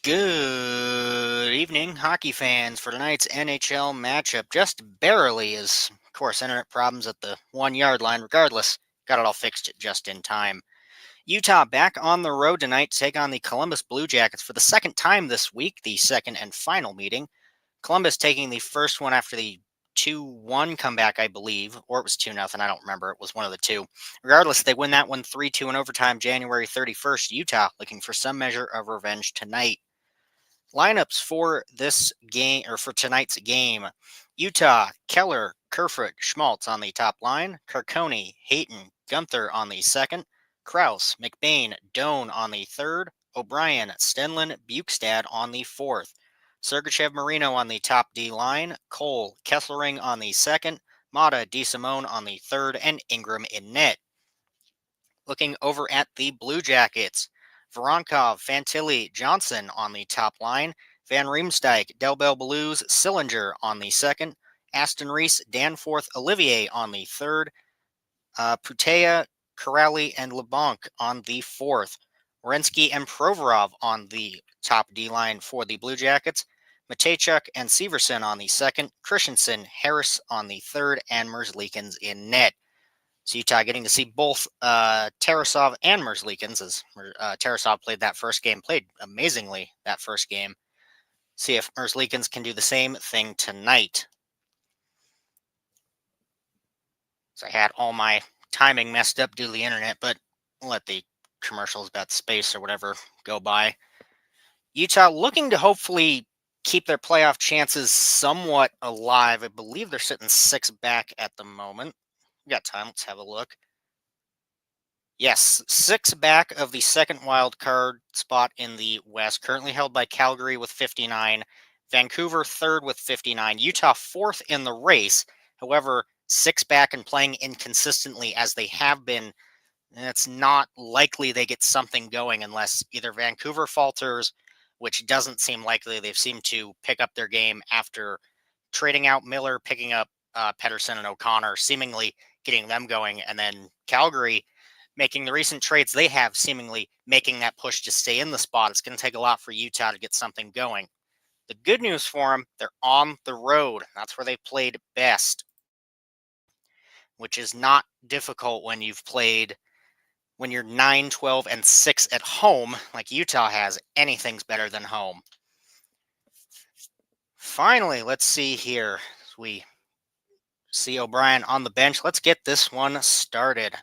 Good evening, hockey fans, for tonight's NHL matchup. Just barely, as of course, internet problems at the 1 yard line. Regardless, got it all fixed just in time. Utah back on the road tonight to take on the Columbus Blue Jackets for the second time this week, the second and final meeting. Columbus taking the first one after the 2-1 comeback, I believe, or it was 2-0. I don't remember. It was one of the two. Regardless, they win that one 3-2 in overtime January 31st. Utah looking for some measure of revenge tonight. Lineups for this game, or for tonight's game: Utah, Keller, Kerfoot, Schmaltz on the top line, Carcone, Hayton, Gunther on the second, Kraus, McBain, Doan on the third, O'Brien, Stenlin, Bukestad on the fourth, Sergachev, Marino on the top D line, Cole, Kesselring on the second, Mata, DeSimone on the third, and Ingram in net. Looking over at the Blue Jackets: Voronkov, Fantilli, Johnson on the top line, Van Riemsdyk, Delbel Blues, Sillinger on the second, Aston Reese, Danforth, Olivier on the third, Putea, Corrali, and LeBlanc on the fourth, Wierenski and Provorov on the top D line for the Blue Jackets, Matejchuk and Severson on the second, Christensen, Harris on the third, and Merzlikins in net. So Utah getting to see both Tarasov and Merzlikins, as Tarasov played amazingly that first game. See if Merzlikins can do the same thing tonight. So I had all my timing messed up due to the internet, but we'll let the commercials about space or whatever go by. Utah looking to hopefully keep their playoff chances somewhat alive. I believe they're sitting 6 back at the moment. We got time. Let's have a look. Yes, 6 back of the second wild card spot in the West, currently held by Calgary with 59, Vancouver third with 59, Utah fourth in the race. However, 6 back and playing inconsistently as they have been, it's not likely they get something going unless either Vancouver falters, which doesn't seem likely. They've seemed to pick up their game after trading out Miller, picking up Pedersen and O'Connor, seemingly getting them going, and then Calgary making the recent trades they have, seemingly making that push to stay in the spot. It's going to take a lot for Utah to get something going. The good news for them, they're on the road. That's where they played best, which is not difficult when you're 9, 12, and 6 at home, like Utah has. Anything's better than home. Finally, let's see here. We see O'Brien on the bench. Let's get this one started.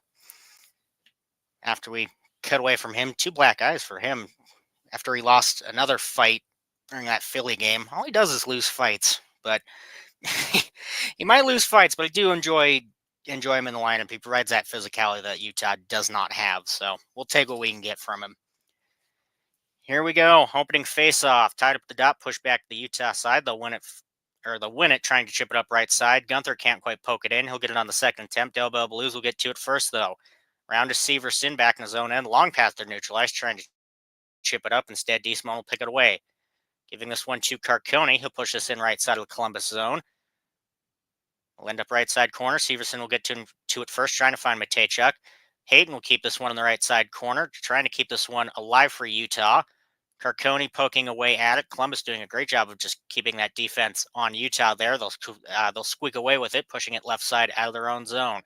After we cut away from him, 2 black eyes for him after he lost another fight during that Philly game. All he does is lose fights, but he might lose fights, but I do enjoy him in the lineup. He provides that physicality that Utah does not have, so we'll take what we can get from him. Here we go. Opening face-off. Tied up the dot, push back to the Utah side. They'll win it, trying to chip it up right side. Gunther can't quite poke it in. He'll get it on the second attempt. Delbel Blues will get to it first, though. Round to Severson, back in his own end. Long pass to neutralize, trying to chip it up. Instead, DeSimone will pick it away. Giving this one to Carcone. He'll push this in right side of the Columbus zone. We'll end up right side corner. Severson will get to it first, trying to find Matejchuk. Hayden will keep this one in the right side corner, trying to keep this one alive for Utah. Carcone poking away at it. Columbus doing a great job of just keeping that defense on Utah there. They'll squeak away with it, pushing it left side out of their own zone.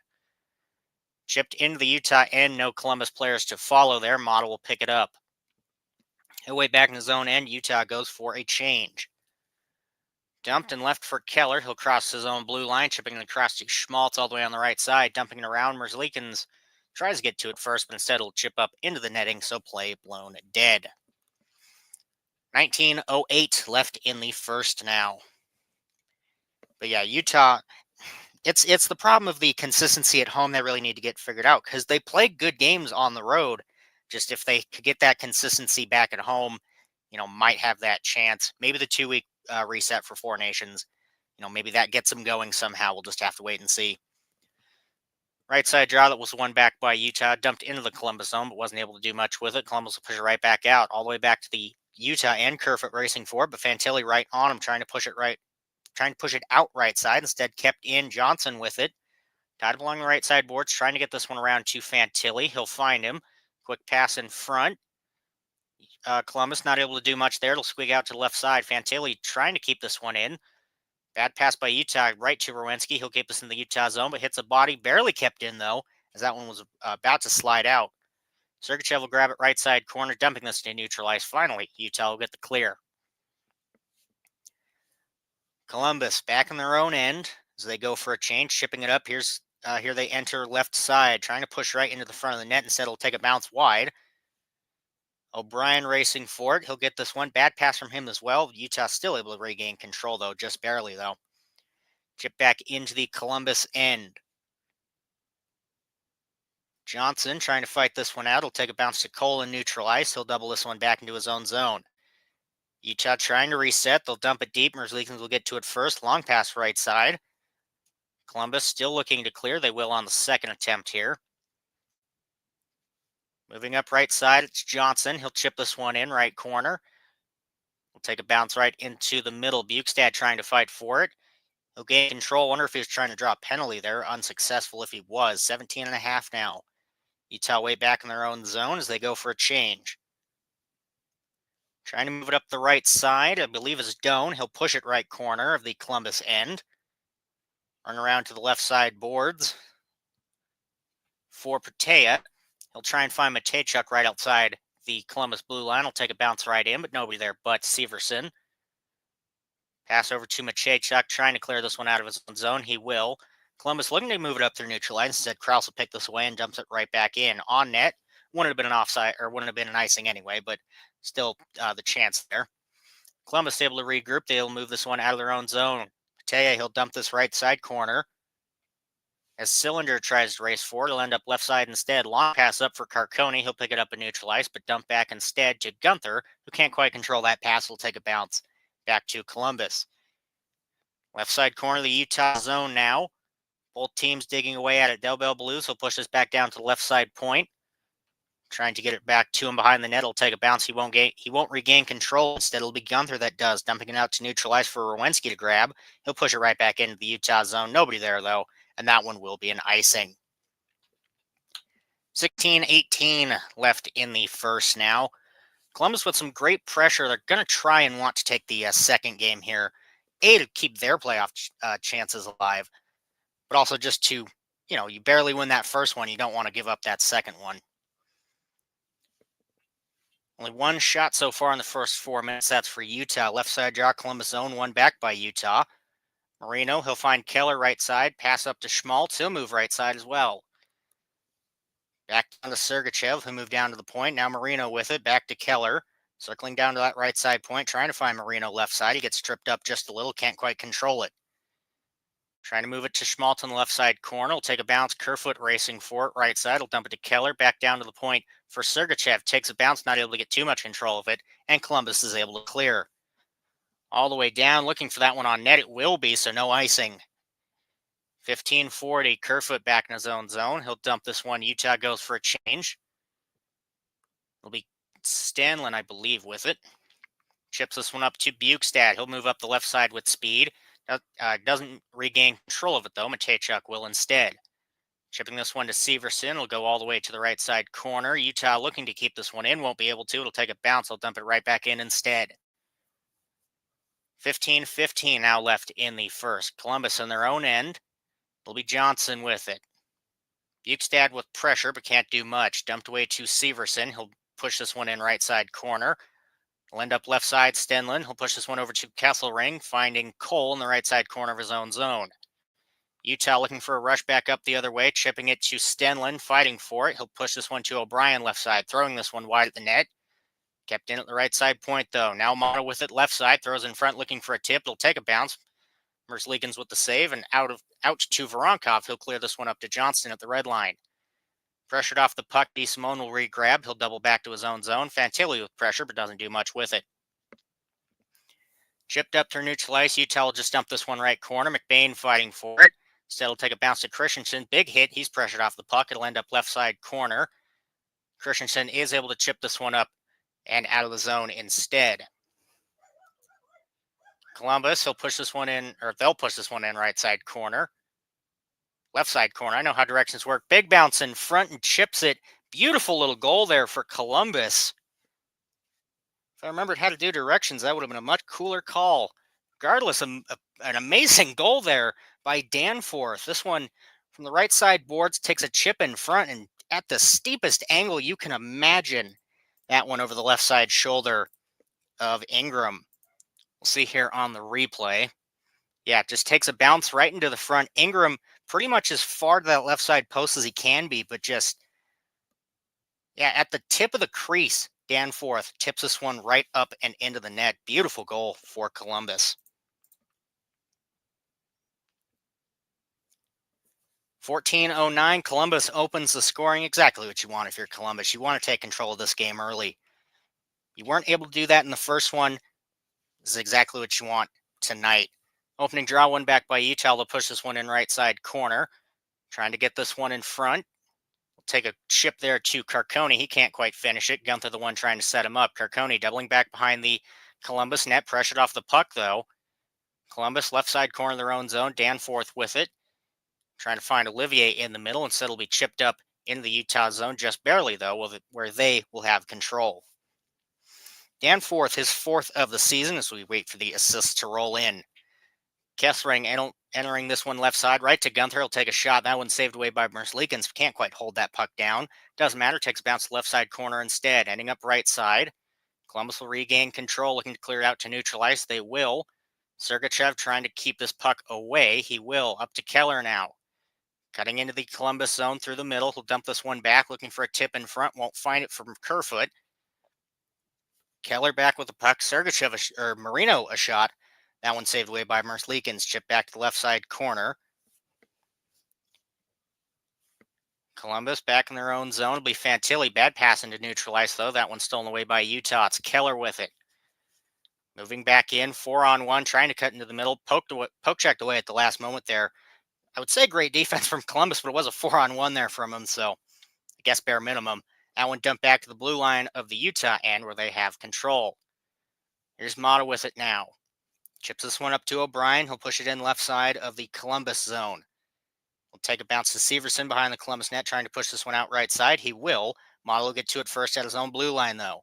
Chipped into the Utah end. No Columbus players to follow there. Mata will pick it up. Away back in his own end, Utah goes for a change. Dumped and left for Keller. He'll cross his own blue line, chipping it across to Schmaltz all the way on the right side, dumping it around. Merzlikins tries to get to it first, but instead it'll chip up into the netting, so play blown dead. 19:08 left in the first now. But yeah, Utah, it's the problem of the consistency at home they really need to get figured out, because they play good games on the road. Just if they could get that consistency back at home, might have that chance. Maybe the 2-week reset for Four Nations, maybe that gets them going somehow. We'll just have to wait and see. Right side draw that was won back by Utah, dumped into the Columbus zone, but wasn't able to do much with it. Columbus will push it right back out, all the way back to the Utah and Kerfoot racing for it, but Fantilli right on him, trying to push it out right side. Instead, kept in. Johnson with it. Tied along the right side boards, trying to get this one around to Fantilli. He'll find him. Quick pass in front. Columbus not able to do much there. It'll squeak out to the left side. Fantilli trying to keep this one in. Bad pass by Utah right to Rowinski. He'll keep this in the Utah zone, but hits a body. Barely kept in, though, as that one was about to slide out. Sergachev will grab it right side corner, dumping this to neutralize. Finally, Utah will get the clear. Columbus back in their own end as they go for a change, shipping it up. Here they enter left side, trying to push right into the front of the net. Instead, it'll take a bounce wide. O'Brien racing for it. He'll get this one. Bad pass from him as well. Utah still able to regain control, though, just barely, though. Chip back into the Columbus end. Johnson trying to fight this one out. He'll take a bounce to Cole and neutralize. He'll double this one back into his own zone. Utah trying to reset. They'll dump it deep. Merzlikins will get to it first. Long pass right side. Columbus still looking to clear. They will on the second attempt here. Moving up right side, it's Johnson. He'll chip this one in right corner. He'll take a bounce right into the middle. Bukestad trying to fight for it. He'll gain control. Wonder if he was trying to draw a penalty there. Unsuccessful if he was. 17.5 now. Utah way back in their own zone as they go for a change. Trying to move it up the right side, I believe is Doan. He'll push it right corner of the Columbus end. Run around to the left side boards for Patea. He'll try and find Matejchuk right outside the Columbus blue line. He'll take a bounce right in, but nobody there but Severson. Pass over to Matejchuk, trying to clear this one out of his own zone. He will. Columbus looking to move it up through neutral line. Instead, Krause will pick this away and dumps it right back in. On net. Wouldn't have been an offside, or wouldn't have been an icing anyway, but still the chance there. Columbus able to regroup. They'll move this one out of their own zone. Patea, he'll dump this right side corner. As Cylinder tries to race forward, he'll end up left side instead. Long pass up for Carcone. He'll pick it up and neutralize, but dump back instead to Gunther, who can't quite control that pass. Will take a bounce back to Columbus. Left side corner of the Utah zone now. Both teams digging away at it. Del Bell Blues will push this back down to the left side point. Trying to get it back to him behind the net. He'll take a bounce. He won't regain control. Instead, it'll be Gunther that does. Dumping it out to neutralize for Rowinski to grab. He'll push it right back into the Utah zone. Nobody there, though. And that one will be an icing. 16-18 left in the first now. Columbus with some great pressure. They're going to try and want to take the second game here. To keep their playoff chances alive. But also just to, you barely win that first one. You don't want to give up that second one. Only one shot so far in the first 4 minutes. That's for Utah. Left side draw, Columbus zone, one back by Utah. Marino, he'll find Keller right side. Pass up to Schmaltz. He'll move right side as well. Back down to Sergachev, who moved down to the point. Now Marino with it. Back to Keller. Circling down to that right side point. Trying to find Marino left side. He gets tripped up just a little. Can't quite control it. Trying to move it to Schmaltz on the left side corner. He'll take a bounce. Kerfoot racing for it. Right side. He'll dump it to Keller. Back down to the point for Sergachev. Takes a bounce. Not able to get too much control of it. And Columbus is able to clear. All the way down. Looking for that one on net. It will be, so no icing. 15-40. Kerfoot back in his own zone. He'll dump this one. Utah goes for a change. It'll be Stanlin, I believe, with it. Chips this one up to Bukestad. He'll move up the left side with speed. Doesn't regain control of it, though. Matejchuk will instead. Chipping this one to Severson. Will go all the way to the right side corner. Utah looking to keep this one in. Won't be able to. It'll take a bounce. They'll dump it right back in instead. 15-15 now left in the first. Columbus on their own end. It'll be Johnson with it. Bukestad with pressure, but can't do much. Dumped away to Severson. He'll push this one in right side corner. He'll end up left side, Stenlin. He'll push this one over to Kesselring, finding Cole in the right side corner of his own zone. Utah looking for a rush back up the other way, chipping it to Stenlin, fighting for it. He'll push this one to O'Brien left side, throwing this one wide at the net. Kept in at the right side point, though. Now Mono with it left side, throws in front looking for a tip. It'll take a bounce. Merzlikins with the save, and out to Voronkov. He'll clear this one up to Johnston at the red line. Pressured off the puck, DeSimone will re-grab. He'll double back to his own zone. Fantilli with pressure, but doesn't do much with it. Chipped up through neutral ice. Utah will just dump this one right corner. McBain fighting for it. Instead, he'll take a bounce to Christensen. Big hit. He's pressured off the puck. It'll end up left side corner. Christensen is able to chip this one up and out of the zone instead. Columbus, he'll push this one in, or they'll push this one in right side corner. Left side corner. I know how directions work. Big bounce in front and chips it. Beautiful little goal there for Columbus. If I remembered how to do directions, that would have been a much cooler call. Regardless, an amazing goal there by Danforth. This one from the right side boards takes a chip in front and at the steepest angle you can imagine. That one over the left side shoulder of Ingram. We'll see here on the replay. Yeah, it just takes a bounce right into the front. Ingram pretty much as far to that left side post as he can be, but just, yeah, at the tip of the crease, Danforth tips this one right up and into the net. Beautiful goal for Columbus. 14:09, Columbus opens the scoring. Exactly what you want if you're Columbus. You want to take control of this game early. You weren't able to do that in the first one. This is exactly what you want tonight. Opening draw, one back by Utah. They'll push this one in right side corner. Trying to get this one in front. We'll take a chip there to Carcone. He can't quite finish it. Gunther the one trying to set him up. Carcone doubling back behind the Columbus net. Pressured off the puck, though. Columbus left side corner of their own zone. Danforth with it. Trying to find Olivier in the middle. Instead, it'll be chipped up into the Utah zone. Just barely, though, where they will have control. Danforth, his fourth of the season as we wait for the assists to roll in. Kessling entering this one left side, right to Gunther. He'll take a shot. That one's saved away by Merzlikins. Can't quite hold that puck down. Doesn't matter. Takes a bounce to left side corner instead. Ending up right side. Columbus will regain control, looking to clear it out to neutral ice. They will. Sergachev trying to keep this puck away. He will. Up to Keller now. Cutting into the Columbus zone through the middle. He'll dump this one back, looking for a tip in front. Won't find it from Kerfoot. Keller back with the puck. Sergachev, or Marino, a shot. That one saved away by Merzlikins. Chip back to the left side corner. Columbus back in their own zone. It'll be Fantilli. Bad pass into neutral ice, though. That one's stolen away by Utah. It's Keller with it. Moving back in, 4-on-1, trying to cut into the middle. Poke checked away at the last moment there. I would say great defense from Columbus, but it was a 4-on-1 there from him, so I guess bare minimum. That one dumped back to the blue line of the Utah end where they have control. Here's Mata with it now. Chips this one up to O'Brien. He'll push it in left side of the Columbus zone. We'll take a bounce to Severson behind the Columbus net, trying to push this one out right side. He will. Mata will get to it first at his own blue line, though.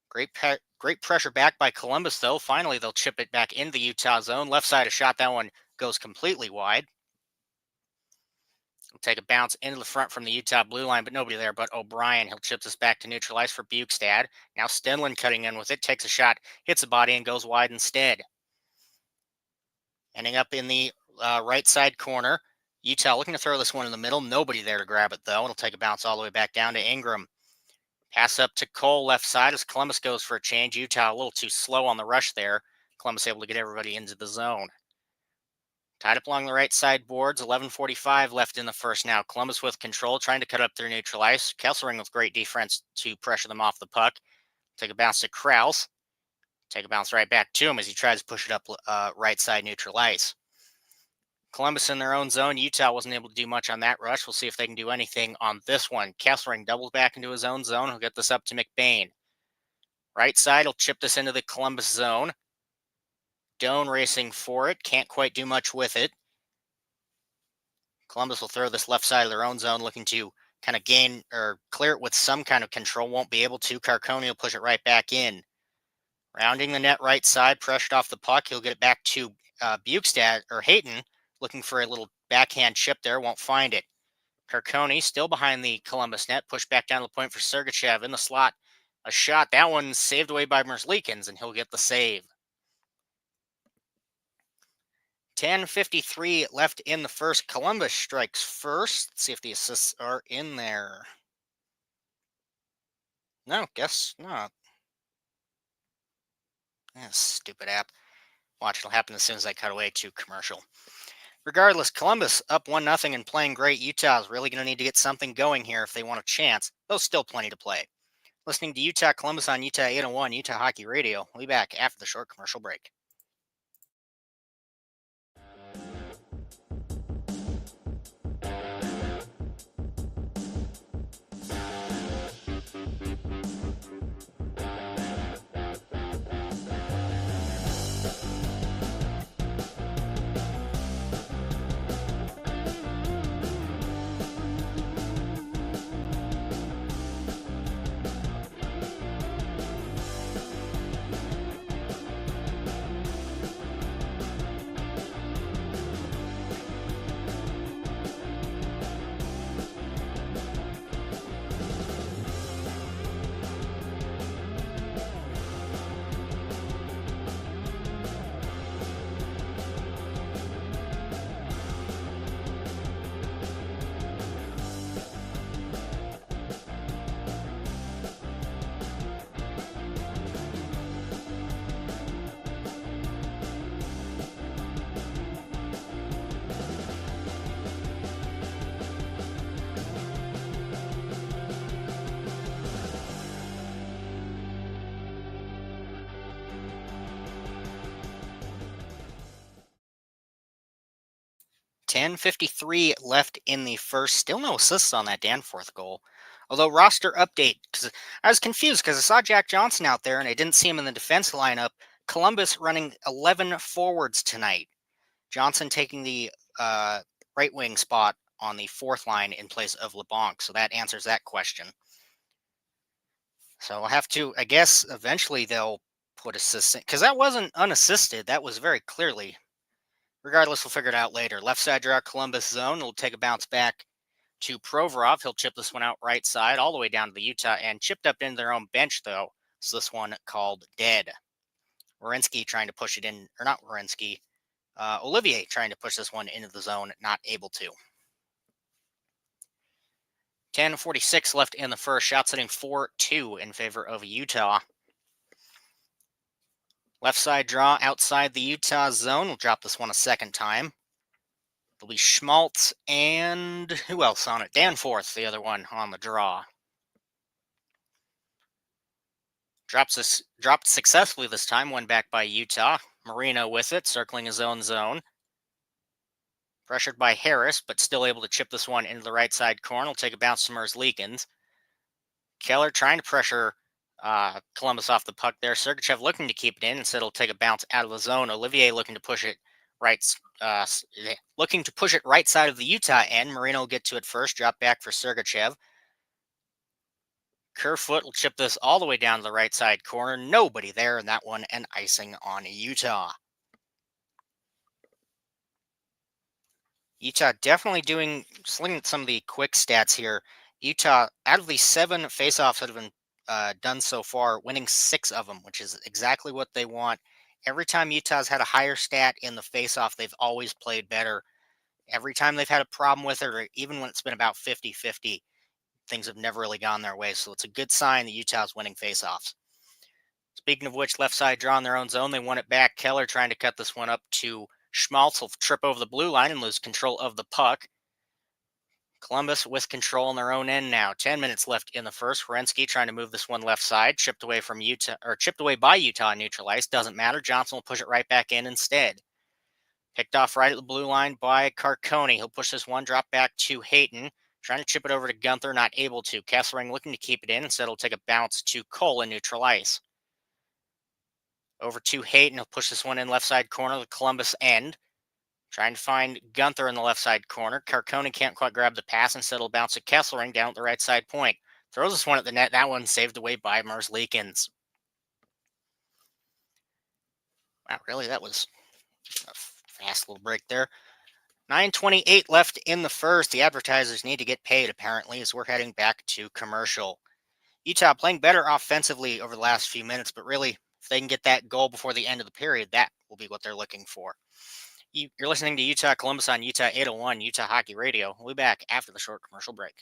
Great pressure back by Columbus, though. Finally, they'll chip it back into the Utah zone. Left side a shot. That one goes completely wide. We'll take a bounce into the front from the Utah blue line, but nobody there but O'Brien. He'll chip this back to neutral ice for Bukestad. Now Stenlund cutting in with it. Takes a shot, hits the body, and goes wide instead. Ending up in the right side corner. Utah looking to throw this one in the middle. Nobody there to grab it, though. It'll take a bounce all the way back down to Ingram. Pass up to Cole left side as Columbus goes for a change. Utah a little too slow on the rush there. Columbus able to get everybody into the zone. Tied up along the right side boards. 11:45 left in the first now. Columbus with control, trying to cut up their neutral ice. Kesselring with great defense to pressure them off the puck. Take a bounce to Krause. Take a bounce right back to him as he tries to push it up right side neutral ice. Columbus in their own zone. Utah wasn't able to do much on that rush. We'll see if they can do anything on this one. Kesselring doubles back into his own zone. He'll get this up to McBain. Right side, he'll chip this into the Columbus zone. Doan racing for it. Can't quite do much with it. Columbus will throw this left side of their own zone, looking to kind of gain or clear it with some kind of control. Won't be able to. Carcone will push it right back in. Rounding the net right side, pressured off the puck. He'll get it back to Bukestad, or Hayton, looking for a little backhand chip there. Won't find it. Carcone still behind the Columbus net. Pushed back down to the point for Sergachev in the slot. A shot. That one saved away by Merzlikins, and he'll get the save. 10:53 left in the first. Columbus strikes first. Let's see if the assists are in there. No, guess not. Stupid app. Watch, it'll happen as soon as I cut away to commercial. Regardless, Columbus up 1-0 and playing great. Utah is really going to need to get something going here if they want a chance, though still plenty to play. Listening to Utah Columbus on Utah 801, Utah Hockey Radio. We'll be back after the short commercial break. 10:53 left in the first. Still no assists on that Danforth goal. Although roster update, because I was confused because I saw Jack Johnson out there and I didn't see him in the defense lineup. Columbus running 11 forwards tonight. Johnson taking the right wing spot on the fourth line in place of LeBlanc. So that answers that question. So I'll have to, I guess, eventually they'll put assistant, because that wasn't unassisted. That was very clearly. Regardless, we'll figure it out later. Left side draw, Columbus zone. It'll take a bounce back to Provorov. He'll chip this one out right side all the way down to the Utah end. Chipped up into their own bench, though. So this one called dead. Werenski trying to push it in, or not Werenski. Olivier trying to push this one into the zone, not able to. 10:46 left in the first. Shot sitting 4-2 in favor of Utah. Left side draw outside the Utah zone. We'll drop this one a second time. It'll be Schmaltz and who else on it? Danforth, the other one on the draw. Dropped successfully this time. One back by Utah. Marino with it, circling his own zone. Pressured by Harris, but still able to chip this one into the right side corner. Will take a bounce to Merzlikins. Keller trying to pressure Columbus off the puck there. Sergachev looking to keep it in. Instead, it'll take a bounce out of the zone. Olivier looking to push it right side of the Utah end. Marino will get to it first. Drop back for Sergachev. Kerfoot will chip this all the way down to the right side corner. Nobody there in that one, and icing on Utah. Utah definitely just looking at some of the quick stats here. Utah, out of the 7 faceoffs that have been done so far, winning 6 of them, which is exactly what they want. Every time Utah's had a higher stat in the faceoff, they've always played better. Every time they've had a problem with it, or even when it's been about 50-50, things have never really gone their way. So it's a good sign that Utah's winning faceoffs. Speaking of which, left side draw in their own zone. They won it back. Keller trying to cut this one up to Schmaltz. Will trip over the blue line and lose control of the puck. Columbus with control on their own end now. 10 minutes left in the first. Werenski trying to move this one left side. Chipped away by Utah on neutral ice. Doesn't matter. Johnson will push it right back in instead. Picked off right at the blue line by Carcone. He'll push this one, drop back to Hayton. Trying to chip it over to Gunther, not able to. Kesselring looking to keep it in. Instead, he'll take a bounce to Cole in neutral ice. Over to Hayton. He'll push this one in left side corner, the Columbus end. Trying to find Gunther in the left side corner. Carcone can't quite grab the pass. Instead, he'll bounce to Kesselring down at the right side point. Throws this one at the net. That one saved away by Merzlikins. Wow, really? That was a fast little break there. 9:28 left in the first. The advertisers need to get paid, apparently, as we're heading back to commercial. Utah playing better offensively over the last few minutes, but really, if they can get that goal before the end of the period, that will be what they're looking for. You're listening to Utah Columbus on Utah 801, Utah Hockey Radio. We'll be back after the short commercial break.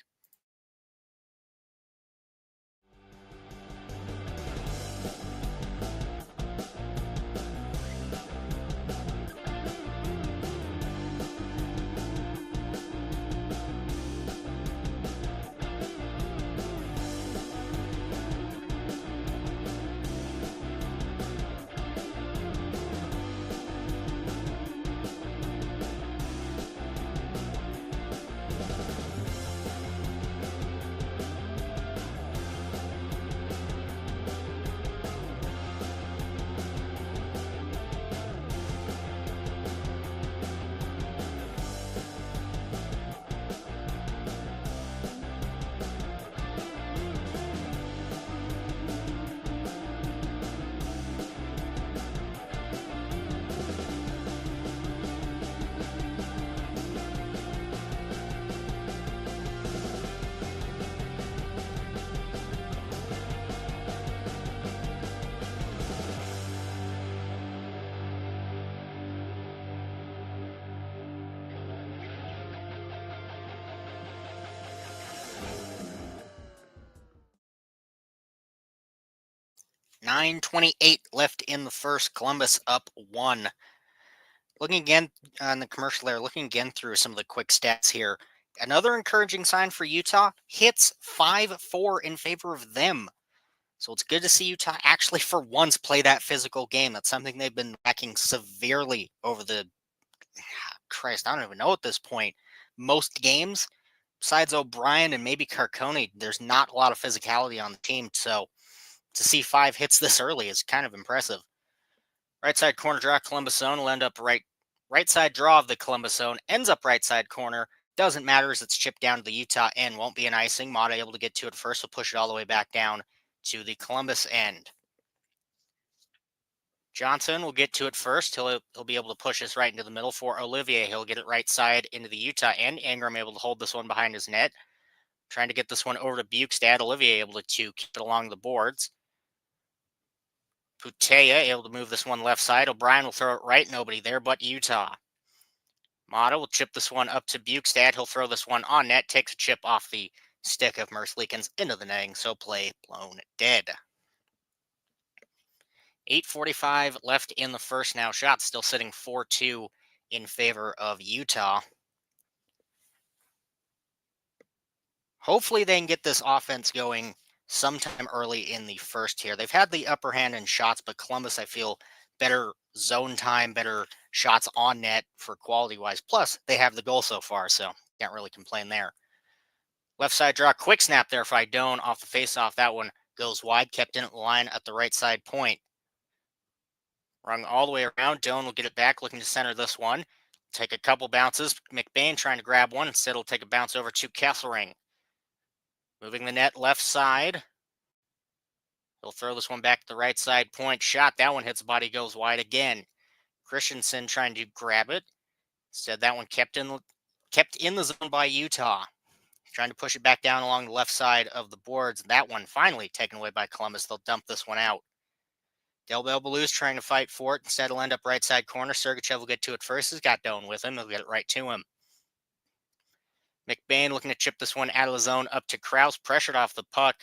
$9:28 left in the first. Columbus up 1. Looking again on the commercial there, looking again through some of the quick stats here. Another encouraging sign for Utah, hits 5-4 in favor of them. So it's good to see Utah actually for once play that physical game. That's something they've been lacking severely over the Christ, I don't even know at this point. Most games, besides O'Brien and maybe Carcone, there's not a lot of physicality on the team. So to see 5 hits this early is kind of impressive. Right side corner draw, Columbus zone will end up right side draw of the Columbus zone, ends up right side corner. Doesn't matter as it's chipped down to the Utah end. Won't be an icing. Mata able to get to it first. Will push it all the way back down to the Columbus end. Johnson will get to it first. He'll be able to push this right into the middle for Olivier. He'll get it right side into the Utah end. Ingram able to hold this one behind his net. Trying to get this one over to Bukestad. Olivier able to keep it along the boards. Putea able to move this one left side. O'Brien will throw it right. Nobody there but Utah. Mata will chip this one up to Bukestad. He'll throw this one on net. Takes a chip off the stick of Merzlikins into the netting. So play blown dead. 8:45 left in the first now. Shot still sitting 4-2 in favor of Utah. Hopefully they can get this offense going sometime early in the first here. They've had the upper hand in shots, but Columbus, I feel, better zone time, better shots on net for quality-wise. Plus, they have the goal so far, so can't really complain there. Left side draw, quick snap there for Idone off the face-off. That one goes wide, kept in at the line at the right side point. Rung all the way around. Doan will get it back, looking to center this one. Take a couple bounces. McBain trying to grab one. Instead, he'll take a bounce over to Kesselring. Moving the net left side. He'll throw this one back to the right side point. Shot. That one hits the body, goes wide again. Christensen trying to grab it. Instead, that one kept in the zone by Utah. Trying to push it back down along the left side of the boards. That one finally taken away by Columbus. They'll dump this one out. Del Belbaloo's trying to fight for it. Instead, he'll end up right side corner. Sergachev will get to it first. He's got Doan with him. He'll get it right to him. McBain looking to chip this one out of the zone up to Krause. Pressured off the puck.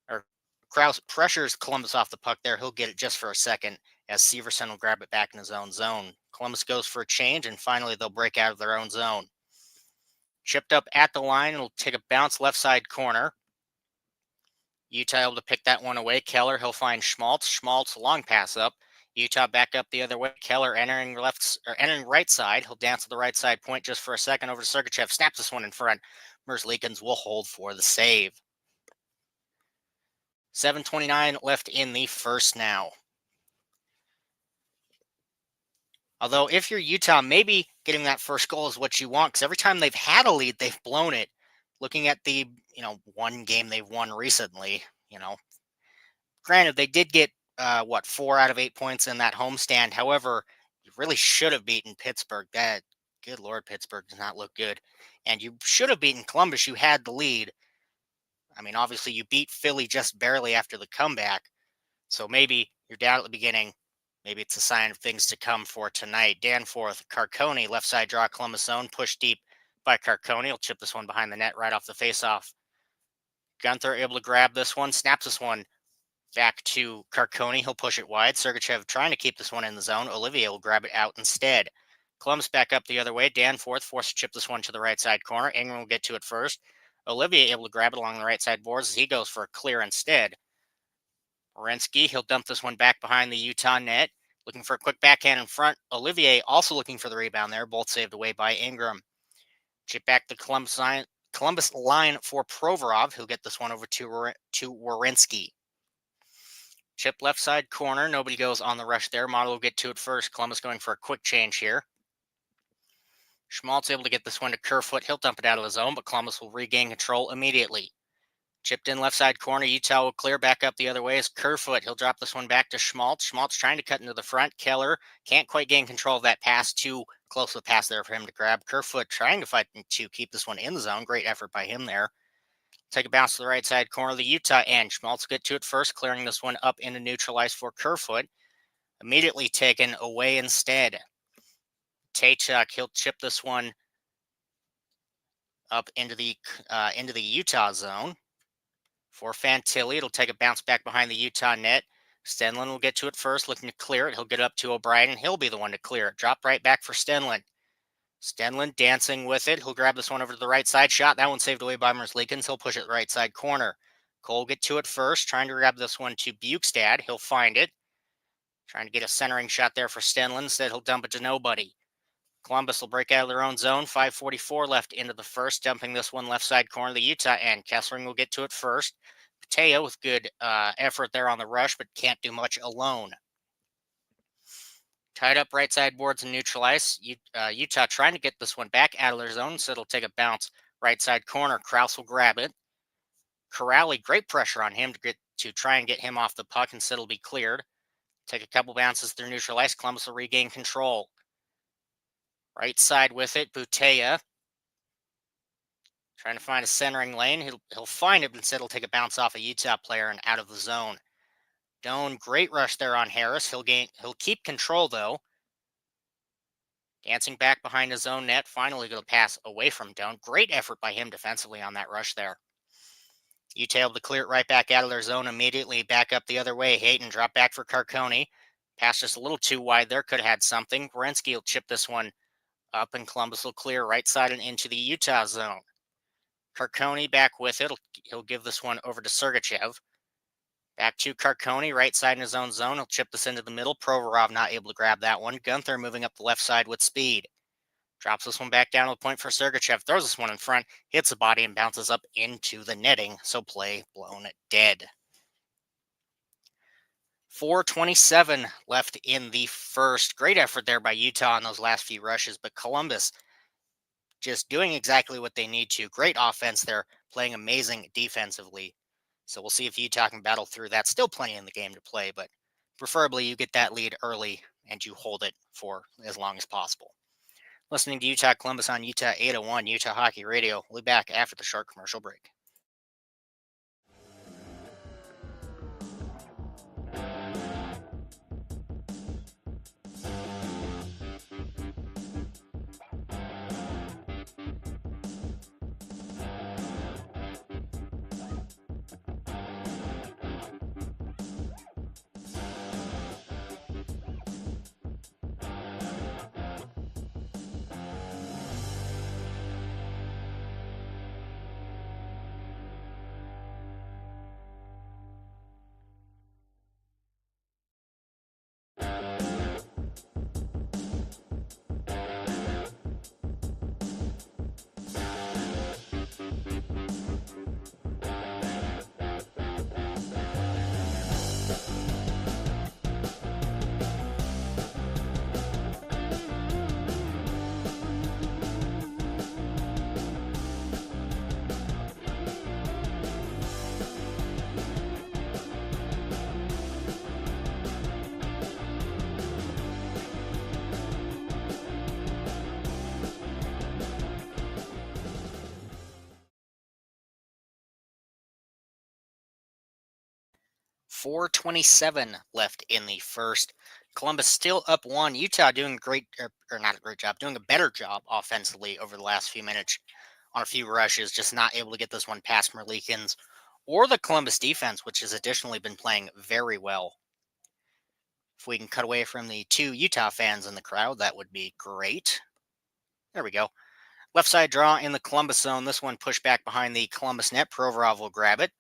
Or Krause pressures Columbus off the puck there. He'll get it just for a second as Severson will grab it back in his own zone. Columbus goes for a change, and finally they'll break out of their own zone. Chipped up at the line. It'll take a bounce left side corner. Utah able to pick that one away. Keller, he'll find Schmaltz. Schmaltz, long pass up. Utah back up the other way. Keller entering right side. He'll dance to the right side point just for a second over to Sergachev. Snaps this one in front. Merzlikins will hold for the save. 7:29 left in the first now. Although if you're Utah, maybe getting that first goal is what you want, because every time they've had a lead, they've blown it. Looking at the, one game they've won recently, granted, they did get, 4 out of 8 points in that homestand. However, you really should have beaten Pittsburgh. Good Lord, Pittsburgh does not look good. And you should have beaten Columbus. You had the lead. I mean, obviously, you beat Philly just barely after the comeback. So maybe you're down at the beginning. Maybe it's a sign of things to come for tonight. Danforth, Carcone, left side draw, Columbus zone, push deep by Carcone. He'll chip this one behind the net right off the faceoff. Gunther able to grab this one, snaps this one back to Carcone. He'll push it wide. Sergachev trying to keep this one in the zone. Olivier will grab it out instead. Columbus back up the other way. Danforth forced to chip this one to the right side corner. Ingram will get to it first. Olivier able to grab it along the right side boards as he goes for a clear instead. Werenski, he'll dump this one back behind the Utah net. Looking for a quick backhand in front. Olivier also looking for the rebound there. Both saved away by Ingram. Chip back the Columbus line for Provorov. He'll get this one over to Werenski. Chip left side corner. Nobody goes on the rush there. Motto will get to it first. Columbus going for a quick change here. Schmaltz able to get this one to Kerfoot. He'll dump it out of the zone, but Columbus will regain control immediately. Chipped in left side corner. Utah will clear back up the other way as Kerfoot. He'll drop this one back to Schmaltz. Schmaltz trying to cut into the front. Keller can't quite gain control of that pass. Too close of a pass there for him to grab. Kerfoot trying to fight to keep this one in the zone. Great effort by him there. Take a bounce to the right side corner of the Utah end. Schmaltz will get to it first, clearing this one up into neutralize for Kerfoot. Immediately taken away instead. Tachuk, he'll chip this one up into the Utah zone. For Fantilli, it'll take a bounce back behind the Utah net. Stenlund will get to it first, looking to clear it. He'll get up to O'Brien, and he'll be the one to clear it. Drop right back for Stenlund. Stenlund dancing with it. He'll grab this one over to the right side. Shot. That one saved away by Merzlikins. He'll push it to the right side corner. Cole get to it first, trying to grab this one to Bukestad. He'll find it. Trying to get a centering shot there for Stenlund. Instead, he'll dump it to nobody. Columbus will break out of their own zone. 5:44 left into the first, dumping this one left side corner of the Utah end. Kessling will get to it first. Pateo with good effort there on the rush, but can't do much alone. Tied up right side boards and neutralized. Utah trying to get this one back out of their zone, so it'll take a bounce right side corner. Kraus will grab it. Corrali, great pressure on him to try and get him off the puck, and so it'll be cleared. Take a couple bounces through neutralized. Columbus will regain control. Right side with it, Butea. Trying to find a centering lane. He'll find it, but instead he'll take a bounce off a Utah player and out of the zone. Doan, great rush there on Harris. He'll keep control though. Dancing back behind his own net. Finally going to pass away from Doan. Great effort by him defensively on that rush there. Utah able to clear it right back out of their zone immediately. Back up the other way. Hayden drop back for Carcone. Pass just a little too wide there. Could have had something. Werenski will chip this one up, and Columbus will clear right side and into the Utah zone. Carcone back with it. He'll give this one over to Sergachev. Back to Carcone, right side in his own zone. He'll chip this into the middle. Provorov not able to grab that one. Gunther moving up the left side with speed. Drops this one back down to the point for Sergachev. Throws this one in front. Hits the body and bounces up into the netting. So play blown dead. 4:27 left in the first. Great effort there by Utah on those last few rushes, but Columbus just doing exactly what they need to. Great offense there, playing amazing defensively. So we'll see if Utah can battle through that. Still plenty in the game to play, but preferably you get that lead early and you hold it for as long as possible. Listening to Utah Columbus on Utah 801 Utah Hockey Radio. We'll be back after the short commercial break. .427 left in the first. Columbus still up one. Utah doing a great, or not a great job, doing a better job offensively over the last few minutes on a few rushes, just not able to get this one past Merlikins or the Columbus defense, which has additionally been playing very well. If we can cut away from the two Utah fans in the crowd, that would be great. There we go. Left side draw in the Columbus zone. This one pushed back behind the Columbus net. Provorov will grab it.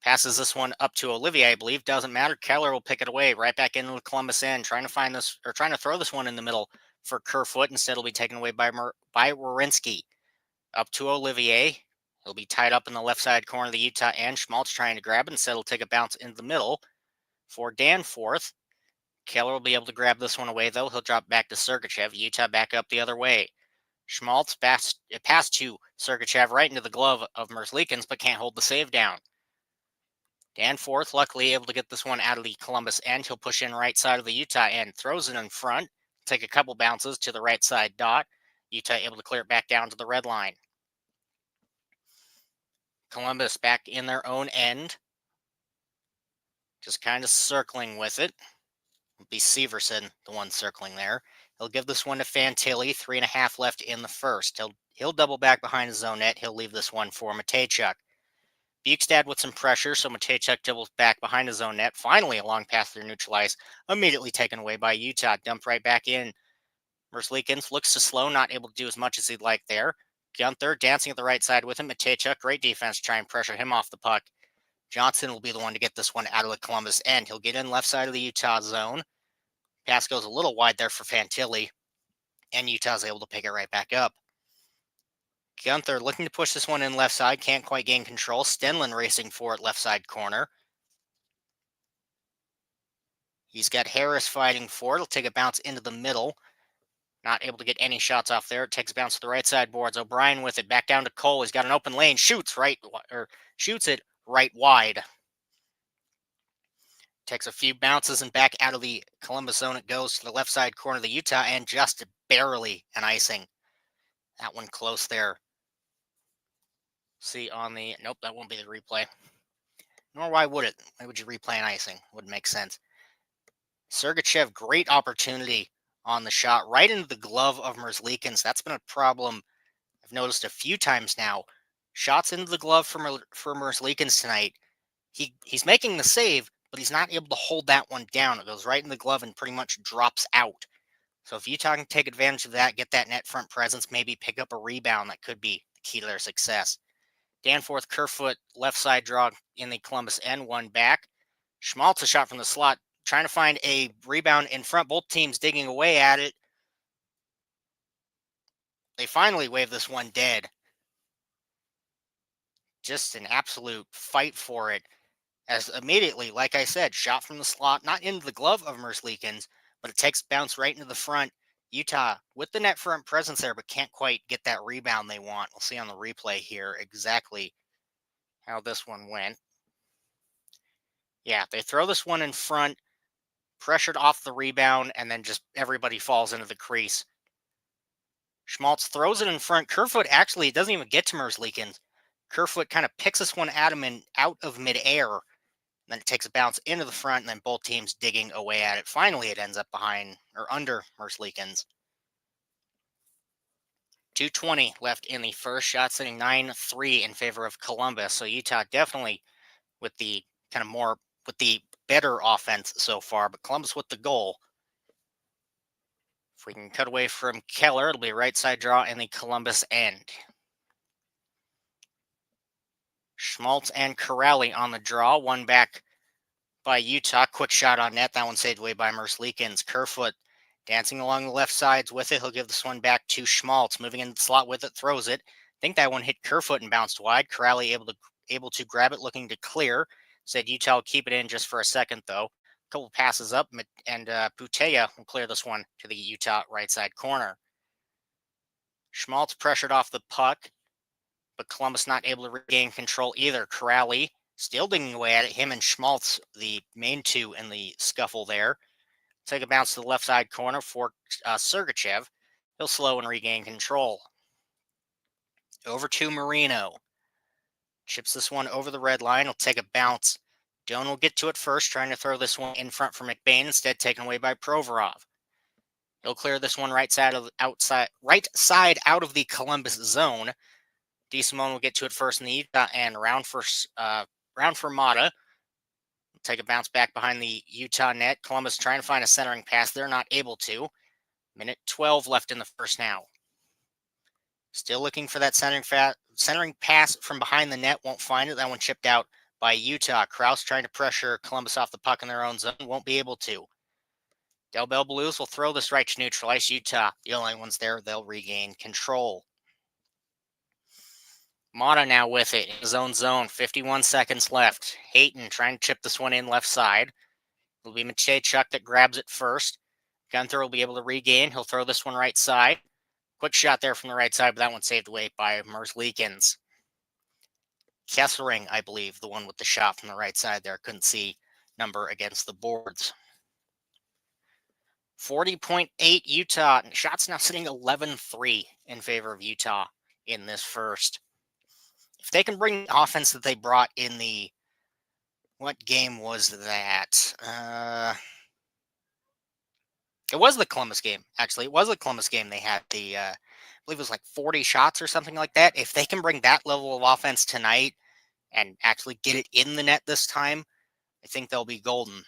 Passes this one up to Olivier, I believe. Doesn't matter. Keller will pick it away right back into the Columbus end, trying to throw this one in the middle for Kerfoot. Instead, it'll be taken away by Werenski. Up to Olivier. He'll be tied up in the left side corner of the Utah end. Schmaltz trying to grab it. Instead, he'll take a bounce into the middle for Danforth. Keller will be able to grab this one away, though. He'll drop back to Sergachev. Utah back up the other way. Schmaltz passed to Sergachev right into the glove of Merzlikins, but can't hold the save down. Danforth, luckily able to get this one out of the Columbus end. He'll push in right side of the Utah end. Throws it in front. Take a couple bounces to the right side dot. Utah able to clear it back down to the red line. Columbus back in their own end. Just kind of circling with it. It'll be Severson, the one circling there. He'll give this one to Fantilli. 3.5 left in the first. He'll double back behind his own net. He'll leave this one for Matejchuk. Bukestad with some pressure, so Matejchuk doubles back behind his own net. Finally, a long pass through neutralized. Immediately taken away by Utah. Dumped right back in. Merzlikins looks to slow, not able to do as much as he'd like there. Gunther dancing at the right side with him. Matejchuk, great defense to try and pressure him off the puck. Johnson will be the one to get this one out of the Columbus end. He'll get in left side of the Utah zone. Pass goes a little wide there for Fantilli. and Utah's able to pick it right back up. Gunther looking to push this one in left side, can't quite gain control. Stenlin racing for it left side corner. He's got Harris fighting for it. He'll take a bounce into the middle. Not able to get any shots off there. It takes a bounce to the right side boards. O'Brien with it. Back down to Cole. He's got an open lane. Shoots it right wide. Takes a few bounces and back out of the Columbus zone. It goes to the left side corner of the Utah and just barely an icing. That one close there. See on the... Nope, that won't be the replay. Nor why would it? Why would you replay an icing? Wouldn't make sense. Sergachev, great opportunity on the shot. Right into the glove of Merzlikins. That's been a problem I've noticed a few times now. Shots into the glove for Merzlikins tonight. He's making the save, but he's not able to hold that one down. It goes right in the glove and pretty much drops out. So if Utah can take advantage of that, get that net front presence, maybe pick up a rebound, that could be the key to their success. Danforth, Kerfoot, left side draw in the Columbus end, one back. Schmaltz a shot from the slot, trying to find a rebound in front. Both teams digging away at it. They finally wave this one dead. Just an absolute fight for it. As immediately, like I said, shot from the slot, not into the glove of Merzlikins, but it takes bounce right into the front. Utah with the net front presence there, but can't quite get that rebound they want. We'll see on the replay here exactly how this one went. Yeah, they throw this one in front, pressured off the rebound, and then just everybody falls into the crease. Schmaltz throws it in front. Kerfoot actually doesn't even get to Merzlikins. Kerfoot kind of picks this one at him and out of midair. Then it takes a bounce into the front, and then both teams digging away at it. Finally, it ends up behind or under Merzlikins. 2:20 left in the first. Shot sitting 9-3 in favor of Columbus. So Utah definitely with the with the better offense so far, but Columbus with the goal. If we can cut away from Keller, it'll be a right side draw in the Columbus end. Schmaltz and Corrali on the draw. One back by Utah. Quick shot on net. That one saved away by Merzlikins. Kerfoot dancing along the left sides with it. He'll give this one back to Schmaltz. Moving into the slot with it. Throws it. I think that one hit Kerfoot and bounced wide. Corrali able to grab it, looking to clear. Said Utah will keep it in just for a second, though. A couple passes up, and Putea will clear this one to the Utah right side corner. Schmaltz pressured off the puck, but Columbus not able to regain control either. Corrali still digging away at it. Him and Schmaltz, the main two in the scuffle there. Take a bounce to the left side corner for Sergachev. He'll slow and regain control. Over to Marino. Chips this one over the red line. He'll take a bounce. Doan will get to it first, trying to throw this one in front for McBain, instead taken away by Provorov. He'll clear this one right side out of the Columbus zone. DeSimone will get to it first in the Utah and round for Mata. Take a bounce back behind the Utah net. Columbus trying to find a centering pass. They're not able to. Minute 12 left in the first now. Still looking for that centering pass from behind the net. Won't find it. That one chipped out by Utah. Krause trying to pressure Columbus off the puck in their own zone. Won't be able to. Del Bell Blues will throw this right to neutral ice. Utah, the only ones there, they'll regain control. Mata now with it in his own zone. 51 seconds left. Hayton trying to chip this one in left side. It'll be Matejchuk that grabs it first. Gunther will be able to regain. He'll throw this one right side. Quick shot there from the right side, but that one saved away by Merzlikins. Kessering, I believe, the one with the shot from the right side there. Couldn't see number against the boards. 40.8 Utah. Shots now sitting 11-3 in favor of Utah in this first. If they can bring the offense that they brought in the... What game was that? It was the Columbus game, actually. It was the Columbus game. They had the, I believe it was like 40 shots or something like that. If they can bring that level of offense tonight and actually get it in the net this time, I think they'll be golden.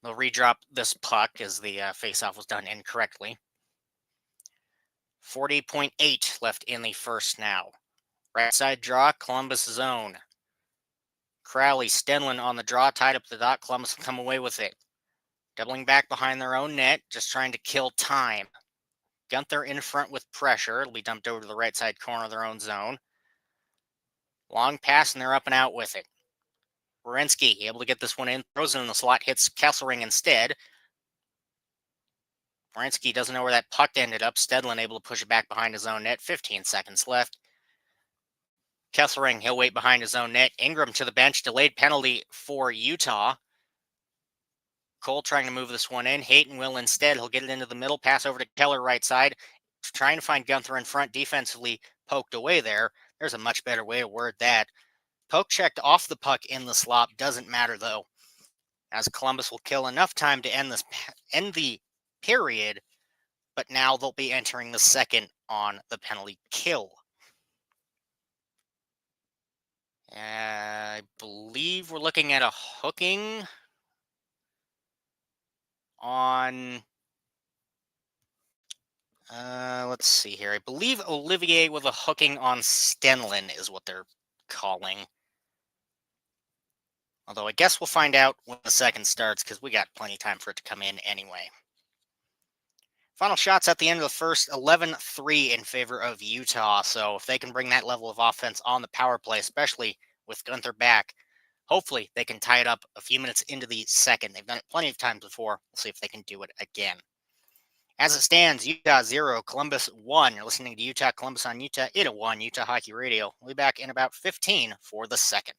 They'll redrop this puck as the faceoff was done incorrectly. 40.8 left in the first now. Right side draw, Columbus zone. Crowley, Stenlin on the draw, tied up the dot. Columbus will come away with it. Doubling back behind their own net, just trying to kill time. Gunther in front with pressure. It'll be dumped over to the right side corner of their own zone. Long pass, and they're up and out with it. Werenski able to get this one in, throws it in the slot, hits Kesselring instead. Werenski doesn't know where that puck ended up. Stedlin able to push it back behind his own net. 15 seconds left. Kesselring, he'll wait behind his own net. Ingram to the bench. Delayed penalty for Utah. Cole trying to move this one in. Hayton will instead. He'll get it into the middle. Pass over to Keller right side. Trying to find Gunther in front. Defensively poked away there. There's a much better way to word that. Poke checked off the puck in the slop. Doesn't matter though, as Columbus will kill enough time to end the period, but now they'll be entering the second on the penalty kill. I believe we're looking at a hooking on, let's see here. I believe Olivier with a hooking on Stenlin is what they're calling. Although I guess we'll find out when the second starts, because we got plenty of time for it to come in anyway. Final shots at the end of the first, 11-3 in favor of Utah. So if they can bring that level of offense on the power play, especially with Gunther back, hopefully they can tie it up a few minutes into the second. They've done it plenty of times before. We'll see if they can do it again. As it stands, Utah 0, Columbus 1. You're listening to Utah Columbus on Utah 801 Utah Hockey Radio. We'll be back in about 15 for the second.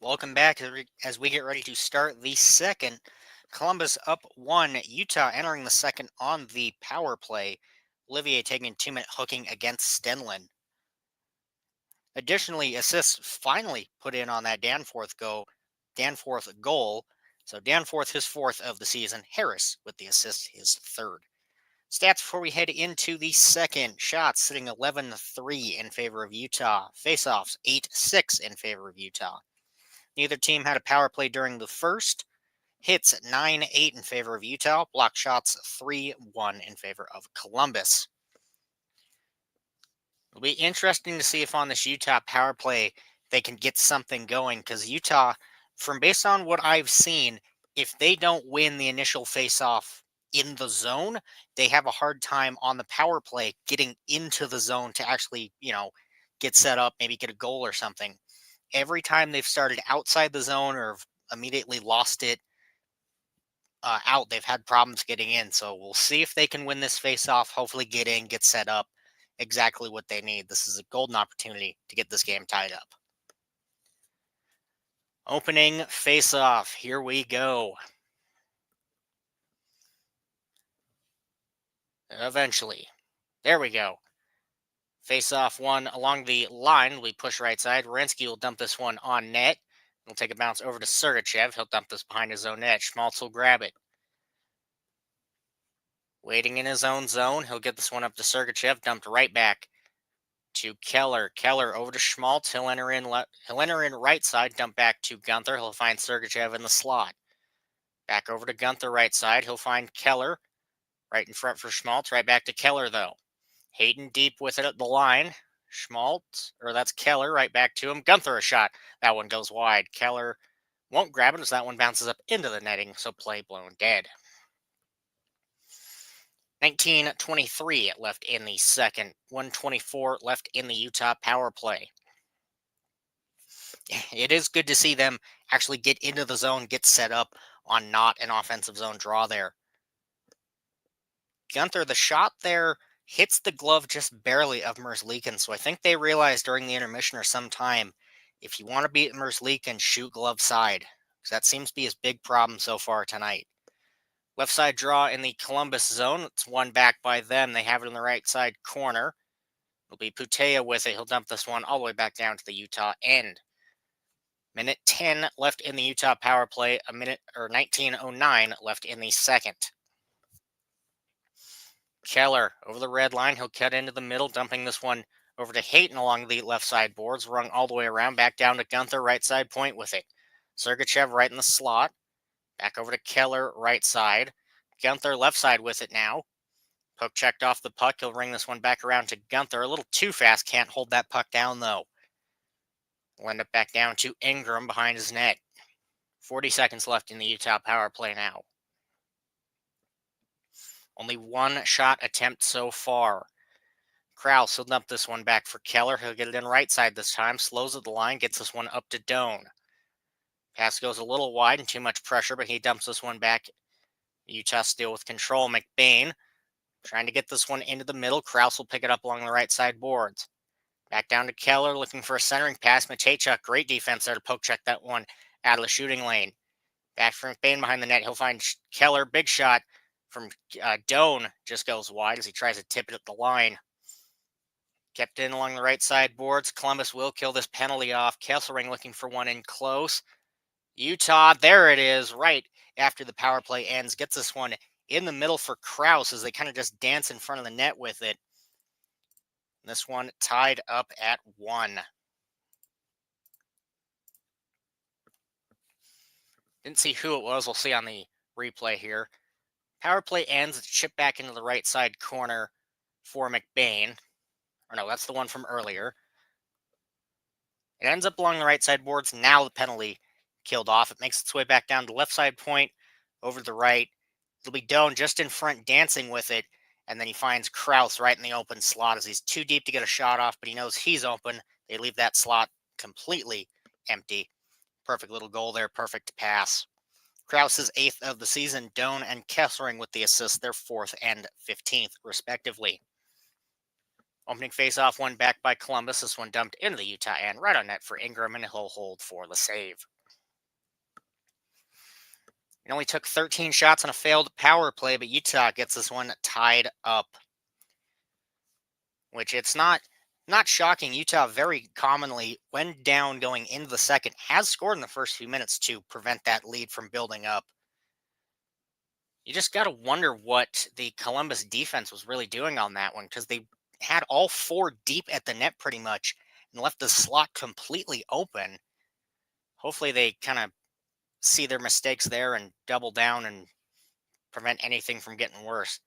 Welcome back as we get ready to start the second. Columbus up one. Utah entering the second on the power play. Olivier taking 2-minute hooking against Stenlin. Additionally, assists finally put in on that Danforth goal. So Danforth, his fourth of the season. Harris with the assist, his third. Stats before we head into the second. Shots sitting 11-3 in favor of Utah. Faceoffs 8-6 in favor of Utah. Neither team had a power play during the first. Hits 9-8 in favor of Utah. Block shots 3-1 in favor of Columbus. It'll be interesting to see if on this Utah power play they can get something going, because Utah, from based on what I've seen, if they don't win the initial faceoff in the zone, they have a hard time on the power play getting into the zone to actually, get set up, maybe get a goal or something. Every time they've started outside the zone or have immediately lost it out, they've had problems getting in. So we'll see if they can win this face-off, hopefully get in, get set up, exactly what they need. This is a golden opportunity to get this game tied up. Opening face-off. Here we go. Eventually. There we go. Face-off one along the line. We push right side. Wierenski will dump this one on net. He'll take a bounce over to Sergachev. He'll dump this behind his own net. Schmaltz will grab it. Waiting in his own zone. He'll get this one up to Sergachev. Dumped right back to Keller. Keller over to Schmaltz. He'll enter in right side. Dump back to Gunther. He'll find Sergachev in the slot. Back over to Gunther right side. He'll find Keller right in front for Schmaltz. Right back to Keller though. Hayden deep with it at the line. That's Keller right back to him. Gunther a shot. That one goes wide. Keller won't grab it as that one bounces up into the netting. So play blown dead. 19:23 left in the second. 1:24 left in the Utah power play. It is good to see them actually get into the zone, get set up on not an offensive zone draw there. Gunther, the shot there hits the glove just barely of Merzlikins. So I think they realized during the intermission or sometime, if you want to beat Merzlikins, shoot glove side. Because that seems to be his big problem so far tonight. Left side draw in the Columbus zone. It's one back by them. They have it in the right side corner. It'll be Putea with it. He'll dump this one all the way back down to the Utah end. Minute 10 left in the Utah power play. 19:09 left in the second. Keller over the red line. He'll cut into the middle, dumping this one over to Hayton along the left side boards. Rung all the way around. Back down to Gunther, right side point with it. Sergachev right in the slot. Back over to Keller, right side. Gunther left side with it now. Poke checked off the puck. He'll ring this one back around to Gunther. A little too fast. Can't hold that puck down, though. We'll end up back down to Ingram behind his net. 40 seconds left in the Utah power play now. Only one shot attempt so far. Krause will dump this one back for Keller. He'll get it in right side this time. Slows at the line. Gets this one up to Doan. Pass goes a little wide and too much pressure, but he dumps this one back. Utah still with control. McBain trying to get this one into the middle. Krause will pick it up along the right side boards. Back down to Keller, looking for a centering pass. Matejchuk, great defense there to poke check that one out of the shooting lane. Back from McBain behind the net. He'll find Keller. Big shot from Doan. Just goes wide as he tries to tip it at the line. Kept in along the right side boards. Columbus will kill this penalty off. Kesselring looking for one in close. Utah, there it is, right after the power play ends. Gets this one in the middle for Krause as they kind of just dance in front of the net with it. This one tied up at 1. Didn't see who it was. We'll see on the replay here. Power play ends. It's chipped back into the right side corner for McBain. Or no, that's the one from earlier. It ends up along the right side boards. Now the penalty killed off. It makes its way back down to left side point over the right. It'll be Doan just in front dancing with it. And then he finds Krause right in the open slot as he's too deep to get a shot off, but he knows he's open. They leave that slot completely empty. Perfect little goal there. Perfect pass. Krause's 8th of the season. Doan and Kesselring with the assists, their 4th and 15th, respectively. Opening faceoff one back by Columbus. This one dumped into the Utah end right on net for Ingram, and he'll hold for the save. It only took 13 shots on a failed power play, but Utah gets this one tied up. Which it's not shocking. Utah very commonly, when down going into the second, has scored in the first few minutes to prevent that lead from building up. You just got to wonder what the Columbus defense was really doing on that one, because they had all four deep at the net pretty much and left the slot completely open. Hopefully they kind of see their mistakes there and double down and prevent anything from getting worse.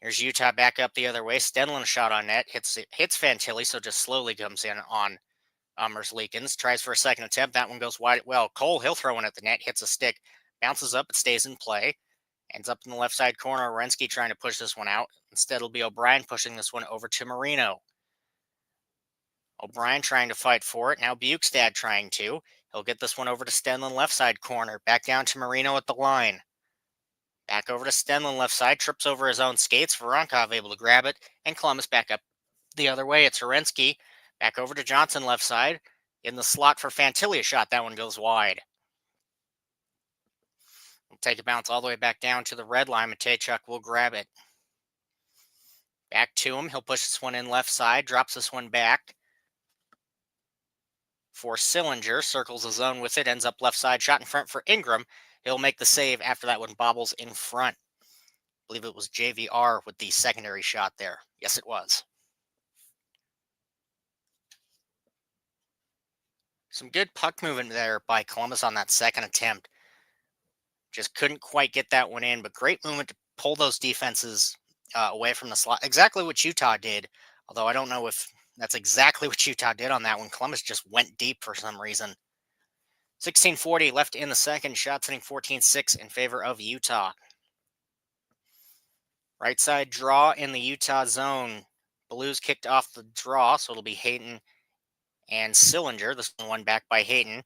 Here's Utah back up the other way. Stenlin shot on net, hits Fantilli, so just slowly comes in on Merzlikins. Tries for a second attempt. That one goes wide. Well, Cole, he'll throw one at the net, hits a stick, bounces up, it stays in play. Ends up in the left side corner. Werenski trying to push this one out. Instead, it'll be O'Brien pushing this one over to Marino. O'Brien trying to fight for it. Now Bukestad trying to. He'll get this one over to Stenlin left side corner. Back down to Marino at the line. Back over to Stenlin left side. Trips over his own skates. Voronkov able to grab it. And Columbus back up the other way. It's Werenski. Back over to Johnson left side. In the slot for Fantilli, a shot. That one goes wide. We'll take a bounce all the way back down to the red line. Matejchuk will grab it. Back to him. He'll push this one in left side. Drops this one back for Sillinger. Circles the zone with it. Ends up left side. Shot in front for Ingram. He'll make the save after that one bobbles in front. I believe it was JVR with the secondary shot there. Yes, it was. Some good puck movement there by Columbus on that second attempt. Just couldn't quite get that one in, but great movement to pull those defenses away from the slot. Exactly what Utah did, although I don't know if that's exactly what Utah did on that one. Columbus just went deep for some reason. 16:40 left in the second. Shot sitting 14-6 in favor of Utah. Right side draw in the Utah zone. Blues kicked off the draw, so it'll be Hayton and Sillinger. This one back by Hayton.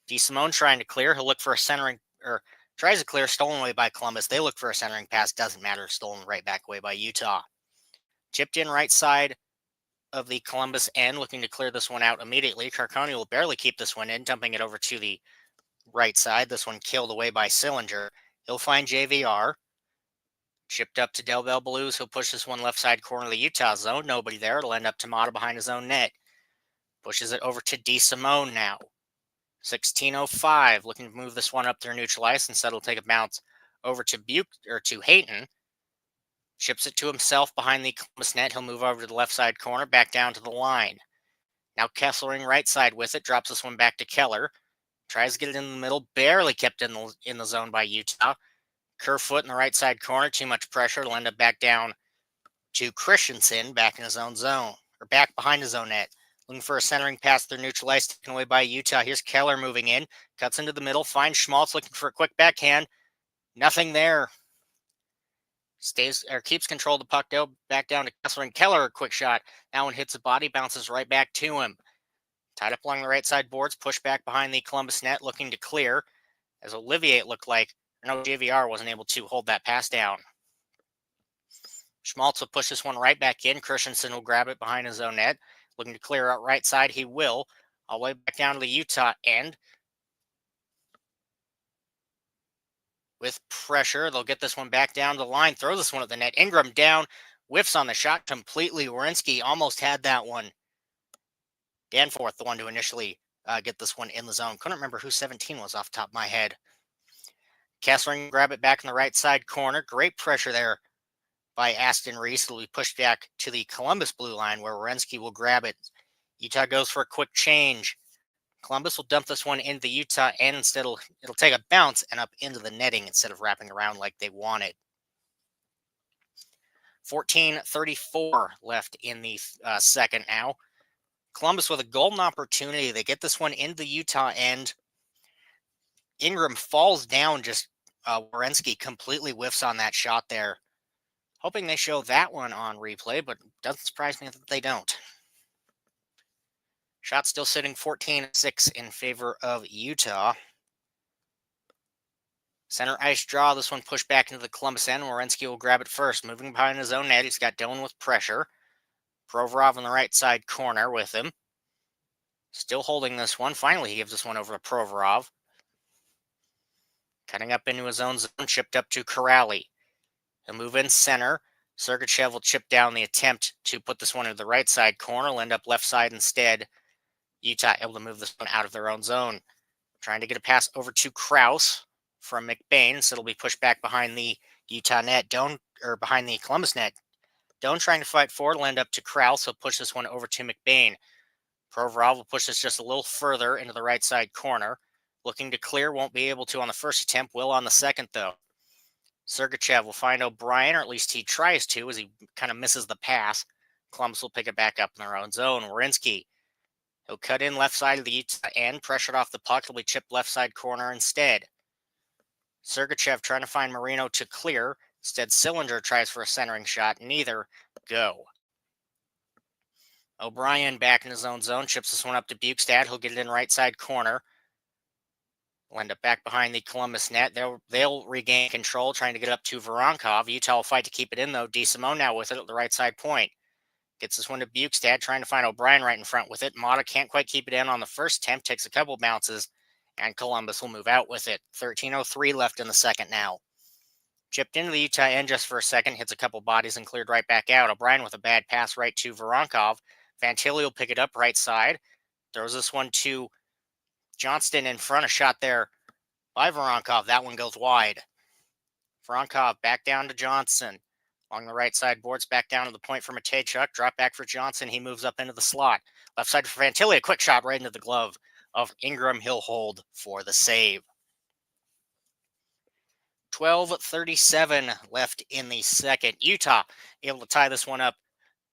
DeSimone trying to clear. He'll look for a centering, or tries to clear, stolen away by Columbus. They look for a centering pass. Doesn't matter. Stolen right back away by Utah. Chipped in right side of the Columbus end, looking to clear this one out immediately. Carconi will barely keep this one in, dumping it over to the right side. This one killed away by Sillinger. He'll find JVR. Chipped up to Del Bell Blues. He'll push this one left side corner of the Utah zone. Nobody there. It'll end up to Mata behind his own net. Pushes it over to DeSimone now. 16:05, looking to move this one up their neutral ice. Instead, he'll take a bounce over to Hayton. Chips it to himself behind the Columbus net. He'll move over to the left side corner, back down to the line. Now Kesslering right side with it. Drops this one back to Keller. Tries to get it in the middle. Barely kept in the zone by Utah. Kerfoot in the right side corner. Too much pressure. It'll end up back down to Christensen, back in his own zone, or back behind his own net. Looking for a centering pass through neutral ice, taken away by Utah. Here's Keller moving in. Cuts into the middle. Finds Schmaltz looking for a quick backhand. Nothing there. Keeps control of the puck back down to Kessler, and Keller, a quick shot. That one hits the body, bounces right back to him. Tied up along the right side boards, pushed back behind the Columbus net, looking to clear. As Olivier, it looked like, no, JVR wasn't able to hold that pass down. Schmaltz will push this one right back in. Christensen will grab it behind his own net. Looking to clear out right side. He will. All the way back down to the Utah end. With pressure, they'll get this one back down the line. Throw this one at the net. Ingram down. Whiffs on the shot completely. Werenski almost had that one. Danforth, the one to initially get this one in the zone. Couldn't remember who 17 was off the top of my head. Kessler grab it back in the right side corner. Great pressure there by Aston Reese. It'll be pushed back to the Columbus blue line where Werenski will grab it. Utah goes for a quick change. Columbus will dump this one into the Utah end. Instead, it'll take a bounce and up into the netting instead of wrapping around like they wanted. 14:34 left in the second now. Columbus with a golden opportunity. They get this one into the Utah end. Ingram falls down. Just Werenski completely whiffs on that shot there. Hoping they show that one on replay, but doesn't surprise me that they don't. Shot still sitting 14-6 in favor of Utah. Center ice draw. This one pushed back into the Columbus end. Werenski will grab it first. Moving behind his own net. He's got Dillon with pressure. Provorov on the right side corner with him. Still holding this one. Finally, he gives this one over to Provorov. Cutting up into his own zone, chipped up to Corrali. He'll move in center. Sergachev will chip down the attempt to put this one into the right side corner. Will end up left side instead. Utah able to move this one out of their own zone. Trying to get a pass over to Kraus from McBain, so it'll be pushed back behind the Utah net. Behind the Columbus net. Doan trying to fight forward, will end up to Kraus. He'll push this one over to McBain. Provorov will push this just a little further into the right side corner. Looking to clear, won't be able to on the first attempt, will on the second though. Sergachev will find O'Brien, or at least he tries to, as he kind of misses the pass. Columbus will pick it back up in their own zone. Werenski, he'll cut in left side of the Utah end, pressured off the puck. He'll be chipped left side corner instead. Sergachev trying to find Marino to clear. Instead, Sillinger tries for a centering shot. Neither go. O'Brien back in his own zone, chips this one up to Bukestad. He'll get it in right side corner. Will end up back behind the Columbus net. They'll regain control, trying to get up to Voronkov. Utah will fight to keep it in, though. DeSimone now with it at the right side point. Gets this one to Bukestad, trying to find O'Brien right in front with it. Mata can't quite keep it in on the first attempt, takes a couple bounces, and Columbus will move out with it. 13:03 left in the second now. Chipped into the Utah end just for a second, hits a couple bodies and cleared right back out. O'Brien with a bad pass right to Voronkov. Fantilli will pick it up right side. Throws this one to Johnston in front. A shot there by Voronkov. That one goes wide. Voronkov back down to Johnson. Along the right side boards, back down to the point for Matejchuk. Drop back for Johnson. He moves up into the slot. Left side for Fantilli. A quick shot right into the glove of Ingram. He'll hold for the save. 12:37 left in the second. Utah able to tie this one up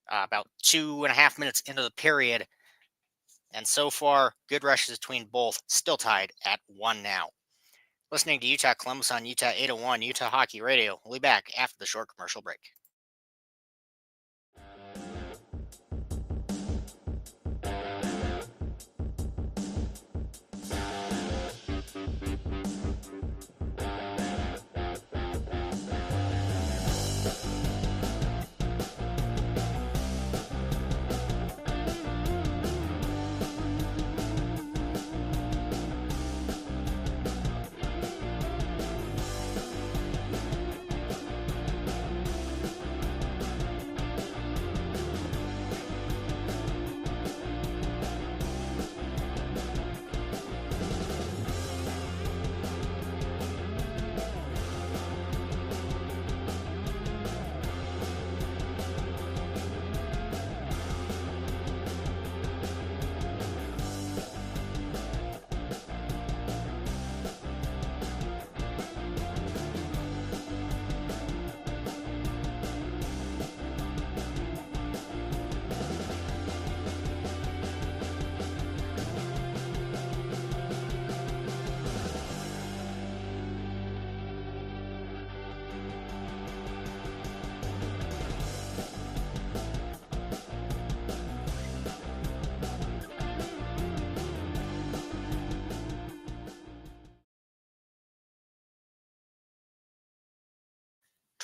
about 2.5 minutes into the period. And so far, good rushes between both, still tied at 1 now. Listening to Utah Columbus on Utah 801 Utah Hockey Radio. We'll be back after the short commercial break.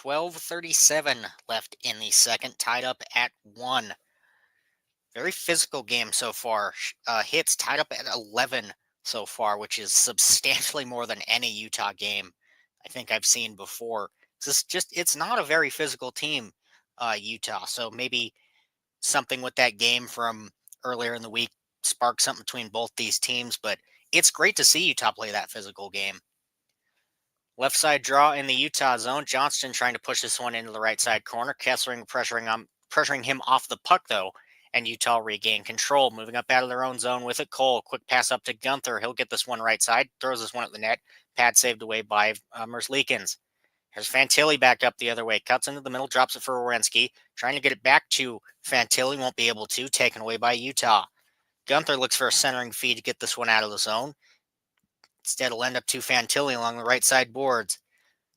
$12:37 left in the second, tied up at 1. Very physical game so far. Hits tied up at 11 so far, which is substantially more than any Utah game I think I've seen before. It's not a very physical team, Utah. So maybe something with that game from earlier in the week sparked something between both these teams, but it's great to see Utah play that physical game. Left side draw in the Utah zone. Johnston trying to push this one into the right side corner. Kessling pressuring him off the puck, though, and Utah regain control. Moving up out of their own zone with it. Cole, quick pass up to Gunther. He'll get this one right side. Throws this one at the net. Pad saved away by Merzlikins. Here's Fantilli back up the other way. Cuts into the middle, drops it for Werenski. Trying to get it back to Fantilli. Won't be able to. Taken away by Utah. Gunther looks for a centering feed to get this one out of the zone. Instead, it'll end up to Fantilli along the right side boards.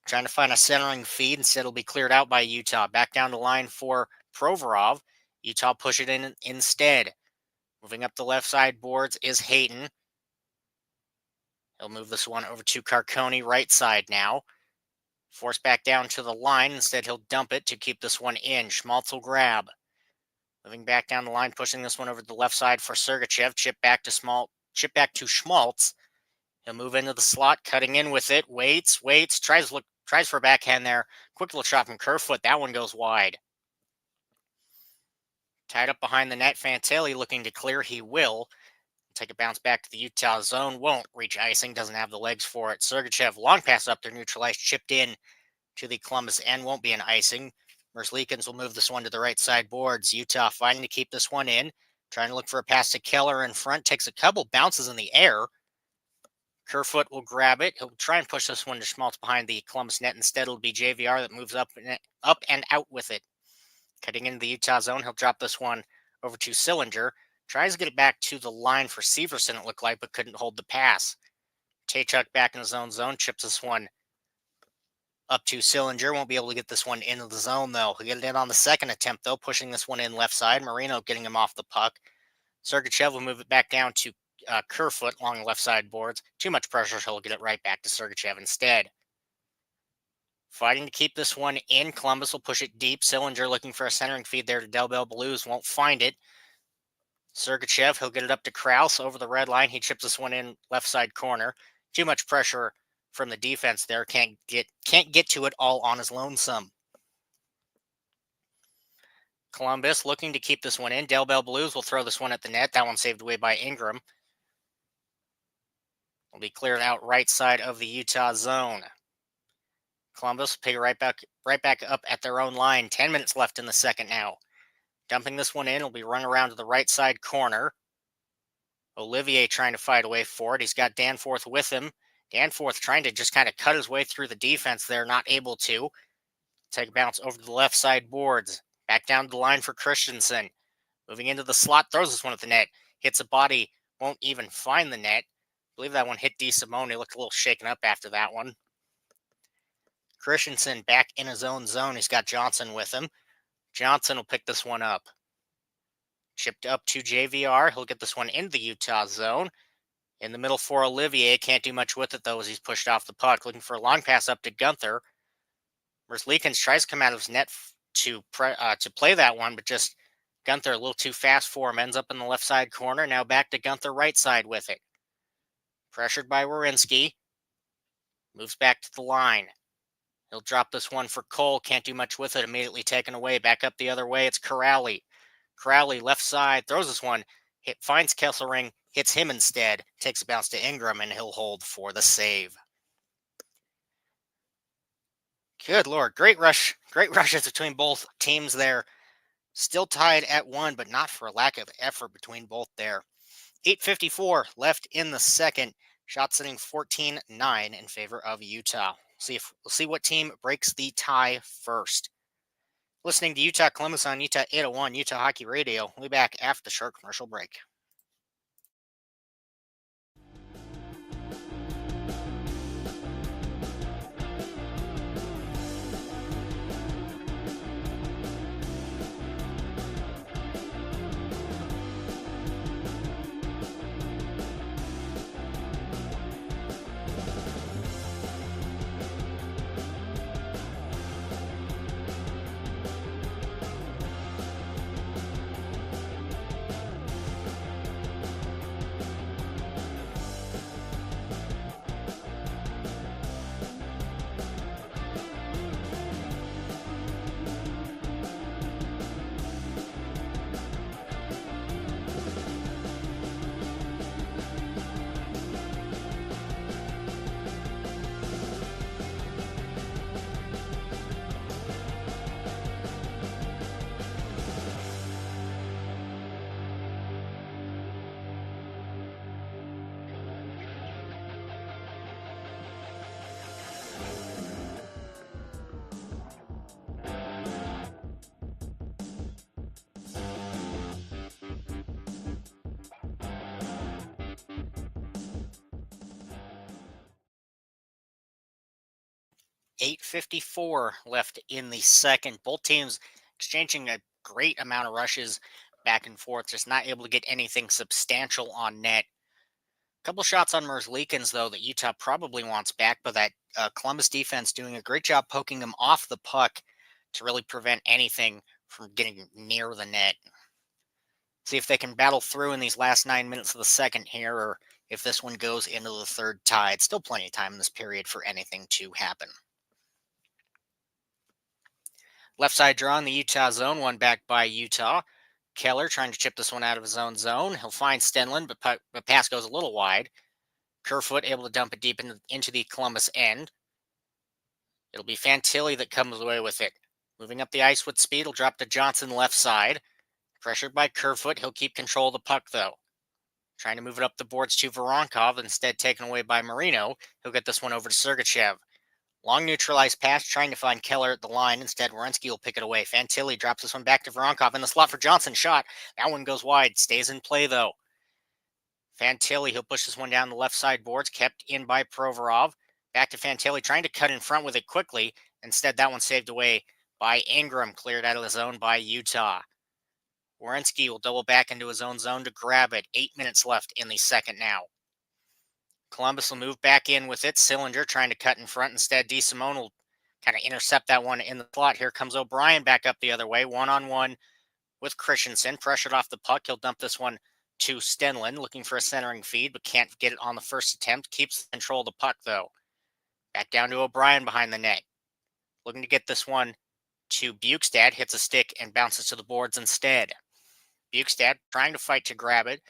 Trying to find a centering feed. Instead, it'll be cleared out by Utah. Back down the line for Provorov. Utah push it in instead. Moving up the left side boards is Hayton. He'll move this one over to Carcone, right side now. Forced back down to the line. Instead, he'll dump it to keep this one in. Schmaltz will grab. Moving back down the line, pushing this one over to the left side for Sergachev. Chip back to Schmaltz. He'll move into the slot, cutting in with it. Waits. Tries for a backhand there. Quick little shot from Kerfoot. That one goes wide. Tied up behind the net. Fantilli looking to clear. He will. Take a bounce back to the Utah zone. Won't reach icing. Doesn't have the legs for it. Sergachev, long pass up there, neutralized, chipped in to the Columbus end. Won't be an icing. Merzlikins will move this one to the right side boards. Utah fighting to keep this one in. Trying to look for a pass to Keller in front. Takes a couple bounces in the air. Kerfoot will grab it. He'll try and push this one to Schmaltz behind the Columbus net. Instead, it'll be JVR that moves up and out with it. Cutting into the Utah zone, he'll drop this one over to Sillinger. Tries to get it back to the line for Severson, it looked like, but couldn't hold the pass. Taychuk back in his own zone, chips this one up to Sillinger. Won't be able to get this one into the zone, though. He'll get it in on the second attempt, though, pushing this one in left side. Marino getting him off the puck. Sergachev will move it back down to Kerfoot along the left side boards. Too much pressure, so he'll get it right back to Sergachev instead. Fighting to keep this one in. Columbus will push it deep. Sillinger looking for a centering feed there to Del Bel Blues. Won't find it. Sergachev, he'll get it up to Krause over the red line. He chips this one in left side corner. Too much pressure from the defense there. Can't get to it all on his lonesome. Columbus looking to keep this one in. Del Bel Blues will throw this one at the net. That one saved away by Ingram. Will be cleared out right side of the Utah zone. Columbus will pick right back up at their own line. 10 minutes left in the second now. Dumping this one in, it'll be run around to the right side corner. Olivier trying to fight away for it. He's got Danforth with him. Danforth trying to just kind of cut his way through the defense there, not able to. Take a bounce over to the left side boards. Back down to the line for Christensen. Moving into the slot, throws this one at the net. Hits a body, won't even find the net. I believe that one hit DeSimone. He looked a little shaken up after that one. Christensen back in his own zone. He's got Johnson with him. Johnson will pick this one up. Chipped up to JVR. He'll get this one into the Utah zone. In the middle for Olivier. Can't do much with it, though, as he's pushed off the puck. Looking for a long pass up to Gunther. Merzlikins tries to come out of his net to play that one, but just Gunther a little too fast for him. Ends up in the left side corner. Now back to Gunther right side with it. Pressured by Werenski. Moves back to the line. He'll drop this one for Cole. Can't do much with it. Immediately taken away. Back up the other way. It's Corrali. Corrali left side. Throws this one. Finds Kesselring. Hits him instead. Takes a bounce to Ingram, and he'll hold for the save. Good Lord. Great rush. Great rushes between both teams there. Still tied at 1, but not for a lack of effort between both there. 8:54 left in the second. Shot sitting 14-9 in favor of Utah. We'll see what team breaks the tie first. Listening to Utah Columbus on Utah 801 Utah Hockey Radio. We'll be back after the short commercial break. .854 left in the second. Both teams exchanging a great amount of rushes back and forth, just not able to get anything substantial on net. A couple shots on Merzlikins, though, that Utah probably wants back, but that Columbus defense doing a great job poking him off the puck to really prevent anything from getting near the net. See if they can battle through in these last 9 minutes of the second here, or if this one goes into the third tie. It's still plenty of time in this period for anything to happen. Left side draw in the Utah zone, one back by Utah. Keller trying to chip this one out of his own zone. He'll find Stenlin, but pass goes a little wide. Kerfoot able to dump it deep into the Columbus end. It'll be Fantilli that comes away with it. Moving up the ice with speed, he'll drop to Johnson left side. Pressured by Kerfoot, he'll keep control of the puck though. Trying to move it up the boards to Voronkov, instead taken away by Marino. He'll get this one over to Sergachev. Long neutralized pass, trying to find Keller at the line. Instead, Werenski will pick it away. Fantilli drops this one back to Voronkov in the slot for Johnson. Shot. That one goes wide. Stays in play, though. Fantilli, he'll push this one down the left side boards. Kept in by Provorov. Back to Fantilli, trying to cut in front with it quickly. Instead, that one saved away by Ingram. Cleared out of the zone by Utah. Werenski will double back into his own zone to grab it. 8 minutes left in the second now. Columbus will move back in with it. Sillinger trying to cut in front. Instead, DeSimone will kind of intercept that one in the slot. Here comes O'Brien back up the other way. One-on-one with Christensen. Pressured off the puck. He'll dump this one to Stenlin, looking for a centering feed, but can't get it on the first attempt. Keeps control of the puck, though. Back down to O'Brien behind the net. Looking to get this one to Bukestad. Hits a stick and bounces to the boards instead. Bukestad trying to fight to grab it.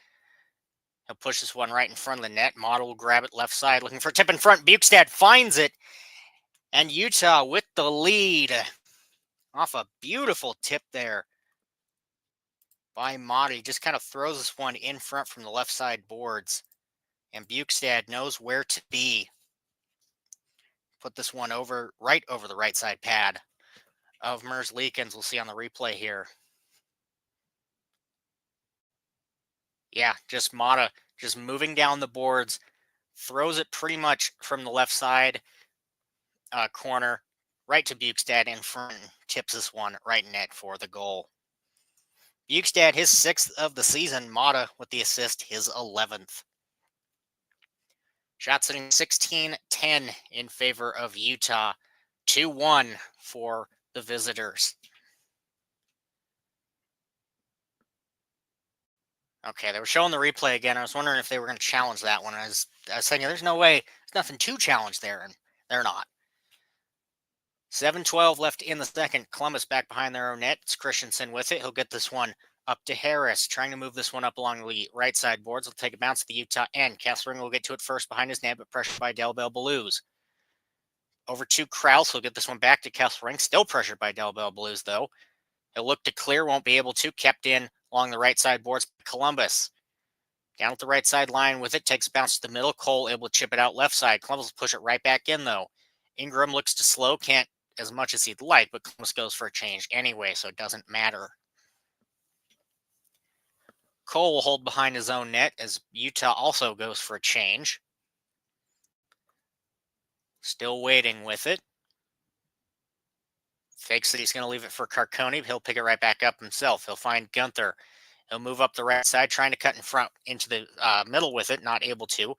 He'll push this one right in front of the net. Model will grab it left side, looking for a tip in front. Bukestad finds it. And Utah with the lead. Off a beautiful tip there by Motti. Just kind of throws this one in front from the left side boards. And Bukestad knows where to be. Put this one right over the right side pad of Merzlikins. We'll see on the replay here. Yeah, just Mata just moving down the boards, throws it pretty much from the left side corner right to Bukestad in front, tips this one right in net for the goal. Bukestad, his 6th of the season. Mata with the assist, his 11th. Shot sitting 16-10 in favor of Utah. 2-1 for the visitors. Okay, they were showing the replay again. I was wondering if they were going to challenge that one. I was saying, there's no way, there's nothing to challenge there, and they're not. 7:12 left in the second. Columbus back behind their own net. It's Christensen with it. He'll get this one up to Harris, trying to move this one up along the right side boards. He'll take a bounce at the Utah end. Kessling will get to it first behind his net, but pressured by Delbel Blues. Over to Krause. He'll get this one back to Kessling. Still pressured by Delbel Blues, though. He'll look to clear, won't be able to. Kept in along the right side boards. Columbus down at the right side line with it. Takes a bounce to the middle. Cole able to chip it out left side. Columbus will push it right back in, though. Ingram looks to slow. Can't as much as he'd like, but Columbus goes for a change anyway, so it doesn't matter. Cole will hold behind his own net as Utah also goes for a change. Still waiting with it. Fakes that he's going to leave it for Carcone, but he'll pick it right back up himself. He'll find Gunther. He'll move up the right side, trying to cut in front into the middle with it, not able to.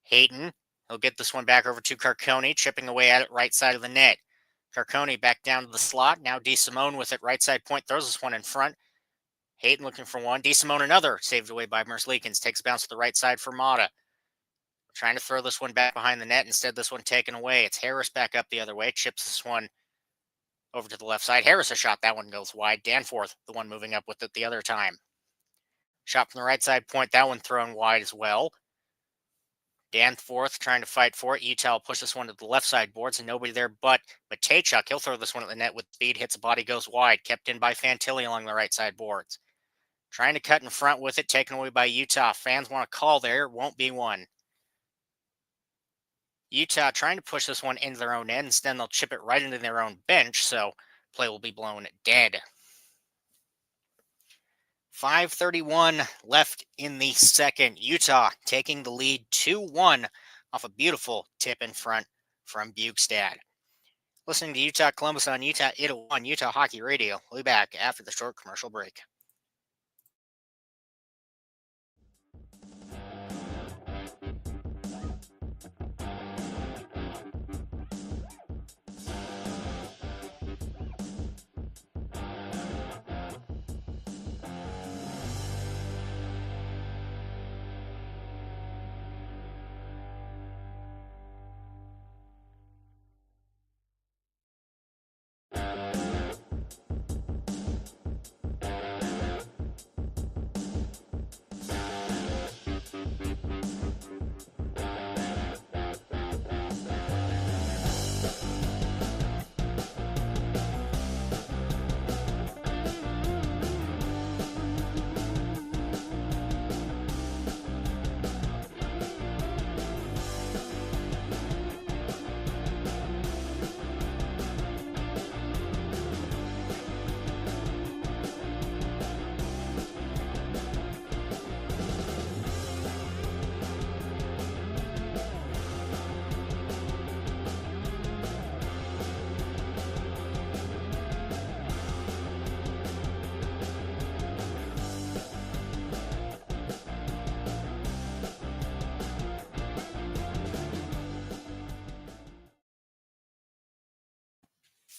Hayton, he'll get this one back over to Carcone, chipping away at it right side of the net. Carcone back down to the slot. Now DeSimone with it, right side point, throws this one in front. Hayton looking for one. DeSimone another, saved away by Merzlikins. Takes a bounce to the right side for Mata. Trying to throw this one back behind the net. Instead, this one taken away. It's Harris back up the other way. Chips this one over to the left side. Harris a shot. That one goes wide. Danforth, the one moving up with it the other time. Shot from the right side point. That one thrown wide as well. Danforth trying to fight for it. Utah will push this one to the left side boards, and nobody there but Matejchuk. He'll throw this one at the net with speed. Hits a body, goes wide. Kept in by Fantilli along the right side boards. Trying to cut in front with it. Taken away by Utah. Fans want to call there. Won't be one. Utah trying to push this one into their own end. Instead, they'll chip it right into their own bench, so play will be blown dead. 5:31 left in the second. Utah taking the lead 2-1 off a beautiful tip in front from Bukestad. Listening to Utah Columbus on Utah 801 Utah Hockey Radio. We'll be back after the short commercial break.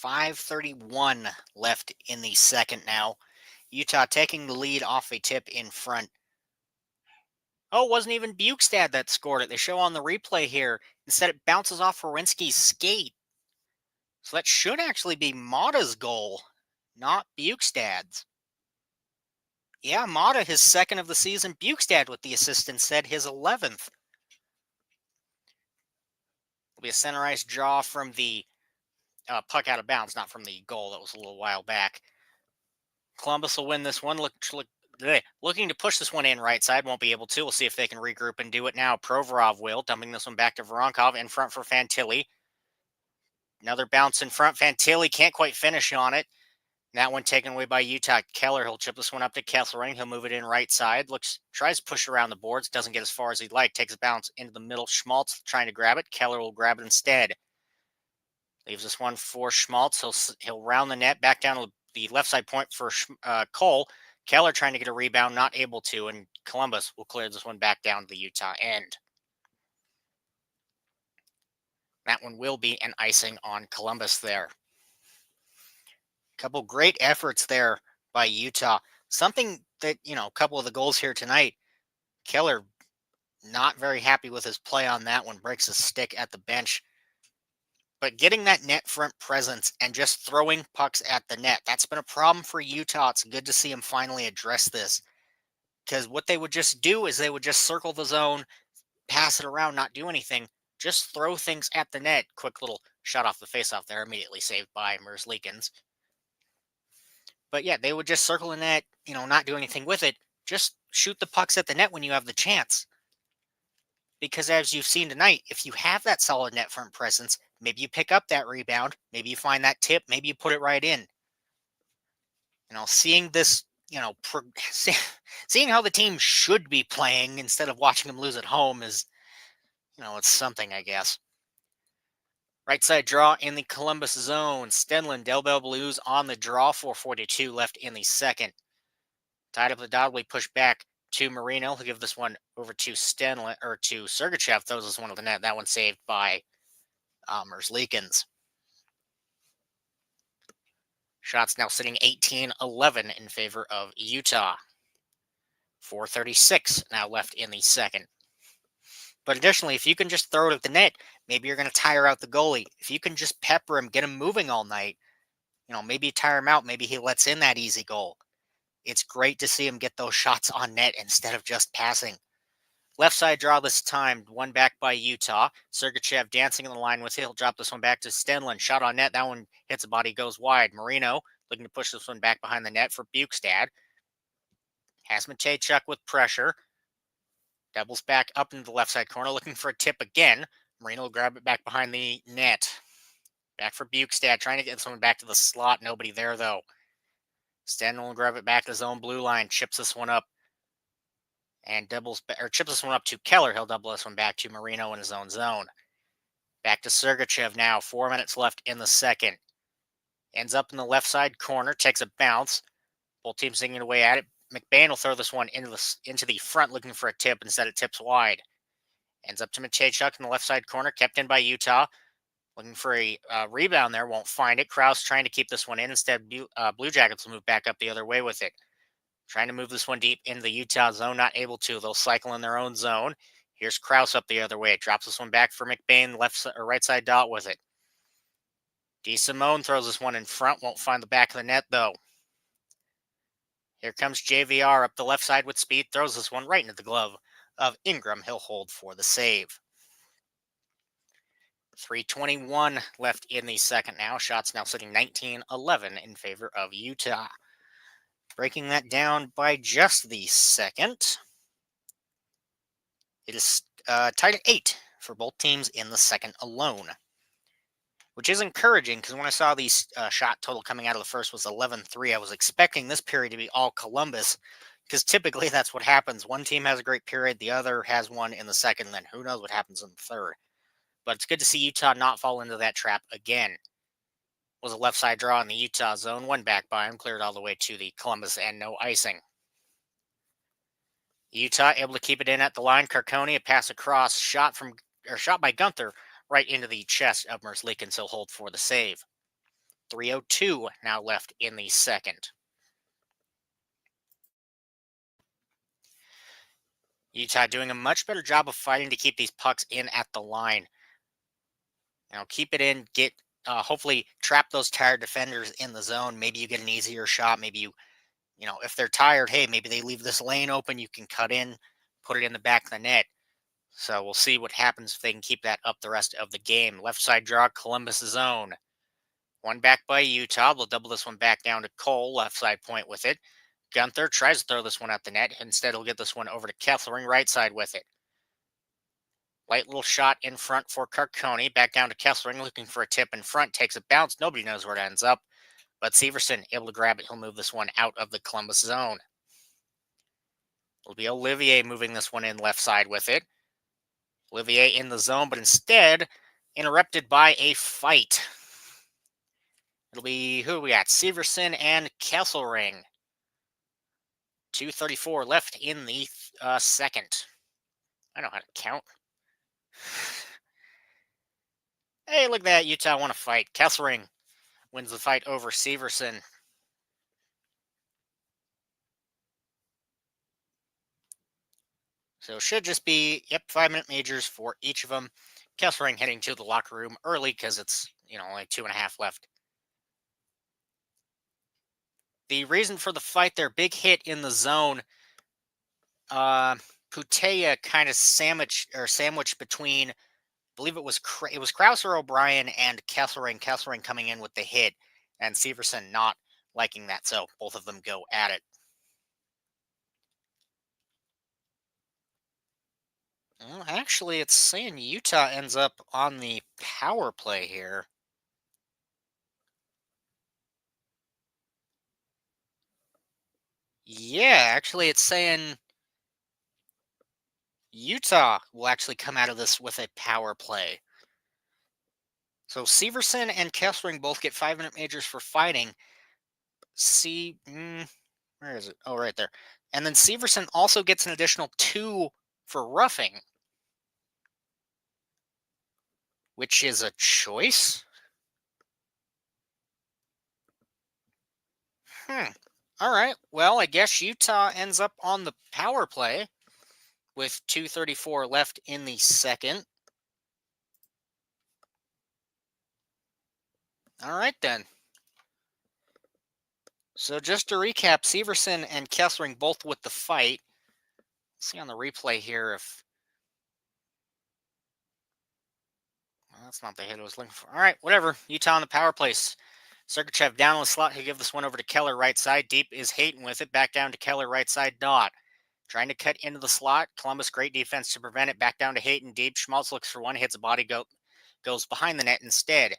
5:31 left in the second now. Utah taking the lead off a tip in front. Oh, it wasn't even Bukestad that scored it. They show on the replay here. Instead, it bounces off Wawrinski's skate. So that should actually be Mata's goal, not Bukestad's. Yeah, Mata, his second of the season. Bukestad with the assist instead, his 11th. It'll be a center ice draw from the puck out of bounds, not from the goal. That was a little while back. Columbus will win this one. Looking to push this one in right side. Won't be able to. We'll see if they can regroup and do it now. Provorov will. Dumping this one back to Voronkov in front for Fantilli. Another bounce in front. Fantilli can't quite finish on it. That one taken away by Utah. Keller, he'll chip this one up to Kesselring. He'll move it in right side. Tries to push around the boards. Doesn't get as far as he'd like. Takes a bounce into the middle. Schmaltz trying to grab it. Keller will grab it instead. Leaves this one for Schmaltz. He'll round the net back down to the left side point for Cole. Keller trying to get a rebound, not able to, and Columbus will clear this one back down to the Utah end. That one will be an icing on Columbus there. Couple great efforts there by Utah. Something that, a couple of the goals here tonight, Keller not very happy with his play on that one, breaks his stick at the bench. But getting that net front presence and just throwing pucks at the net, that's been a problem for Utah. It's good to see him finally address this. Because what they would just do is they would just circle the zone, pass it around, not do anything. Just throw things at the net. Quick little shot off the faceoff there, immediately saved by Merzlikins. But yeah, they would just circle the net, not do anything with it. Just shoot the pucks at the net when you have the chance. Because as you've seen tonight, if you have that solid net front presence, maybe you pick up that rebound, maybe you find that tip, maybe you put it right in. Seeing this, seeing how the team should be playing instead of watching them lose at home is, it's something, I guess. Right side draw in the Columbus zone. Stenlund, Del Bell Blues on the draw, 4:42 left in the second. Tied up the dot, we push back to Marino. He'll give this one over to Stenlund, or to Sergachev. Throws this one to the net. That one saved by Merzlikins. Shots now sitting 18-11 in favor of Utah. 4:36 now left in the second. But additionally, if you can just throw it at the net, maybe you're going to tire out the goalie. If you can just pepper him, get him moving all night, maybe you tire him out. Maybe he lets in that easy goal. It's great to see him get those shots on net instead of just passing. Left side draw this time, one back by Utah. Sergachev dancing in the line with it. He'll drop this one back to Stenlund. Shot on net. That one hits the body, goes wide. Marino looking to push this one back behind the net for Bukestad. Has Matejchuk with pressure. Doubles back up into the left side corner, looking for a tip again. Marino will grab it back behind the net. Back for Bukestad, trying to get someone back to the slot. Nobody there, though. Stenlund will grab it back to his own blue line, chips this one up, and chips this one up to Keller. He'll double this one back to Marino in his own zone. Back to Sergachev now. 4 minutes left in the second. Ends up in the left side corner, takes a bounce. Both teams singing away at it. McBain will throw this one into the front, looking for a tip. Instead, it tips wide. Ends up to Matejchuk in the left side corner, kept in by Utah. Looking for a rebound there, won't find it. Krause trying to keep this one in. Instead, Blue Jackets will move back up the other way with it. Trying to move this one deep into the Utah zone, not able to. They'll cycle in their own zone. Here's Krause up the other way. Drops this one back for McBain, right side dot with it. DeSimone throws this one in front, won't find the back of the net though. Here comes JVR up the left side with speed, throws this one right into the glove of Ingram. He'll hold for the save. 3:21 left in the second now. Shots now sitting 19-11 in favor of Utah. Breaking that down by just the second. It is tied at 8 for both teams in the second alone, which is encouraging because when I saw the shot total coming out of the first was 11-3, I was expecting this period to be all Columbus because typically that's what happens. One team has a great period, the other has one in the second, and then who knows what happens in the third. But it's good to see Utah not fall into that trap again. Was a left side draw in the Utah zone, one back by him, cleared all the way to the Columbus and no icing. Utah able to keep it in at the line. Carcone, a pass across, shot by Gunther right into the chest of Merzlikins. He'll hold for the save. 3:02 now left in the second. Utah doing a much better job of fighting to keep these pucks in at the line. Keep it in, get hopefully trap those tired defenders in the zone. Maybe you get an easier shot. Maybe if they're tired, hey, maybe they leave this lane open. You can cut in, put it in the back of the net. So we'll see what happens if they can keep that up the rest of the game. Left side draw, Columbus zone. One back by Utah. They'll double this one back down to Cole, left side point with it. Gunther tries to throw this one at the net. Instead, he'll get this one over to Kessling, right side with it. Light little shot in front for Carcone. Back down to Kessling, looking for a tip in front. Takes a bounce. Nobody knows where it ends up. But Severson able to grab it. He'll move this one out of the Columbus zone. It'll be Olivier moving this one in left side with it. Olivier in the zone, but instead interrupted by a fight. It'll be, who we got? Severson and Kesselring. 2:34 left in the second. I know how to count. Hey, look at that. Utah won a fight. Kesselring wins the fight over Severson. So it should just be, 5-minute majors for each of them. Kesselring heading to the locker room early because it's, only 2.5 left. The reason for the fight there, big hit in the zone. Putea kind of sandwiched between, I believe it was Krause or O'Brien and Kesselring. Kesselring coming in with the hit, and Severson not liking that, so both of them go at it. Well, actually, it's saying Utah ends up on the power play here. Yeah, actually, it's saying Utah will actually come out of this with a power play. So Severson and Kesselring both get 5-minute majors for fighting. Where is it? Oh, right there. And then Severson also gets an additional 2 for roughing, which is a choice. All right. Well, I guess Utah ends up on the power play with 2:34 left in the second. All right, then. So just to recap, Severson and Kesselring both with the fight. Let's see on the replay here if... Well, that's not the hit I was looking for. All right, whatever. Utah on the power play. Sergachev down on the slot. He'll give this one over to Keller right side. Deep is Hayton with it. Back down to Keller right side dot. Trying to cut into the slot. Columbus, great defense to prevent it. Back down to Hayton. Deep. Schmaltz looks for one. Hits a body. Goes behind the net instead.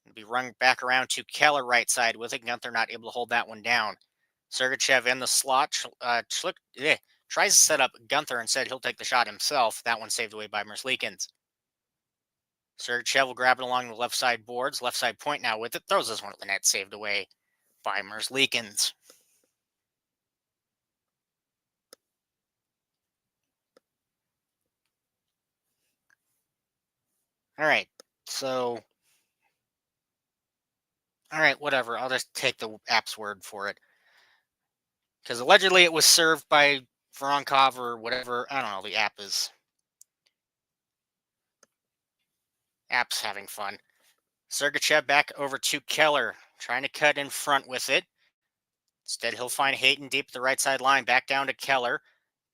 It'll be run back around to Keller right side with it. Gunther not able to hold that one down. Sergachev in the slot. Tries to set up Gunther and said he'll take the shot himself. That one saved away by Merzlikins. Sergachev will grab it along the left side boards. Left side point now with it. Throws this one at the net. Saved away by Merzlikins. All right. So... All right, whatever. I'll just take the app's word for it. Because allegedly it was served by Voronkov or whatever. I don't know. The app is... App's having fun. Sergachev back over to Keller. Trying to cut in front with it. Instead, he'll find Hayton deep at the right side line. Back down to Keller.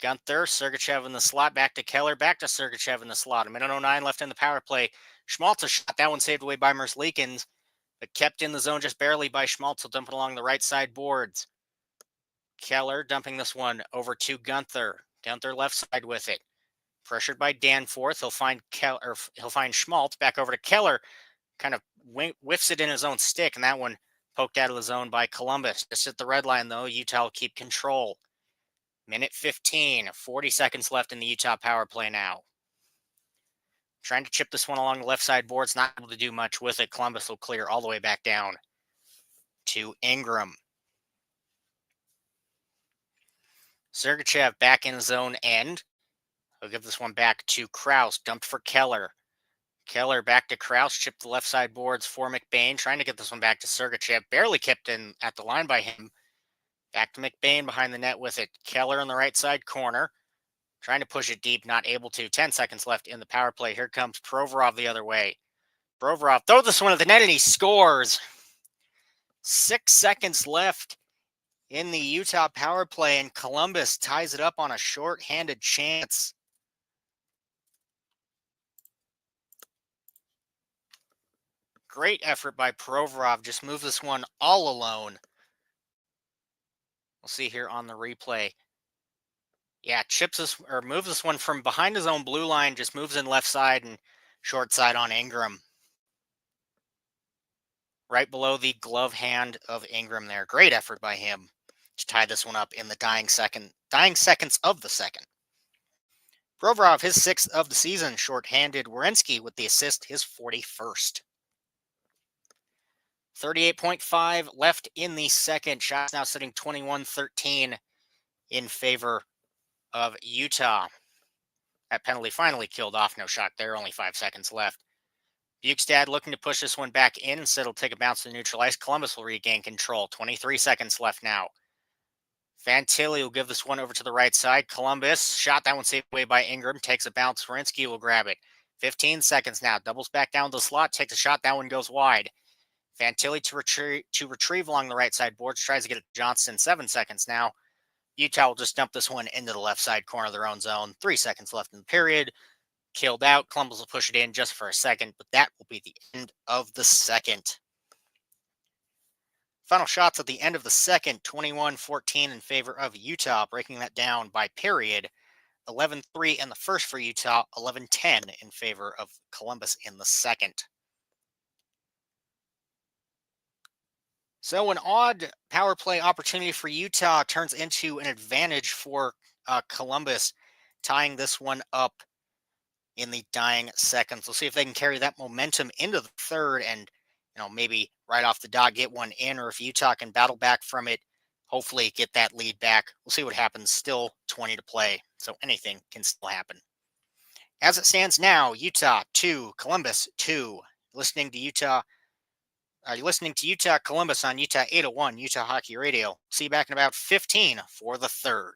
Gunther, Sergachev in the slot. Back to Keller. Back to Sergachev in the slot. 1:09 left in the power play. Schmaltz a shot. That one saved away by Merzlikins, but kept in the zone just barely by Schmaltz. He'll dump it along the right side boards. Keller dumping this one over to Gunther. Gunther left side with it. Pressured by Danforth. He'll find Schmaltz. Back over to Keller. Kind of whiffs it in his own stick, and that one poked out of the zone by Columbus. Just at the red line, though, Utah will keep control. 1:15, 40 seconds left in the Utah power play now. Trying to chip this one along the left side boards, not able to do much with it. Columbus will clear all the way back down to Ingram. Sergachev back in zone end. He'll give this one back to Krause. Dumped for Keller. Keller back to Kraus, chipped the left side boards for McBain, trying to get this one back to Sergachev. Barely kept in at the line by him. Back to McBain behind the net with it. Keller on the right side corner, trying to push it deep, not able to. 10 seconds left in the power play. Here comes Provorov the other way. Provorov throws this one at the net and he scores. 6 seconds left in the Utah power play, and Columbus ties it up on a short-handed chance. Great effort by Provorov. Just moves this one all alone. We'll see here on the replay. Yeah, chips this or moves this one from behind his own blue line, just moves in left side and short side on Ingram. Right below the glove hand of Ingram there. Great effort by him to tie this one up in the dying seconds of the second. Provorov, his 6th of the season, short-handed. Werenski with the assist, his 41st. 38.5 left in the second. Shots now sitting 21-13 in favor of Utah. That penalty finally killed off. No shock there. Only 5 seconds left. Bukestad looking to push this one back in. Instead, it'll take a bounce to neutral ice. Columbus will regain control. 23 seconds left now. Fantilli will give this one over to the right side. Columbus shot that one saved away by Ingram. Takes a bounce. Werenski will grab it. 15 seconds now. Doubles back down to the slot. Takes a shot. That one goes wide. Fantilli to retrieve along the right side boards. Tries to get it to Johnston. 7 seconds now. Utah will just dump this one into the left side corner of their own zone. 3 seconds left in the period. Killed out. Columbus will push it in just for a second, but that will be the end of the second. Final shots at the end of the second, 21-14 in favor of Utah, breaking that down by period. 11-3 in the first for Utah, 11-10 in favor of Columbus in the second. So an odd power play opportunity for Utah turns into an advantage for Columbus, tying this one up in the dying seconds. We'll see if they can carry that momentum into the third and, maybe right off the dot get one in, or if Utah can battle back from it, hopefully get that lead back. We'll see what happens. Still 20 to play, so anything can still happen. As it stands now, Utah 2, Columbus 2. You're listening to Utah Columbus on Utah 801 Utah Hockey Radio. See you back in about 15 for the third.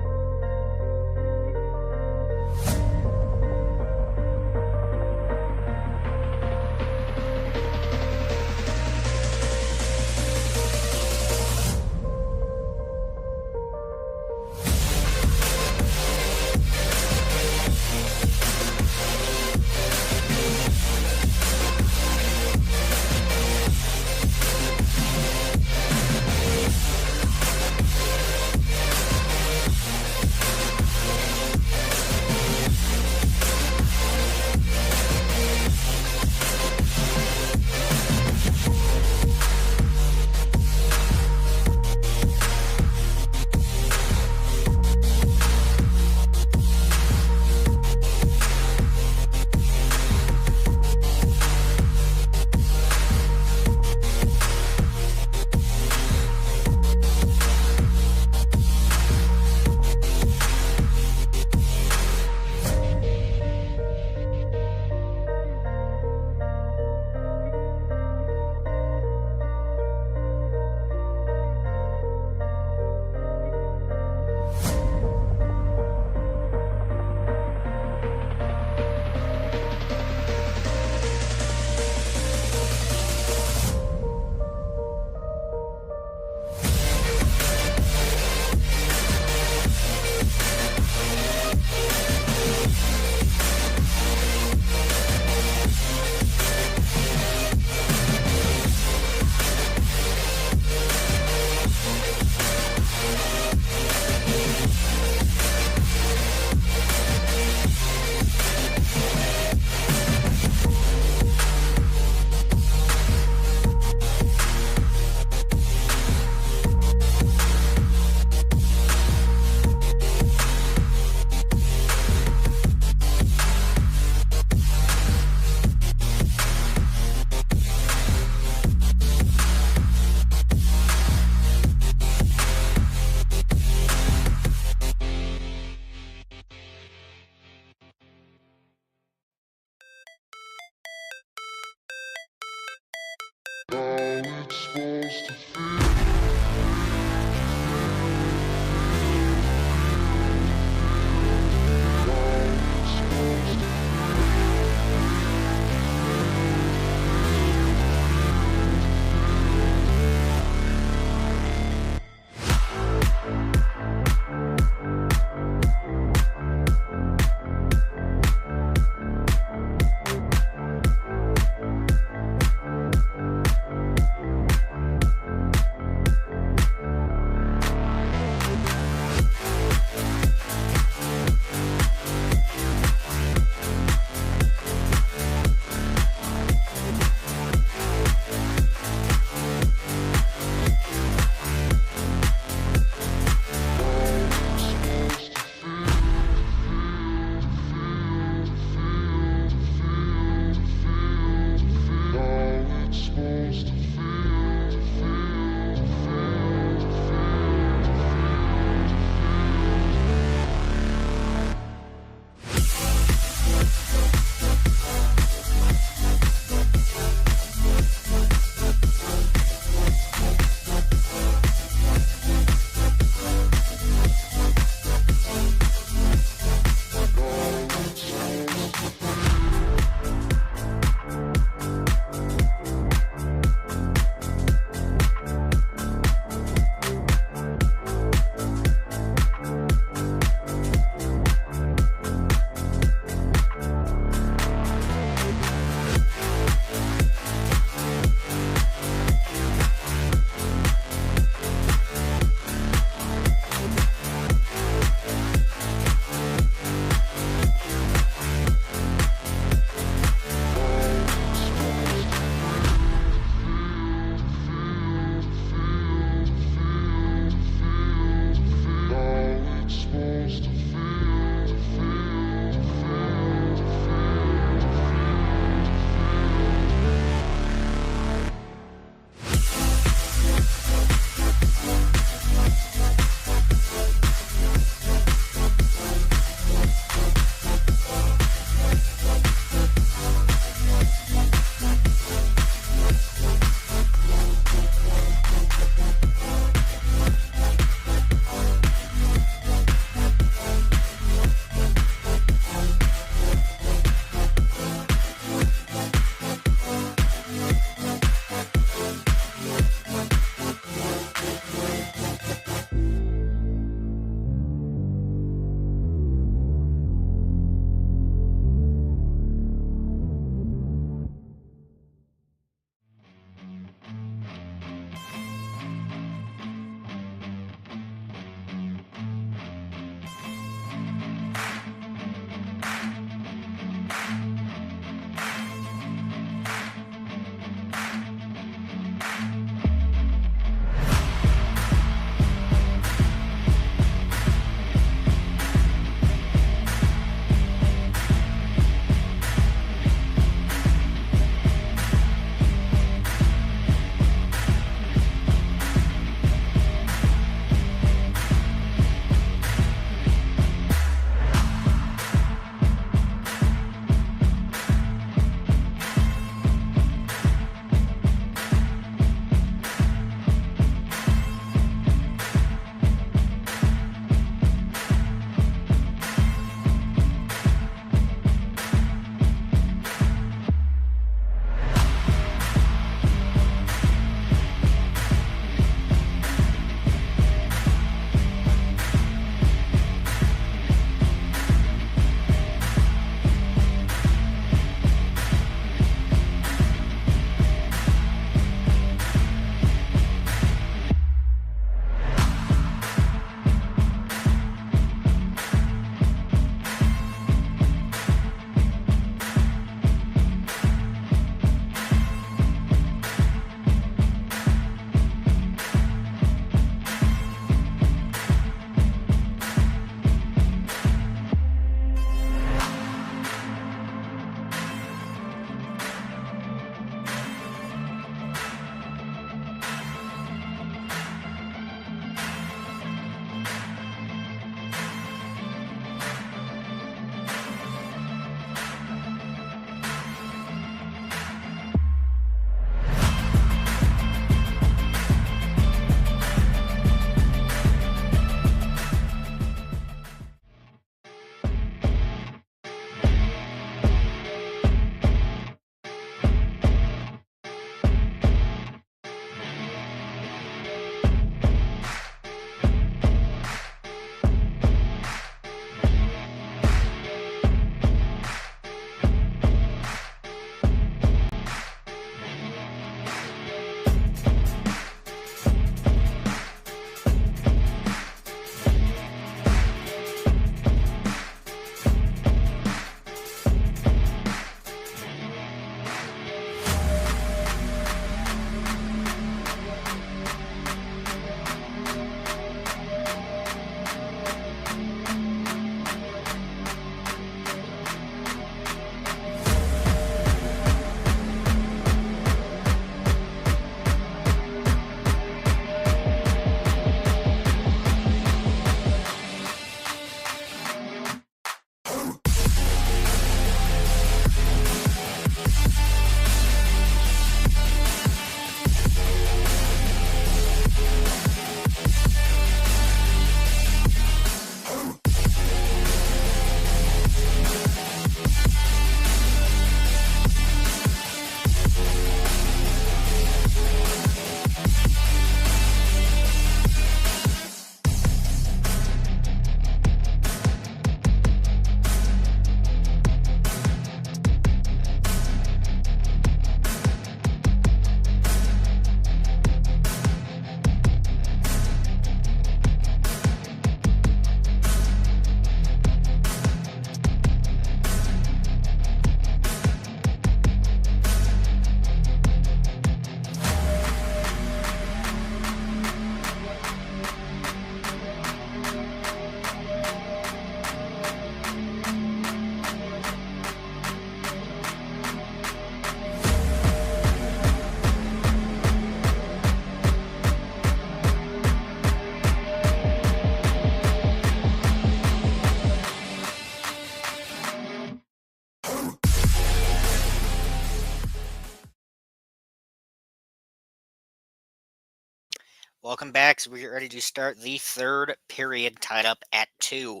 Welcome back. So we get ready to start the third period, tied up at 2.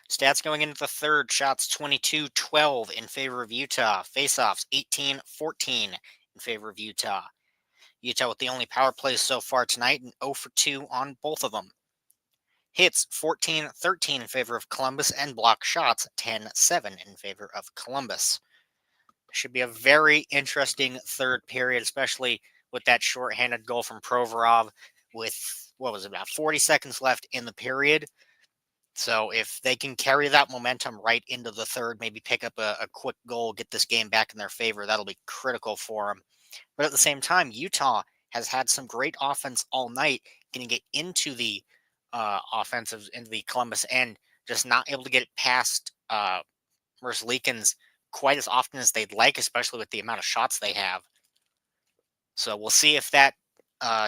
Stats going into the third: shots 22-12 in favor of Utah. Faceoffs 18-14 in favor of Utah. Utah with the only power plays so far tonight and 0 for 2 on both of them. Hits 14-13 in favor of Columbus, and block shots 10-7 in favor of Columbus. Should be a very interesting third period, especially with that shorthanded goal from Provorov with, what was it, about 40 seconds left in the period. So if they can carry that momentum right into the third, maybe pick up a quick goal, get this game back in their favor, that'll be critical for them. But at the same time, Utah has had some great offense all night, getting it into the offensive, into the Columbus end, just not able to get it past Merzlikins quite as often as they'd like, especially with the amount of shots they have. So we'll see if that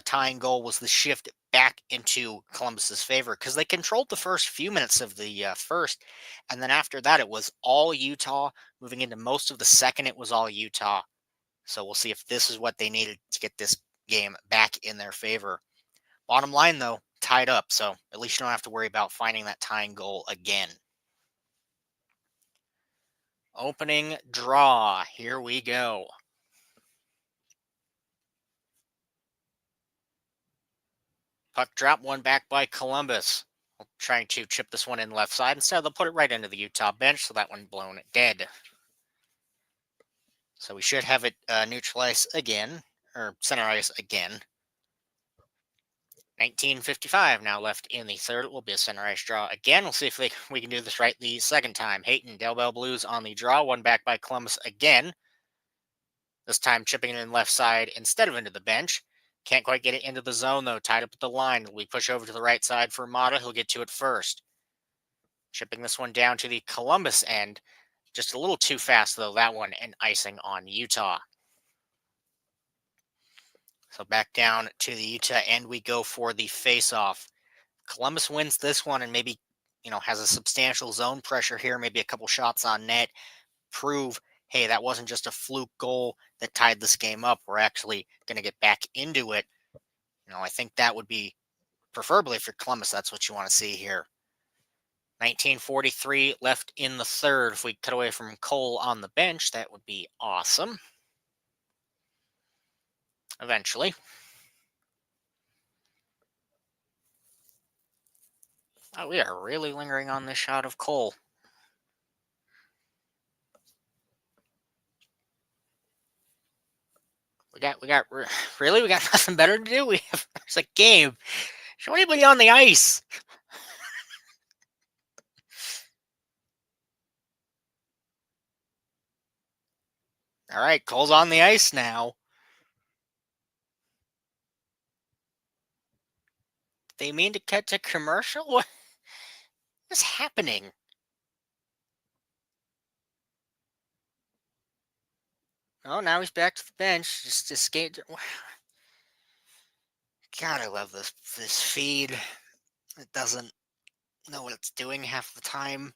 tying goal was the shift back into Columbus's favor, because they controlled the first few minutes of the first, and then after that it was all Utah. Moving into most of the second, it was all Utah. So we'll see if this is what they needed to get this game back in their favor. Bottom line, though, tied up, so at least you don't have to worry about finding that tying goal again. Opening draw. Here we go. Puck drop, one back by Columbus. Trying to chip this one in left side. Instead, they'll put it right into the Utah bench, so that one blown dead. So we should have it neutralized again, or center ice again. 19:55 now left in the third. It will be a center ice draw again. We'll see if we can do this right the second time. Hayton, Del Bell Blues on the draw. One back by Columbus again. This time chipping it in left side instead of into the bench. Can't quite get it into the zone, though. Tied up at the line. We push over to the right side for Mata. He'll get to it first. Chipping this one down to the Columbus end. Just a little too fast, though, that one, and icing on Utah. So back down to the Utah end we go for the face-off. Columbus wins this one and maybe, has a substantial zone pressure here, maybe a couple shots on net, prove, hey, that wasn't just a fluke goal that tied this game up. We're actually going to get back into it. I think that would be, preferably for Columbus, that's what you want to see here. 19:43 left in the third. If we cut away from Cole on the bench, that would be awesome. Eventually. Oh, we are really lingering on this shot of Cole. Really? We got nothing better to do? There's a game. Show anybody on the ice. All right, Cole's on the ice now. They mean to cut to commercial? What is happening? Oh, now he's back to the bench. Just escaped. God, I love this feed. It doesn't know what it's doing half the time.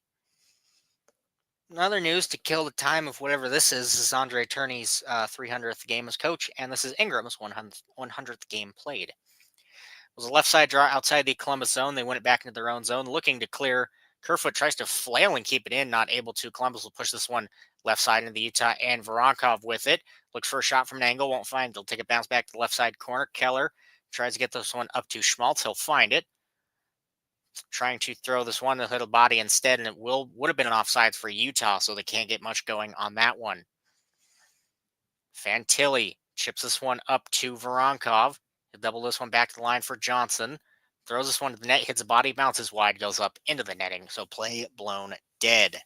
Another news to kill the time of whatever this is Andre Turney's 300th game as coach, and this is Ingram's 100th game played. It was a left side draw outside the Columbus zone. They win it back into their own zone, looking to clear. Kerfoot tries to flail and keep it in, not able to. Columbus will push this one left side into the Utah, and Voronkov with it. Looks for a shot from an angle, won't find it. They'll take a bounce back to the left side corner. Keller tries to get this one up to Schmaltz. He'll find it. Trying to throw this one to the little body instead, and it would have been an offsides for Utah, so they can't get much going on that one. Fantilli chips this one up to Voronkov. He'll double this one back to the line for Johnson. Throws this one to the net, hits a body, bounces wide, goes up into the netting. So play blown dead.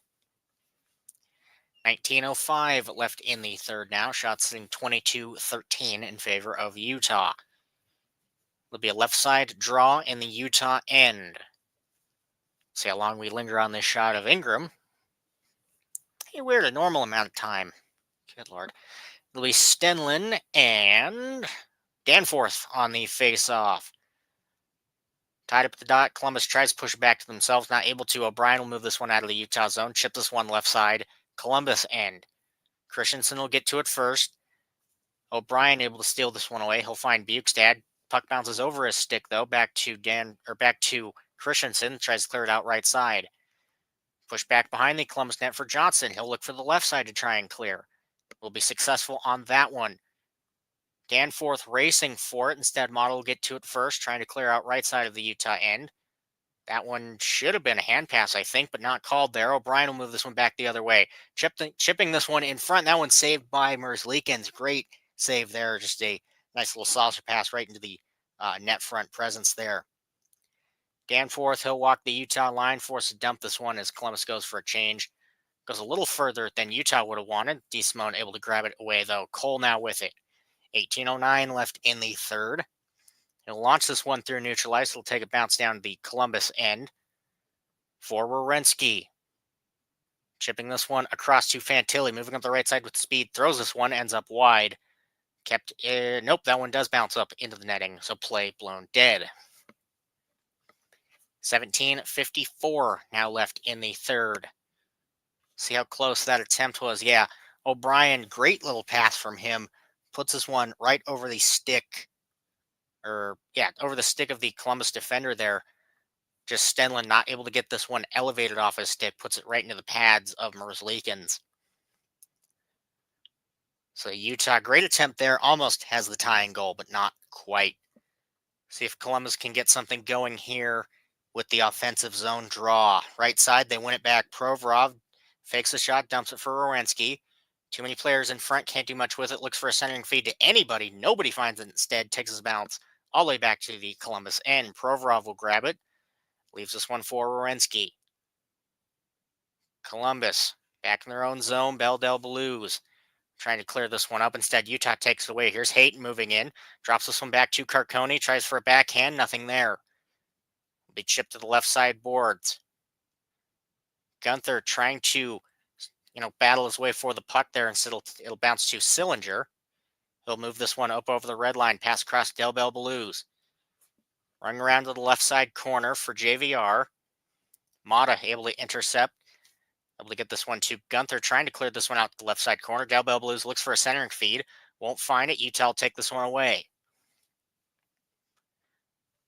19:05 left in the third now. Shots in 22-13 in favor of Utah. There'll be a left side draw in the Utah end. See how long we linger on this shot of Ingram. Hey, weird, a normal amount of time. Good Lord. It'll be Stenlin and Danforth on the face-off. Tied up at the dot. Columbus tries to push it back to themselves. Not able to. O'Brien will move this one out of the Utah zone. Chip this one left side. Columbus end. Christensen will get to it first. O'Brien able to steal this one away. He'll find Bukestad. Puck bounces over his stick though, back to Christensen, tries to clear it out right side. Push back behind the Columbus net for Johnson. He'll look for the left side to try and clear. Will be successful on that one. Danforth racing for it. Instead, Motto will get to it first, trying to clear out right side of the Utah end. That one should have been a hand pass, I think, but not called there. O'Brien will move this one back the other way. Chipping this one in front. That one saved by Merzlikins. Great save there. Just a nice little saucer pass right into the net front presence there. Danforth, he'll walk the Utah line, forced to dump this one as Columbus goes for a change. Goes a little further than Utah would have wanted. DeSimone able to grab it away, though. Cole now with it. 18:09 left in the third. He'll launch this one through neutral ice. He'll take a bounce down the Columbus end for Werenski. Chipping this one across to Fantilli, moving up the right side with speed. Throws this one, ends up wide. Nope, that one does bounce up into the netting, so play blown dead. 17:54 now left in the third. See how close that attempt was? Yeah, O'Brien, great little pass from him. Puts this one right over the stick. Over the stick of the Columbus defender there. Just Stenlin not able to get this one elevated off his stick. Puts it right into the pads of Merzlikins. So Utah, great attempt there. Almost has the tying goal, but not quite. See if Columbus can get something going here with the offensive zone draw. Right side, they win it back. Provorov fakes the shot, dumps it for Werenski. Too many players in front, can't do much with it. Looks for a centering feed to anybody. Nobody finds it instead. Takes his bounce all the way back to the Columbus end. Provorov will grab it. Leaves this one for Werenski. Columbus back in their own zone. Beldel Blues trying to clear this one up. Instead, Utah takes it away. Here's Hayton moving in. Drops this one back to Carcone. Tries for a backhand. Nothing there. Will be chipped to the left side boards. Gunther trying to, battle his way for the puck there. Instead, it'll bounce to Sillinger. He'll move this one up over the red line. Pass across Del Bell Blues. Running around to the left side corner for JVR. Mata able to intercept. Able to get this one to Gunther, trying to clear this one out to the left side corner. Del Bell Blues looks for a centering feed. Won't find it. Utah will take this one away.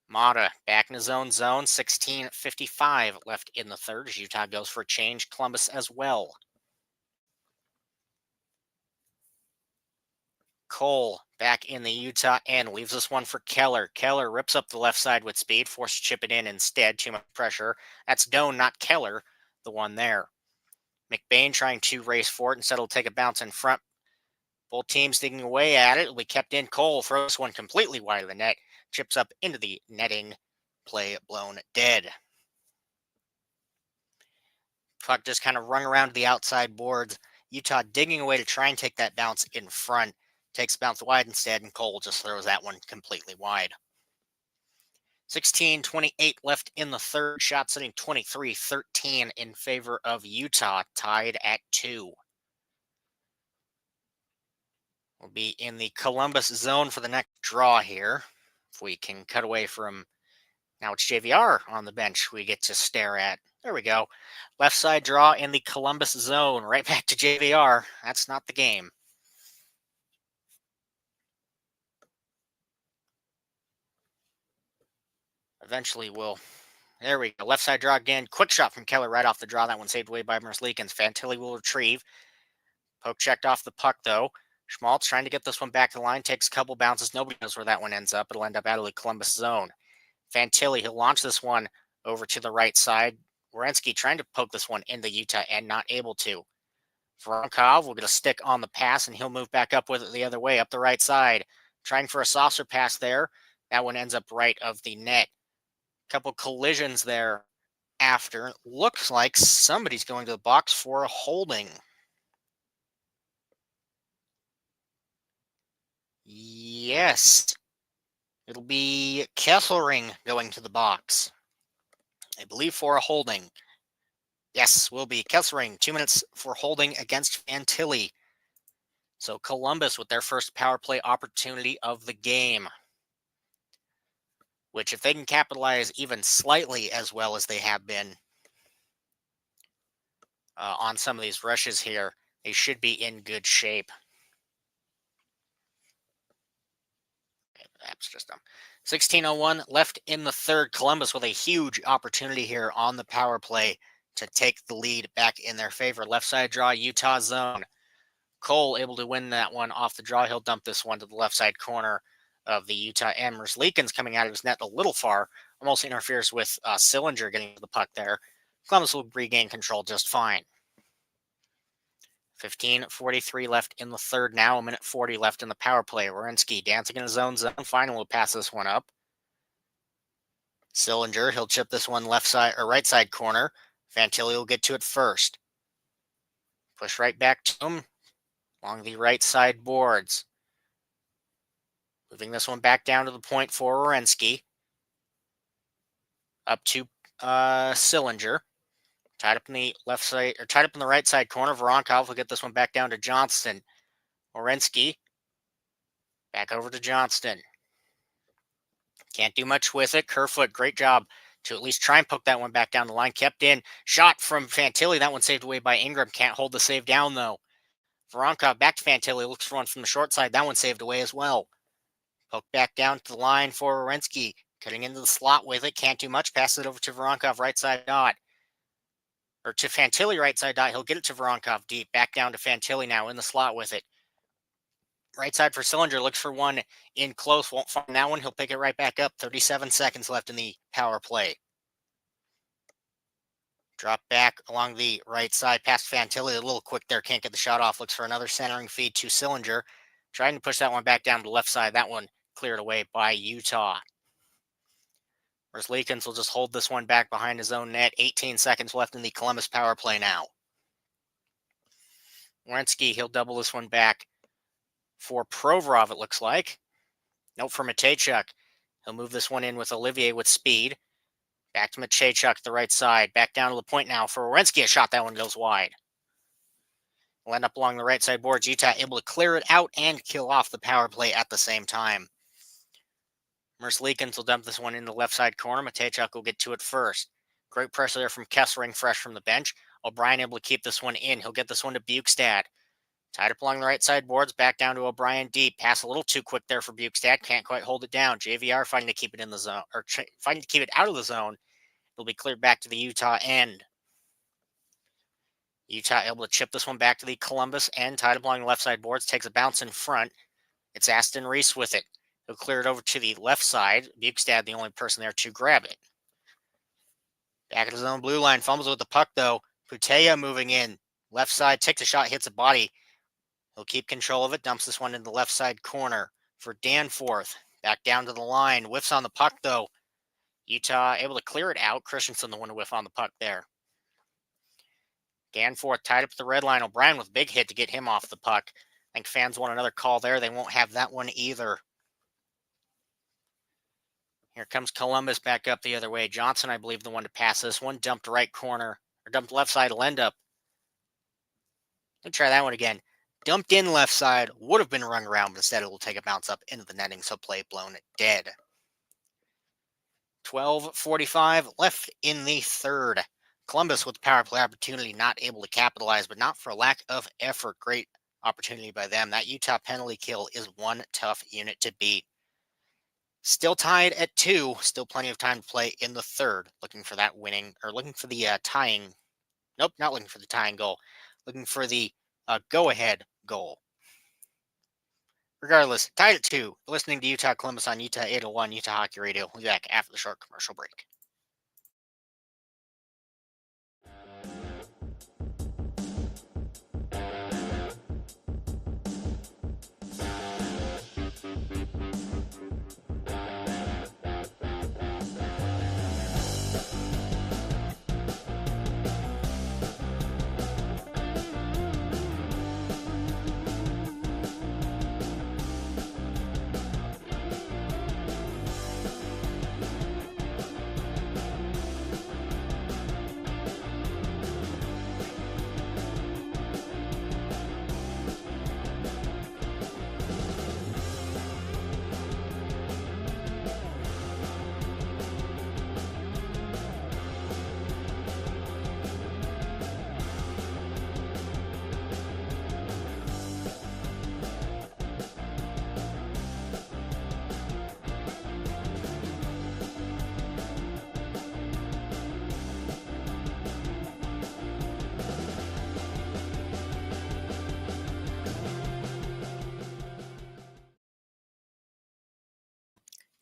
Mata back in his own zone. 16:55 left in the third as Utah goes for a change. Columbus as well. Cole back in the Utah end. Leaves this one for Keller. Keller rips up the left side with speed. Forced to chip it in instead. Too much pressure. That's Doan, not Keller, the one there. McBain trying to race for it. Instead, he'll take a bounce in front. Both teams digging away at it. It'll be kept in. Cole throws one completely wide of the net. Chips up into the netting. Play blown dead. Puck just kind of rung around to the outside boards. Utah digging away to try and take that bounce in front. Takes bounce wide instead, and Cole just throws that one completely wide. 16:28 left in the third. Shot sitting 23-13 in favor of Utah, tied at 2. We'll be in the Columbus zone for the next draw here. If we can cut away from, now it's JVR on the bench we get to stare at. There we go. Left side draw in the Columbus zone. Right back to JVR. That's not the game. Eventually we'll. There we go. Left side draw again. Quick shot from Keller right off the draw. That one saved away by Merzlikins. Fantilli will retrieve. Poke checked off the puck though. Schmaltz trying to get this one back to the line. Takes a couple bounces. Nobody knows where that one ends up. It'll end up out of the Columbus zone. Fantilli, he'll launch this one over to the right side. Werenski trying to poke this one in the Utah end. Not able to. Voronkov will get a stick on the pass, and he'll move back up with it the other way, up the right side. Trying for a saucer pass there. That one ends up right of the net. Couple collisions there after. Looks like somebody's going to the box for a holding. Yes. It'll be Kesselring going to the box. I believe for a holding. Yes, will be Kesselring. 2 minutes for holding against Fantilli. So Columbus with their first power play opportunity of the game. Which, if they can capitalize even slightly as well as they have been on some of these rushes here, they should be in good shape. App's just dumb. 16:01 left in the third. Columbus with a huge opportunity here on the power play to take the lead back in their favor. Left side draw, Utah zone. Cole able to win that one off the draw. He'll dump this one to the left side corner of the Utah end. Merzlikins coming out of his net a little far. Almost interferes with Sillinger getting the puck there. Columbus will regain control just fine. 15:43 left in the third now. 1:40 left in the power play. Werenski dancing in his own zone. Finally will pass this one up. Sillinger, he'll chip this one left side or right side corner. Fantilli will get to it first. Push right back to him along the right side boards. Moving this one back down to the point for Werenski. Up to Sillinger. Tied up in the left side, or tied up in the right side corner. Voronkov will get this one back down to Johnston. Werenski. Back over to Johnston. Can't do much with it. Kerfoot, great job to at least try and poke that one back down the line. Kept in. Shot from Fantilli. That one saved away by Ingram. Can't hold the save down, though. Voronkov back to Fantilli. Looks for one from the short side. That one saved away as well. Poke back down to the line for Werenski. Cutting into the slot with it. Can't do much. Passes it over to Voronkov. Right side dot. Or to Fantilli right side dot. He'll get it to Voronkov deep. Back down to Fantilli now in the slot with it. Right side for Sillinger. Looks for one in close. Won't find that one. He'll pick it right back up. 37 seconds left in the power play. Drop back along the right side past Fantilli. A little quick there. Can't get the shot off. Looks for another centering feed to Sillinger. Trying to push that one back down to the left side. That one cleared away by Utah. Merzlikins will just hold this one back behind his own net. 18 seconds left in the Columbus power play now. Werenski, he'll double this one back for Provorov, it looks like. Nope, for Matejchuk. He'll move this one in with Olivier with speed. Back to Matejchuk, the right side. Back down to the point now for Werenski. A shot, that one goes wide. Will end up along the right side boards. Utah able to clear it out and kill off the power play at the same time. Merzlikins will dump this one in the left side corner. Matejchuk will get to it first. Great pressure there from Kessering, fresh from the bench. O'Brien able to keep this one in. He'll get this one to Bukestad. Tied up along the right side boards. Back down to O'Brien deep. Pass a little too quick there for Bukestad. Can't quite hold it down. JVR fighting to keep it in the zone, or fighting to keep it out of the zone. It'll be cleared back to the Utah end. Utah able to chip this one back to the Columbus end. Tied up along the left side boards. Takes a bounce in front. It's Aston Reese with it. He'll clear it over to the left side. Bukestad, the only person there to grab it. Back at his own blue line. Fumbles with the puck, though. Putea moving in. Left side, takes a shot, hits a body. He'll keep control of it. Dumps this one in the left side corner for Danforth. Back down to the line. Whiffs on the puck, though. Utah able to clear it out. Christensen, the one to whiff on the puck there. Danforth tied up the red line. O'Brien with a big hit to get him off the puck. I think fans want another call there. They won't have that one either. Here comes Columbus back up the other way. Johnson, I believe, the one to pass this one. Dumped right corner, or dumped left side. Will end up. Let me try that one again. Dumped in left side. Would have been rung around, but instead it will take a bounce up into the netting, so play blown dead. 12:45 left in the third. Columbus with the power play opportunity, not able to capitalize, but not for lack of effort. Great opportunity by them. That Utah penalty kill is one tough unit to beat. Still tied at 2. Still plenty of time to play in the third. Looking for that winning, or looking for the tying. Nope, not looking for the tying goal. Looking for the go-ahead goal. Regardless, tied at 2. Listening to Utah Columbus on Utah 801, Utah Hockey Radio. We'll be back after the short commercial break.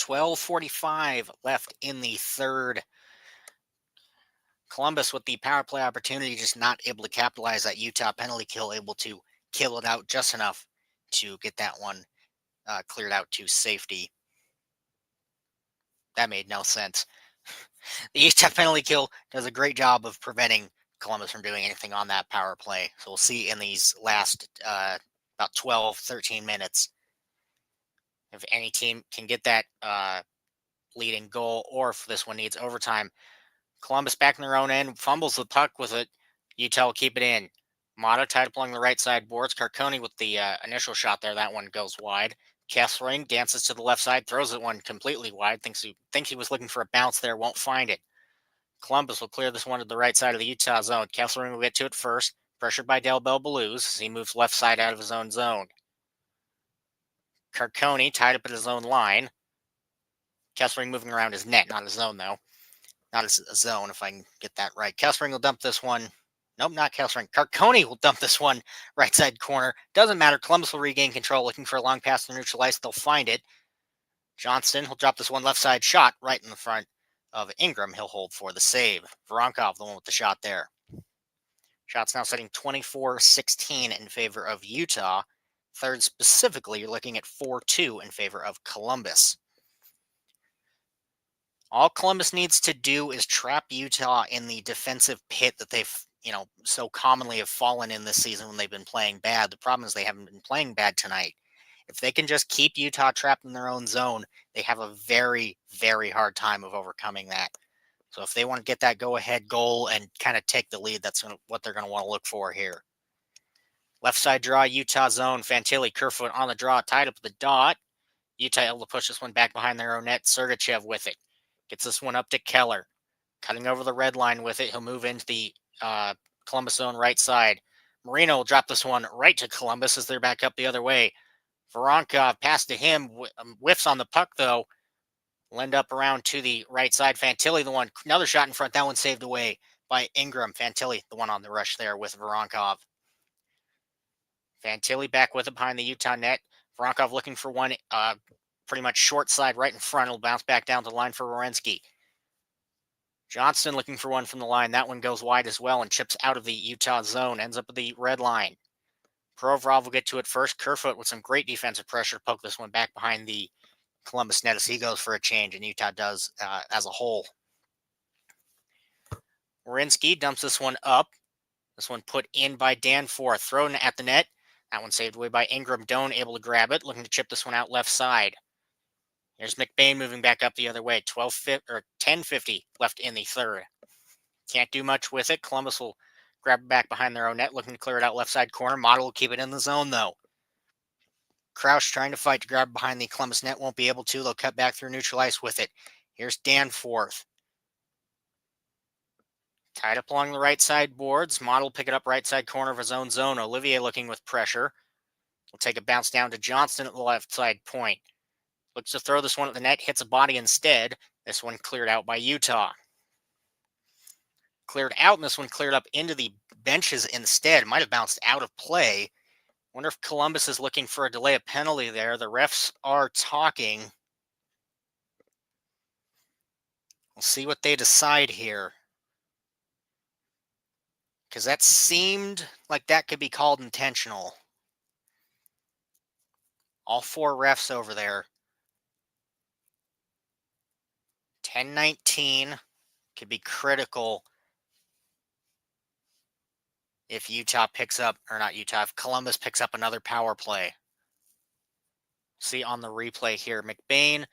12:45 left in the third. Columbus with the power play opportunity, just not able to capitalize. That Utah penalty kill, able to kill it out just enough to get that one cleared out to safety. That made no sense. The Utah penalty kill does a great job of preventing Columbus from doing anything on that power play. So we'll see in these last about 12, 13 minutes if any team can get that leading goal, or if this one needs overtime. Columbus back in their own end, fumbles the puck with it. Utah will keep it in. Mata tied up along the right side boards. Carconi with the initial shot there. That one goes wide. Kessling dances to the left side, throws it one completely wide. Thinks he was looking for a bounce there, won't find it. Columbus will clear this one to the right side of the Utah zone. Kessling will get to it first, pressured by Del Bel Blues as he moves left side out of his own zone. Carconi tied up at his own line. Kessling moving around his net, not his zone though. Not his zone, if I can get that right. Kessling will dump this one. Nope, not Kessling. Carconi will dump this one right side corner. Doesn't matter. Columbus will regain control, looking for a long pass to neutral ice. They'll find it. Johnston will drop this one left side shot right in the front of Ingram. He'll hold for the save. Voronkov, the one with the shot there. Shots now setting 24-16 in favor of Utah. Third specifically, you're looking at 4-2 in favor of Columbus. All Columbus needs to do is trap Utah in the defensive pit that they've, so commonly have fallen in this season when they've been playing bad. The problem is they haven't been playing bad tonight. If they can just keep Utah trapped in their own zone, they have a very, very hard time of overcoming that. So if they want to get that go-ahead goal and kind of take the lead, that's what they're going to want to look for here. Left side draw, Utah zone. Fantilli, Kerfoot on the draw, tied up the dot. Utah able to push this one back behind their own net. Sergachev with it. Gets this one up to Keller. Cutting over the red line with it. He'll move into the Columbus zone right side. Marino will drop this one right to Columbus as they're back up the other way. Voronkov pass to him. Whiffs on the puck, though. Will end up around to the right side. Fantilli, the one. Another shot in front. That one saved away by Ingram. Fantilli, the one on the rush there with Voronkov. Fantilli back with it behind the Utah net. Voronkov looking for one pretty much short side right in front. Will bounce back down the line for Werenski. Johnston looking for one from the line. That one goes wide as well and chips out of the Utah zone. Ends up at the red line. Provorov will get to it first. Kerfoot with some great defensive pressure to poke this one back behind the Columbus net as he goes for a change, and Utah does as a whole. Werenski dumps this one up. This one put in by Danforth. Thrown at the net. That one saved away by Ingram. Doan able to grab it. Looking to chip this one out left side. Here's McBain moving back up the other way. 10:50 left in the third. Can't do much with it. Columbus will grab it back behind their own net, looking to clear it out left side corner. Model will keep it in the zone, though. Crouch trying to fight to grab behind the Columbus net. Won't be able to. They'll cut back through neutral ice with it. Here's Danforth. Tied up along the right side boards. Model pick it up right side corner of his own zone. Olivier looking with pressure. Will take a bounce down to Johnston at the left side point. Looks to throw this one at the net. Hits a body instead. This one cleared out by Utah. Cleared out, and this one cleared up into the benches instead. Might have bounced out of play. Wonder if Columbus is looking for a delay of penalty there. The refs are talking. We'll see what they decide here. Because that seemed like that could be called intentional. All four refs over there. 10-19 could be critical if Utah picks up, or not Utah, if Columbus picks up another power play. See on the replay here, McBain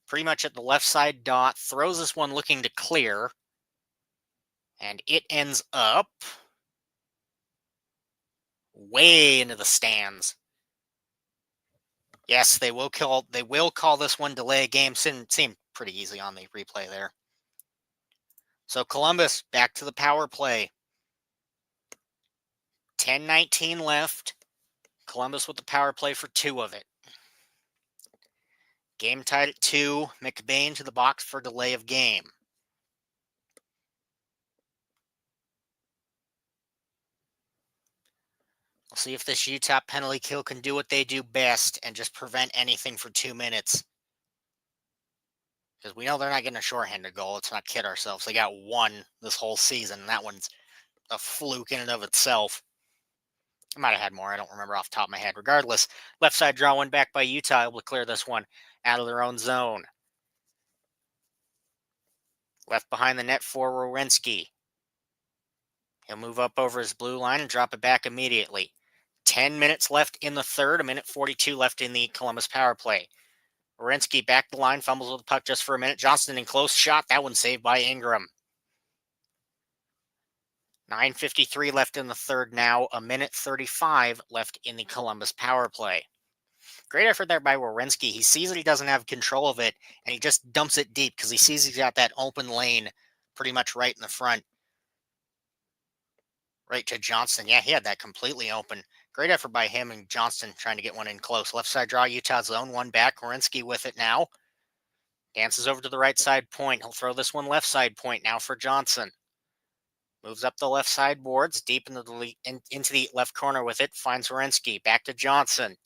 pretty much at the left side dot, throws this one looking to clear, and it ends up way into the stands. Yes, they will call this one delay game. Seemed pretty easy on the replay there. So Columbus back to the power play. 10-19 left. Columbus with the power play for 2 of it. Game tied at 2. McBain to the box for delay of game. We'll see if this Utah penalty kill can do what they do best and just prevent anything for 2 minutes. because we know they're not getting a shorthanded goal. Let's not kid ourselves. They got one this whole season. And that one's a fluke in and of itself. I might have had more. I don't remember off the top of my head. Regardless, left side draw one back by Utah, able to clear this one out of their own zone. Left behind the net for Werenski. He'll move up over his blue line and drop it back immediately. 10 minutes left in the third, 1:42 left in the Columbus power play. Werenski back the line, fumbles with the puck just for a minute. Johnston in close shot. That one saved by Ingram. 9:53 left in the third now, 1:35 left in the Columbus power play. Great effort there by Werenski. He sees that he doesn't have control of it, and he just dumps it deep because he sees he's got that open lane pretty much right in the front. Right to Johnston. Yeah, he had that completely open. Great effort by him and Johnston trying to get one in close. Left side draw, Utah zone, one back. Werenski with it now. Dances over to the right side point. He'll throw this one left side point now for Johnson. Moves up the left side boards, deep into the left corner with it. Finds Werenski. Back to Johnson.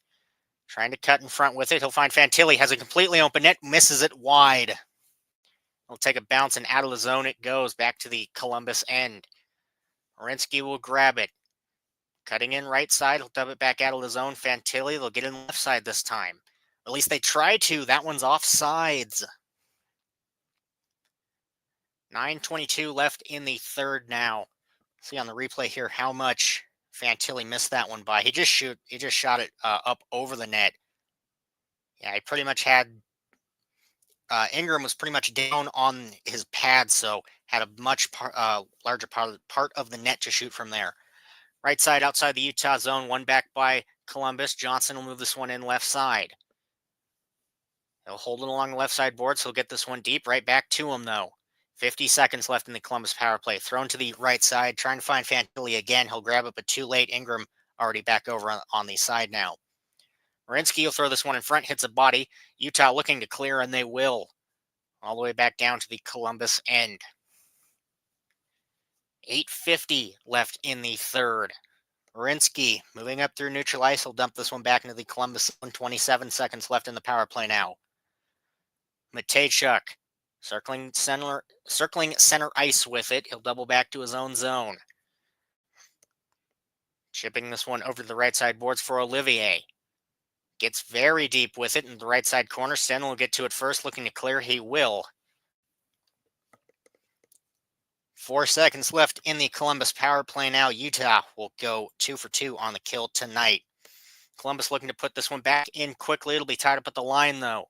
Trying to cut in front with it. He'll find Fantilli. Has a completely open net. Misses it wide. He'll take a bounce and out of the zone it goes. Back to the Columbus end. Werenski will grab it. Cutting in right side. He'll dub it back out of the zone. Fantilli. They'll get in left side this time. At least they try to. That one's offsides. 9:22 left in the third now. See on the replay here how much Fantilli missed that one by. He just shot it up over the net. Yeah, he pretty much had Ingram was pretty much down on his pad, so had a much larger part of the net to shoot from there. Right side outside the Utah zone, one back by Columbus. Johnson will move this one in left side. He'll hold it along the left side board, so he'll get this one deep. Right back to him, though. 50 seconds left in the Columbus power play. Thrown to the right side, trying to find Fantilli again. He'll grab it, but too late. Ingram already back over on the side now. Werenski will throw this one in front, hits a body. Utah looking to clear, and they will. All the way back down to the Columbus end. 8:50 left in the third. Werenski moving up through neutral ice. He'll dump this one back into the Columbus zone. 27 seconds left in the power play now. Matejchuk circling center ice with it. He'll double back to his own zone. Chipping this one over to the right side boards for Olivier. Gets very deep with it in the right side corner. Stenel will get to it first, looking to clear. He will. 4 seconds left in the Columbus power play now. Utah will go 2 for 2 on the kill tonight. Columbus looking to put this one back in quickly. It'll be tied up at the line, though.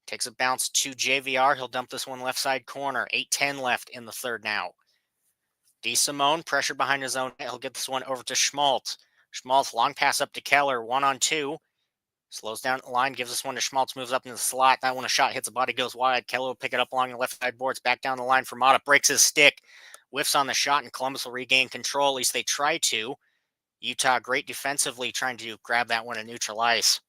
Takes a bounce to JVR. He'll dump this one left side corner. 8:10 left in the third now. DeSimone pressured behind his own net. He'll get this one over to Schmaltz. Schmaltz long pass up to Keller. 1-on-2. Slows down the line, gives this one to Schmaltz, moves up into the slot. That one, a shot hits the body, goes wide. Keller will pick it up along the left side boards, back down the line for Mata. Breaks his stick, whiffs on the shot, and Columbus will regain control. At least they try to. Utah great defensively, trying to grab that one and neutral ice.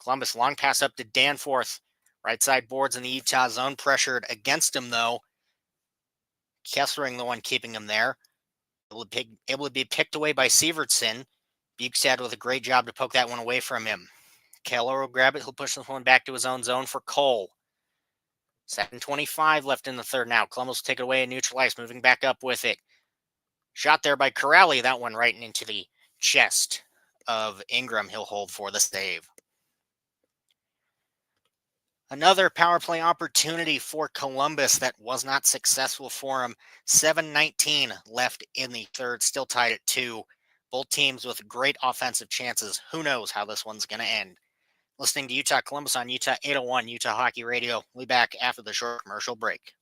Columbus long pass up to Danforth. Right side boards in the Utah zone, pressured against him, though. Kessering the one keeping him there. Able to be picked away by Sievertson. Bukestad with a great job to poke that one away from him. Keller will grab it. He'll push this one back to his own zone for Cole. 7:25 left in the third now. Columbus will take it away and neutral ice, moving back up with it. Shot there by Corrali. That one right into the chest of Ingram. He'll hold for the save. Another power play opportunity for Columbus that was not successful for him. 7:19 left in the third, still tied at 2. Both teams with great offensive chances. Who knows how this one's going to end? Listening to Utah Columbus on Utah 801 Utah Hockey Radio. We'll be back after the short commercial break.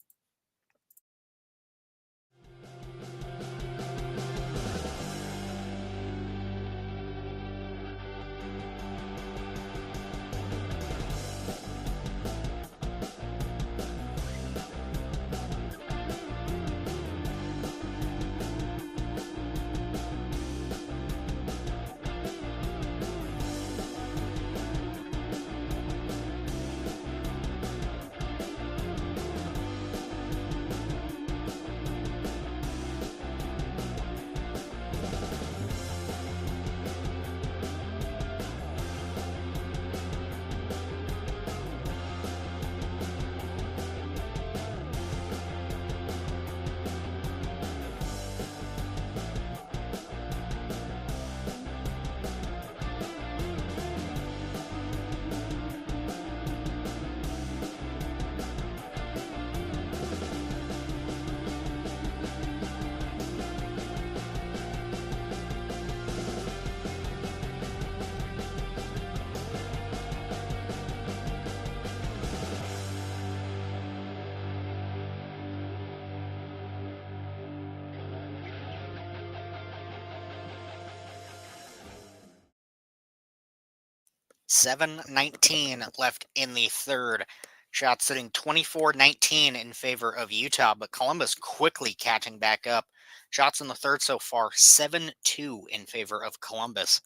7:19 left in the third. Shots sitting 24-19 in favor of Utah, but Columbus quickly catching back up. Shots in the third so far, 7-2 in favor of Columbus.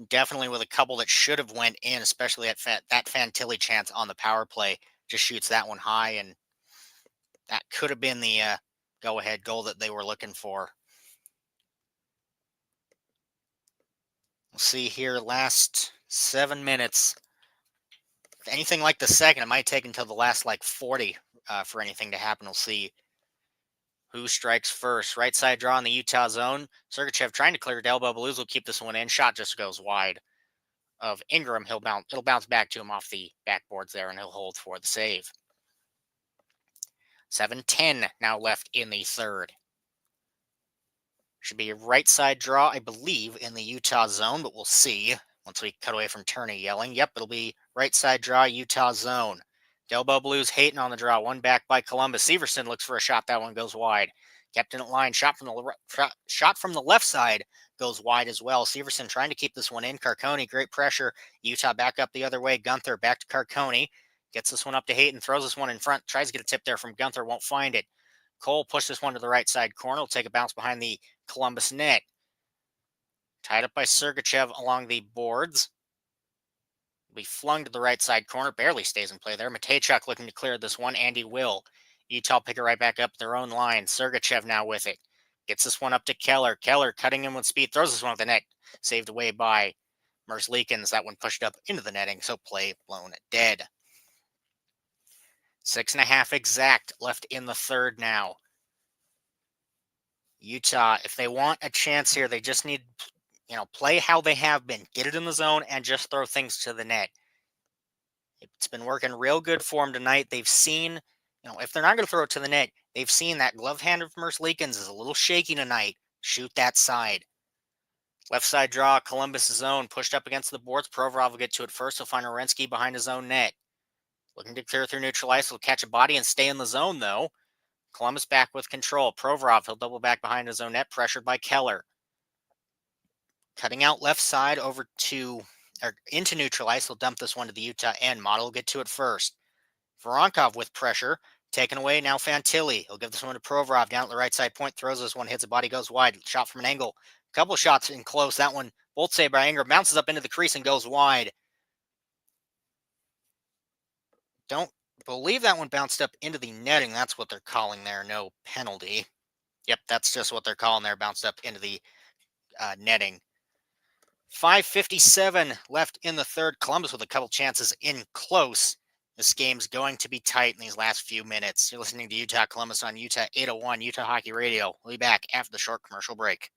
Definitely with a couple that should have went in, especially that Fantilli chance on the power play. Just shoots that one high, and that could have been the go-ahead goal that they were looking for. We'll see here, last 7 minutes. If anything like the second, it might take until the last 40 for anything to happen. We'll see who strikes first. Right side draw in the Utah zone. Sergachev trying to clear it. Elbow Blues will keep this one in. Shot just goes wide of Ingram. It'll bounce back to him off the backboards there, and he'll hold for the save. 7:10 now left in the third. Should be a right side draw, I believe, in the Utah zone, but we'll see once we cut away from Turney yelling. Yep, it'll be right side draw, Utah zone. Delbo Blues hating on the draw. One back by Columbus. Severson looks for a shot. That one goes wide. Kept in at line. Shot from the left side goes wide as well. Severson trying to keep this one in. Carcone, great pressure. Utah back up the other way. Gunther back to Carcone. Gets this one up to Hayton. Throws this one in front. Tries to get a tip there from Gunther. Won't find it. Cole pushes this one to the right side corner. Will take a bounce behind the Columbus net. Tied up by Sergachev along the boards. Will be flung to the right side corner. Barely stays in play there. Matejchuk looking to clear this one. Andy will. Utah pick it right back up their own line. Sergachev now with it. Gets this one up to Keller. Keller cutting in with speed. Throws this one at the net. Saved away by Merzlikins. That one pushed up into the netting. So play blown dead. 6.5 exact left in the third now. Utah, if they want a chance here, they just need, play how they have been. Get it in the zone and just throw things to the net. It's been working real good for them tonight. They've seen, if they're not going to throw it to the net, they've seen that glove hand of Merzlikins is a little shaky tonight. Shoot that side. Left side draw, Columbus' zone, pushed up against the boards. Provorov will get to it first. He'll find Orensky behind his own net. Looking to clear through neutral ice. He'll catch a body and stay in the zone, though. Columbus back with control. Provorov, he'll double back behind his own net, pressured by Keller. Cutting out left side over into neutral ice. He'll dump this one to the Utah end. Model will get to it first. Voronkov with pressure. Taken away now Fantilli. He'll give this one to Provorov down at the right side point. Throws this one, hits a body, goes wide. Shot from an angle. A couple shots in close. That one, both saved by Ingram. Bounces up into the crease and goes wide. Don't believe that one bounced up into the netting. That's what they're calling there. No penalty. Yep, that's just what they're calling there. Bounced up into the netting. 5:57 left in the third. Columbus with a couple chances in close. This game's going to be tight in these last few minutes. You're listening to Utah Columbus on Utah 801, Utah Hockey Radio. We'll be back after the short commercial break.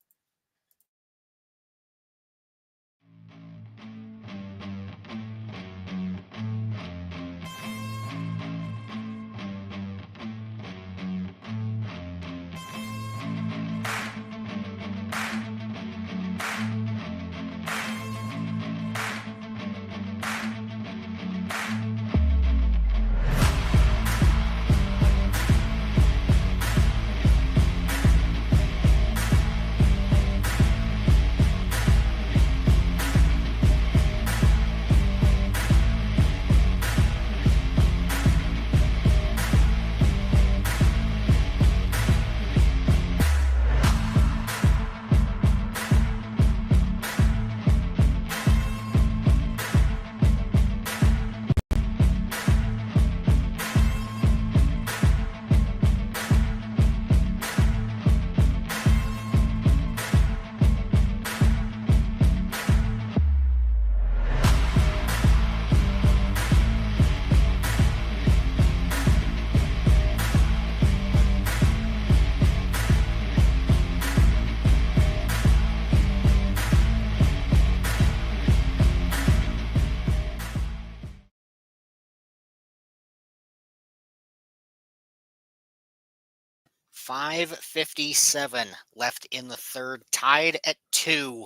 .557 left in the third, tied at 2.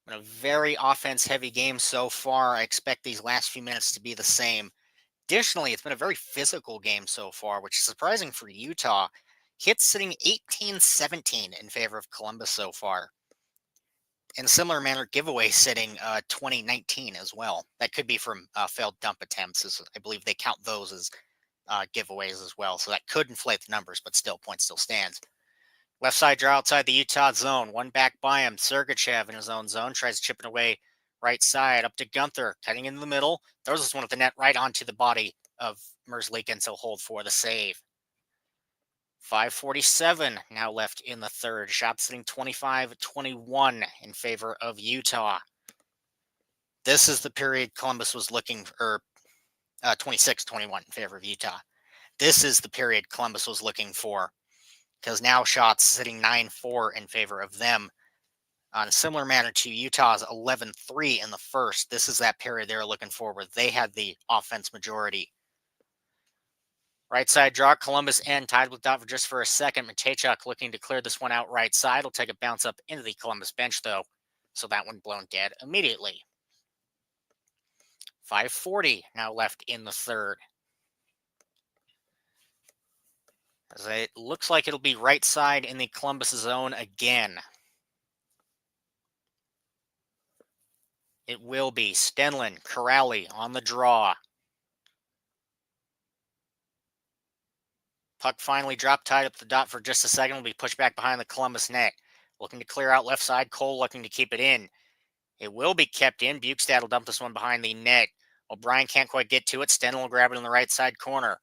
A very offense-heavy game so far. I expect these last few minutes to be the same. Additionally, it's been a very physical game so far, which is surprising for Utah. Hits sitting 18-17 in favor of Columbus so far. In a similar manner, giveaway sitting 2019 as well. That could be from failed dump attempts, as I believe they count those as giveaways as well. So that could inflate the numbers, but still, point still stands. Left side draw outside the Utah zone. One back by him. Sergachev in his own zone. Tries chipping away right side. Up to Gunther. Cutting into the middle. Throws this one at the net right onto the body of Merzlikins. He'll hold for the save. 5:47 now left in the third. Shot sitting 25-21 in favor of Utah. This is the period Columbus was looking for, 26-21 in favor of Utah. This is the period Columbus was looking for, because now shots sitting 9-4 in favor of them. On a similar manner to Utah's 11-3 in the first, this is that period they were looking for where they had the offense majority. Right side draw, Columbus end, tied with dot for just for a second. Matejchuk looking to clear this one out right side. Will take a bounce up into the Columbus bench, though, so that one blown dead immediately. 5:40 now left in the third. As it looks like it'll be right side in the Columbus zone again. It will be Stenlin, Corrali on the draw. Puck finally dropped, tied up the dot for just a second. Will be pushed back behind the Columbus net. Looking to clear out left side. Cole looking to keep it in. It will be kept in. Bukestad will dump this one behind the net. O'Brien can't quite get to it. Stenlin will grab it in the right side corner.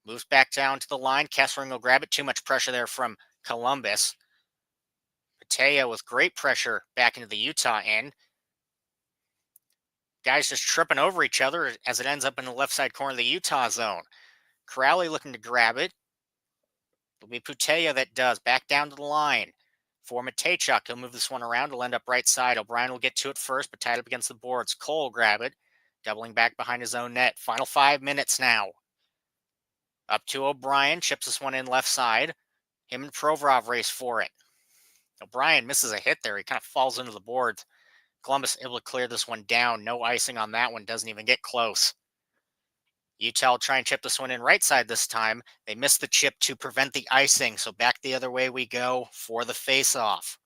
Moves back down to the line. Kessling will grab it. Too much pressure there from Columbus. Pateo with great pressure back into the Utah end. Guys just tripping over each other as it ends up in the left side corner of the Utah zone. Corrali looking to grab it. It'll be Putea that does. Back down to the line for Matejchuk. He'll move this one around. It'll end up right side. O'Brien will get to it first, but tied up against the boards. Cole will grab it. Doubling back behind his own net. Final 5 minutes now. Up to O'Brien. Chips this one in left side. Him and Provorov race for it. O'Brien misses a hit there. He kind of falls into the boards. Columbus able to clear this one down. No icing on that one. Doesn't even get close. Utah will try and chip this one in right side this time. They missed the chip to prevent the icing, so back the other way we go for the face-off.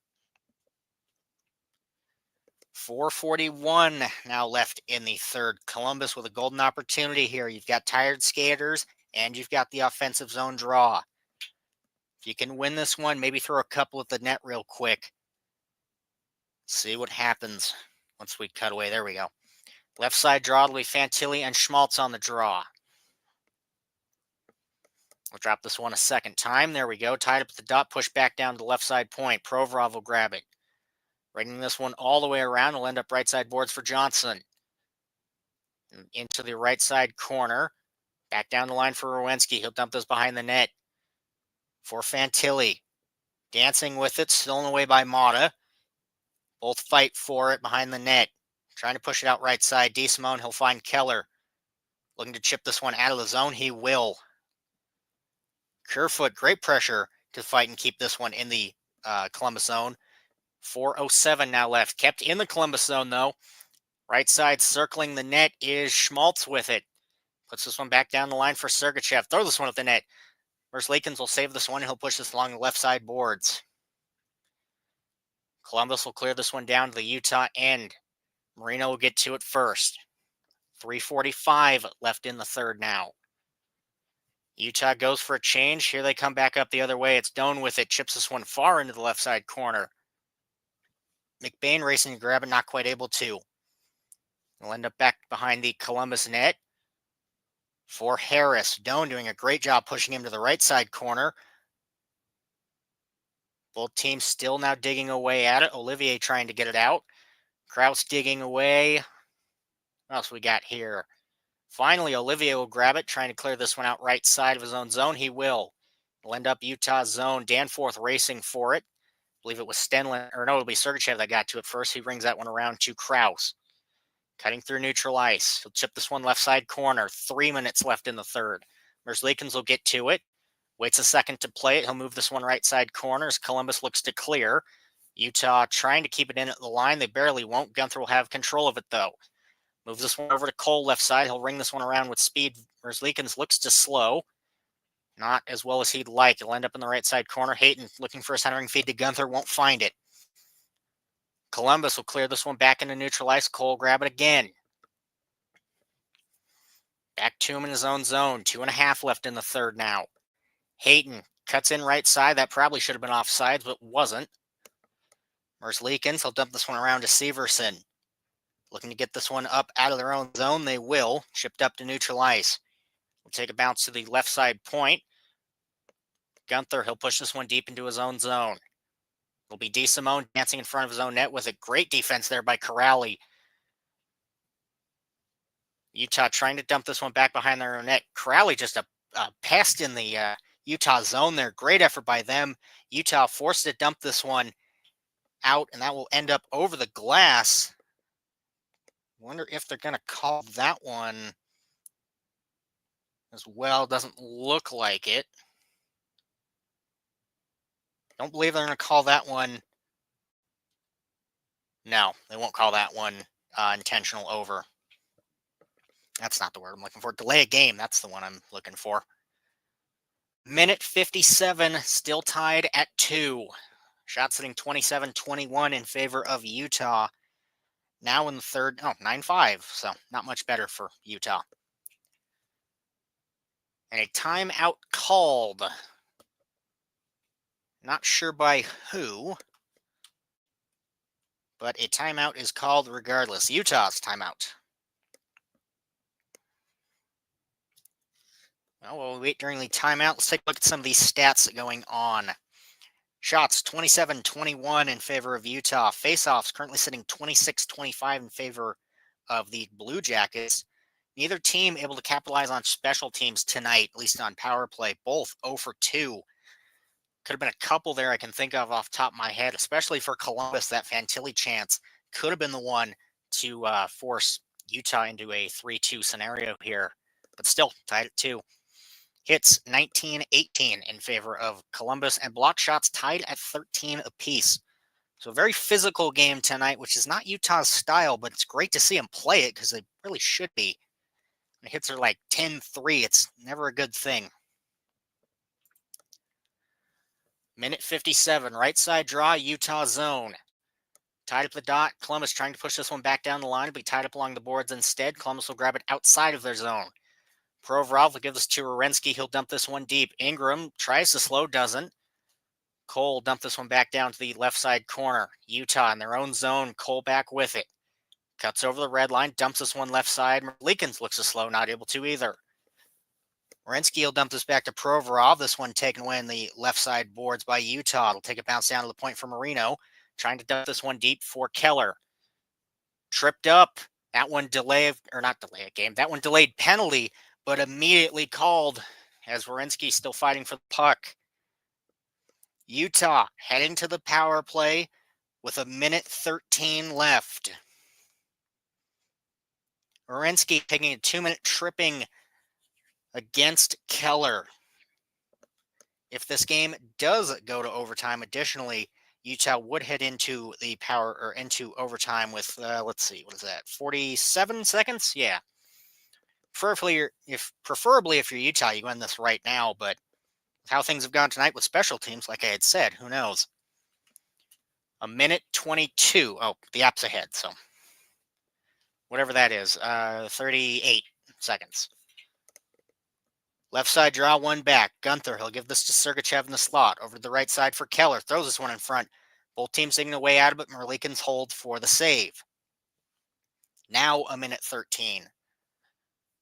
4:41 now left in the third. Columbus with a golden opportunity here. You've got tired skaters, and you've got the offensive zone draw. If you can win this one, maybe throw a couple at the net real quick. See what happens once we cut away. There we go. Left side draw will be Fantilli and Schmaltz on the draw. We'll drop this one a second time. There we go. Tied up at the dot. Push back down to the left side point. Provorov will grab it. Bringing this one all the way around. Will end up right side boards for Johnson. Into the right side corner. Back down the line for Rowensky. He'll dump this behind the net for Fantilli. Dancing with it. Stolen away by Mata. Both fight for it behind the net. Trying to push it out right side. DeSimone, he'll find Keller. Looking to chip this one out of the zone. He will. Kerfoot, great pressure to fight and keep this one in the Columbus zone. 4:07 now left. Kept in the Columbus zone, though. Right side circling the net is Schmaltz with it. Puts this one back down the line for Sergachev. Throw this one at the net. Merzlikins will save this one. He'll push this along the left side boards. Columbus will clear this one down to the Utah end. Marino will get to it first. 3:45 left in the third now. Utah goes for a change. Here they come back up the other way. It's Doan with it. Chips this one far into the left side corner. McBain racing to grab it, not quite able to. He'll end up back behind the Columbus net for Harris. Doan doing a great job pushing him to the right side corner. Both teams still now digging away at it. Olivier trying to get it out. Kraus digging away. What else we got here? Finally, Olivier will grab it, trying to clear this one out right side of his own zone. He will. He'll end up Utah's zone. Danforth racing for it. I believe it was Stenlin, or no, it'll be Sergachev that got to it first. He brings that one around to Kraus. Cutting through neutral ice. He'll chip this one left side corner. 3 minutes left in the third. Merzlikins will get to it. Waits a second to play it. He'll move this one right side corner as Columbus looks to clear. Utah trying to keep it in at the line. They barely won't. Gunther will have control of it, though. Moves this one over to Cole left side. He'll ring this one around with speed. Merzlikins looks to slow. Not as well as he'd like. He'll end up in the right side corner. Hayton looking for a centering feed to Gunther. Won't find it. Columbus will clear this one back into neutral ice. Cole grab it again. Back to him in his own zone. 2.5 left in the third now. Hayton cuts in right side. That probably should have been offsides, but wasn't. Merzlikins, he'll dump this one around to Severson. Looking to get this one up out of their own zone. They will. Chipped up to neutral ice. We'll take a bounce to the left side point. Gunther, he'll push this one deep into his own zone. It'll be DeSimone dancing in front of his own net with a great defense there by Corrali. Utah trying to dump this one back behind their own net. Corrali just a pest in the Utah zone there. Great effort by them. Utah forced to dump this one out, and that will end up over the glass. Wonder if they're going to call that one as well. Doesn't look like it. Don't believe they're going to call that one. No, they won't call that one intentional over. That's not the word I'm looking for. Delay a game. That's the one I'm looking for. Minute 57, still tied at 2. Shot sitting 27-21 in favor of Utah. Now in the third, 9-5, so not much better for Utah. And a timeout called. Not sure by who, but a timeout is called regardless. Utah's timeout. Well, while we wait during the timeout, let's take a look at some of these stats going on. Shots 27-21 in favor of Utah. Faceoffs currently sitting 26-25 in favor of the Blue Jackets. Neither team able to capitalize on special teams tonight, at least on power play. Both 0 for 2. Could have been a couple there I can think of off the top of my head, especially for Columbus. That Fantilli chance could have been the one to force Utah into a 3-2 scenario here, but still tied at 2. Hits 19-18 in favor of Columbus, and block shots tied at 13 apiece. So a very physical game tonight, which is not Utah's style, but it's great to see them play it because they really should be. When hits are like 10-3, it's never a good thing. Minute 57, right side draw, Utah zone. Tied up the dot. Columbus trying to push this one back down the line. It'll be tied up along the boards instead. Columbus will grab it outside of their zone. Provorov will give this to Werenski. He'll dump this one deep. Ingram tries to slow, doesn't. Cole dump this one back down to the left side corner. Utah in their own zone. Cole back with it. Cuts over the red line. Dumps this one left side. Merzlikins looks to slow. Not able to either. Werenski will dump this back to Provorov. This one taken away in the left side boards by Utah. It'll take a bounce down to the point for Marino. Trying to dump this one deep for Keller. Tripped up. That one delayed, or not delay a game. That one delayed penalty, but immediately called as Werenski still fighting for the puck. Utah heading to the power play with a minute 13 left. Werenski taking a 2-minute tripping against Keller. If this game does go to overtime, additionally, Utah would head into the power or into overtime with let's see, what is that? 47 seconds? Yeah. Preferably if you're Utah, you win this right now, but how things have gone tonight with special teams, like I had said, who knows? A minute 22. Oh, the app's ahead, so whatever that is, 38 seconds. Left side draw, one back. Gunther, he'll give this to Sergachev in the slot. Over to the right side for Keller. Throws this one in front. Both teams taking a way out of it. Merzlikins hold for the save. Now a minute 13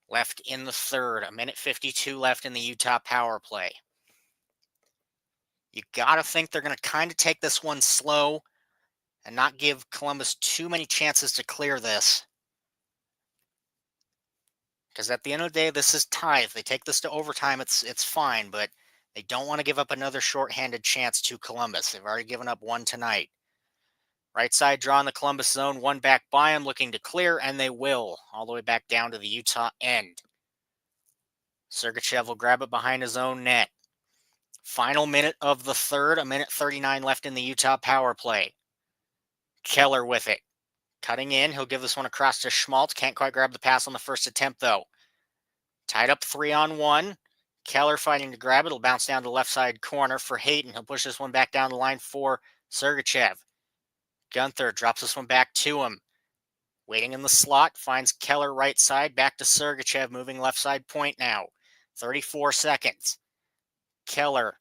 left in the third. A minute 52 left in the Utah power play. You got to think they're going to kind of take this one slow and not give Columbus too many chances to clear this. Because at the end of the day, this is tied. If they take this to overtime, it's fine, but they don't want to give up another shorthanded chance to Columbus. They've already given up one tonight. Right side draw in the Columbus zone, one back by him, looking to clear, and they will, all the way back down to the Utah end. Sergachev will grab it behind his own net. Final minute of the third, a minute 39 left in the Utah power play. Keller with it. Cutting in, he'll give this one across to Schmaltz. Can't quite grab the pass on the first attempt, though. Tied up 3-on-1. Keller fighting to grab it. It'll bounce down to the left side corner for Hayton. He'll push this one back down the line for Sergachev. Gunther drops this one back to him. Waiting in the slot, finds Keller right side, back to Sergachev, moving left side point now. 34 seconds. Keller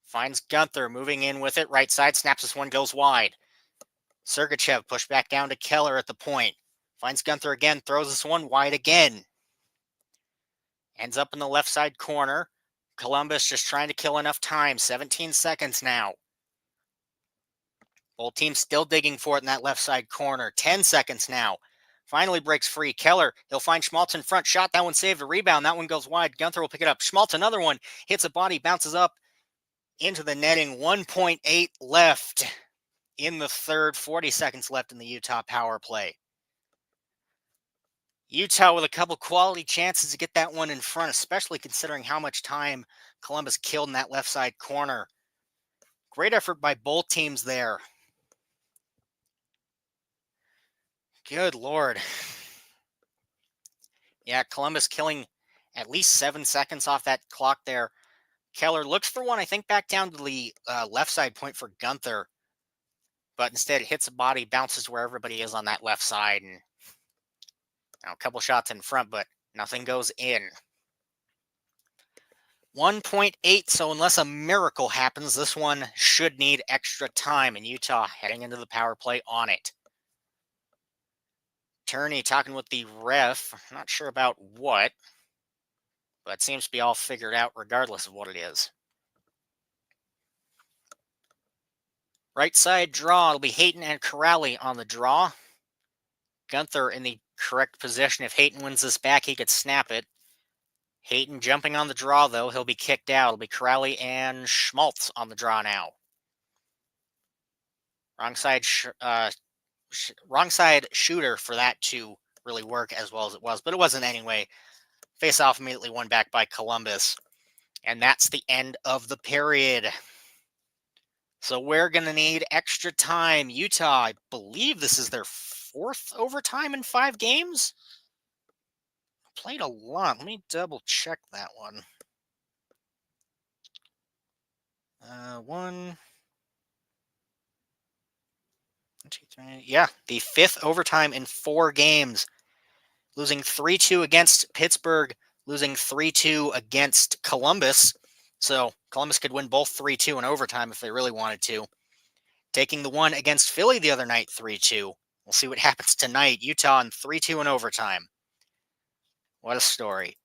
finds Gunther, moving in with it, right side, snaps this one, goes wide. Sergachev pushed back down to Keller at the point. Finds Gunther again, throws this one wide again. Ends up in the left side corner. Columbus just trying to kill enough time. 17 seconds now. Both teams still digging for it in that left side corner. 10 seconds now. Finally breaks free. Keller, he'll find Schmaltz in front. Shot, that one saved a rebound. That one goes wide. Gunther will pick it up. Schmaltz, another one. Hits a body, bounces up into the netting. 1.8 left in the third. 40 seconds left in the Utah power play. Utah with a couple quality chances to get that one in front, especially considering how much time Columbus killed in that left side corner. Great effort by both teams there. Good Lord. Yeah, Columbus killing at least 7 seconds off that clock there. Keller looks for one, I think, back down to the left side point for Gunther. But instead it hits a body, bounces where everybody is on that left side. And a couple shots in front, but nothing goes in. 1.8, so unless a miracle happens, this one should need extra time, and Utah heading into the power play on it. Turney talking with the ref, not sure about what, but it seems to be all figured out regardless of what it is. Right side draw, it'll be Hayton and Corrali on the draw. Gunther in the correct position. If Hayton wins this back, he could snap it. Hayton jumping on the draw, though. He'll be kicked out. It'll be Corrali and Schmaltz on the draw now. Wrong side shooter for that to really work as well as it was, but it wasn't anyway. Face off immediately won back by Columbus. And that's the end of the period. So we're going to need extra time. Utah, I believe this is their 4th overtime in 5 games. Played a lot. Let me double check that one. 1, 2, 3. Yeah, the 5th overtime in 4 games. Losing 3-2 against Pittsburgh, losing 3-2 against Columbus. So Columbus could win both 3-2 in overtime if they really wanted to. Taking the one against Philly the other night, 3-2. We'll see what happens tonight. Utah in 3-2 in overtime. What a story.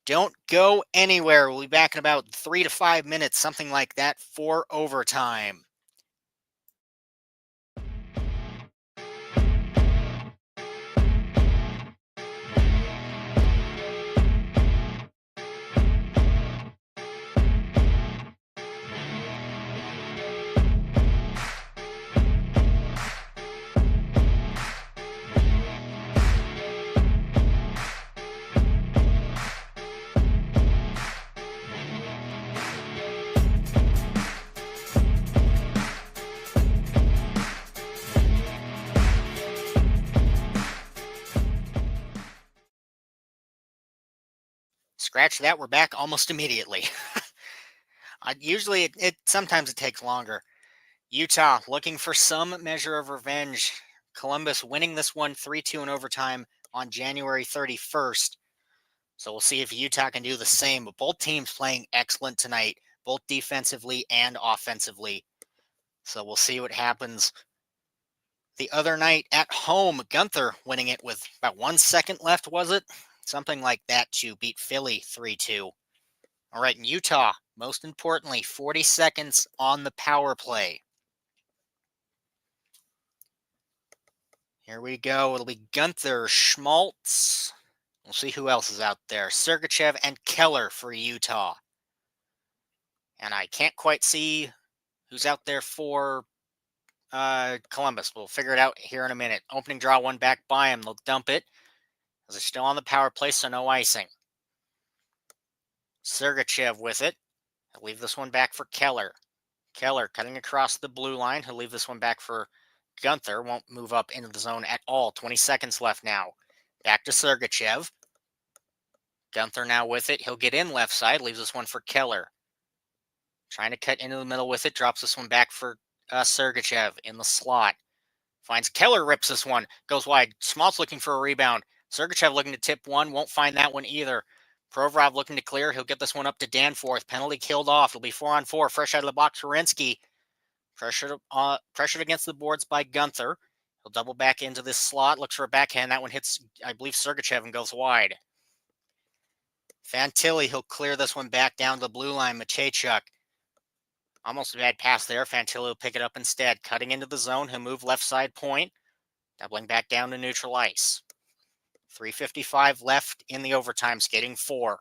Don't go anywhere. We'll be back in about 3 to 5 minutes, something like that, for overtime. Scratch that, we're back almost immediately. Usually, sometimes it takes longer. Utah looking for some measure of revenge. Columbus winning this one 3-2 in overtime on January 31st. So we'll see if Utah can do the same. But both teams playing excellent tonight, both defensively and offensively. So we'll see what happens. The other night at home, Gunther winning it with about 1 second left, was it? Something like that to beat Philly 3-2. All right, in Utah, most importantly, 40 seconds on the power play. Here we go. It'll be Gunther, Schmaltz. We'll see who else is out there. Sergachev and Keller for Utah. And I can't quite see who's out there for Columbus. We'll figure it out here in a minute. Opening draw, one back by him. They'll dump it. As they're still on the power play, so no icing. Sergachev with it. He'll leave this one back for Keller. Keller cutting across the blue line. He'll leave this one back for Gunther. Won't move up into the zone at all. 20 seconds left now. Back to Sergachev. Gunther now with it. He'll get in left side. Leaves this one for Keller. Trying to cut into the middle with it. Drops this one back for Sergachev in the slot. Finds Keller, rips this one, goes wide. Schmaltz looking for a rebound. Sergachev looking to tip one, won't find that one either. Provorov looking to clear. He'll get this one up to Danforth. Penalty killed off. It'll be 4-on-4. Fresh out of the box, Werenski. Pressured against the boards by Gunther. He'll double back into this slot. Looks for a backhand. That one hits, I believe, Sergachev and goes wide. Fantilli, he'll clear this one back down to the blue line. Matejchuk. Almost a bad pass there. Fantilli will pick it up instead. Cutting into the zone. He'll move left side point. Doubling back down to neutral ice. 3:55 left in the overtime. Skating 4.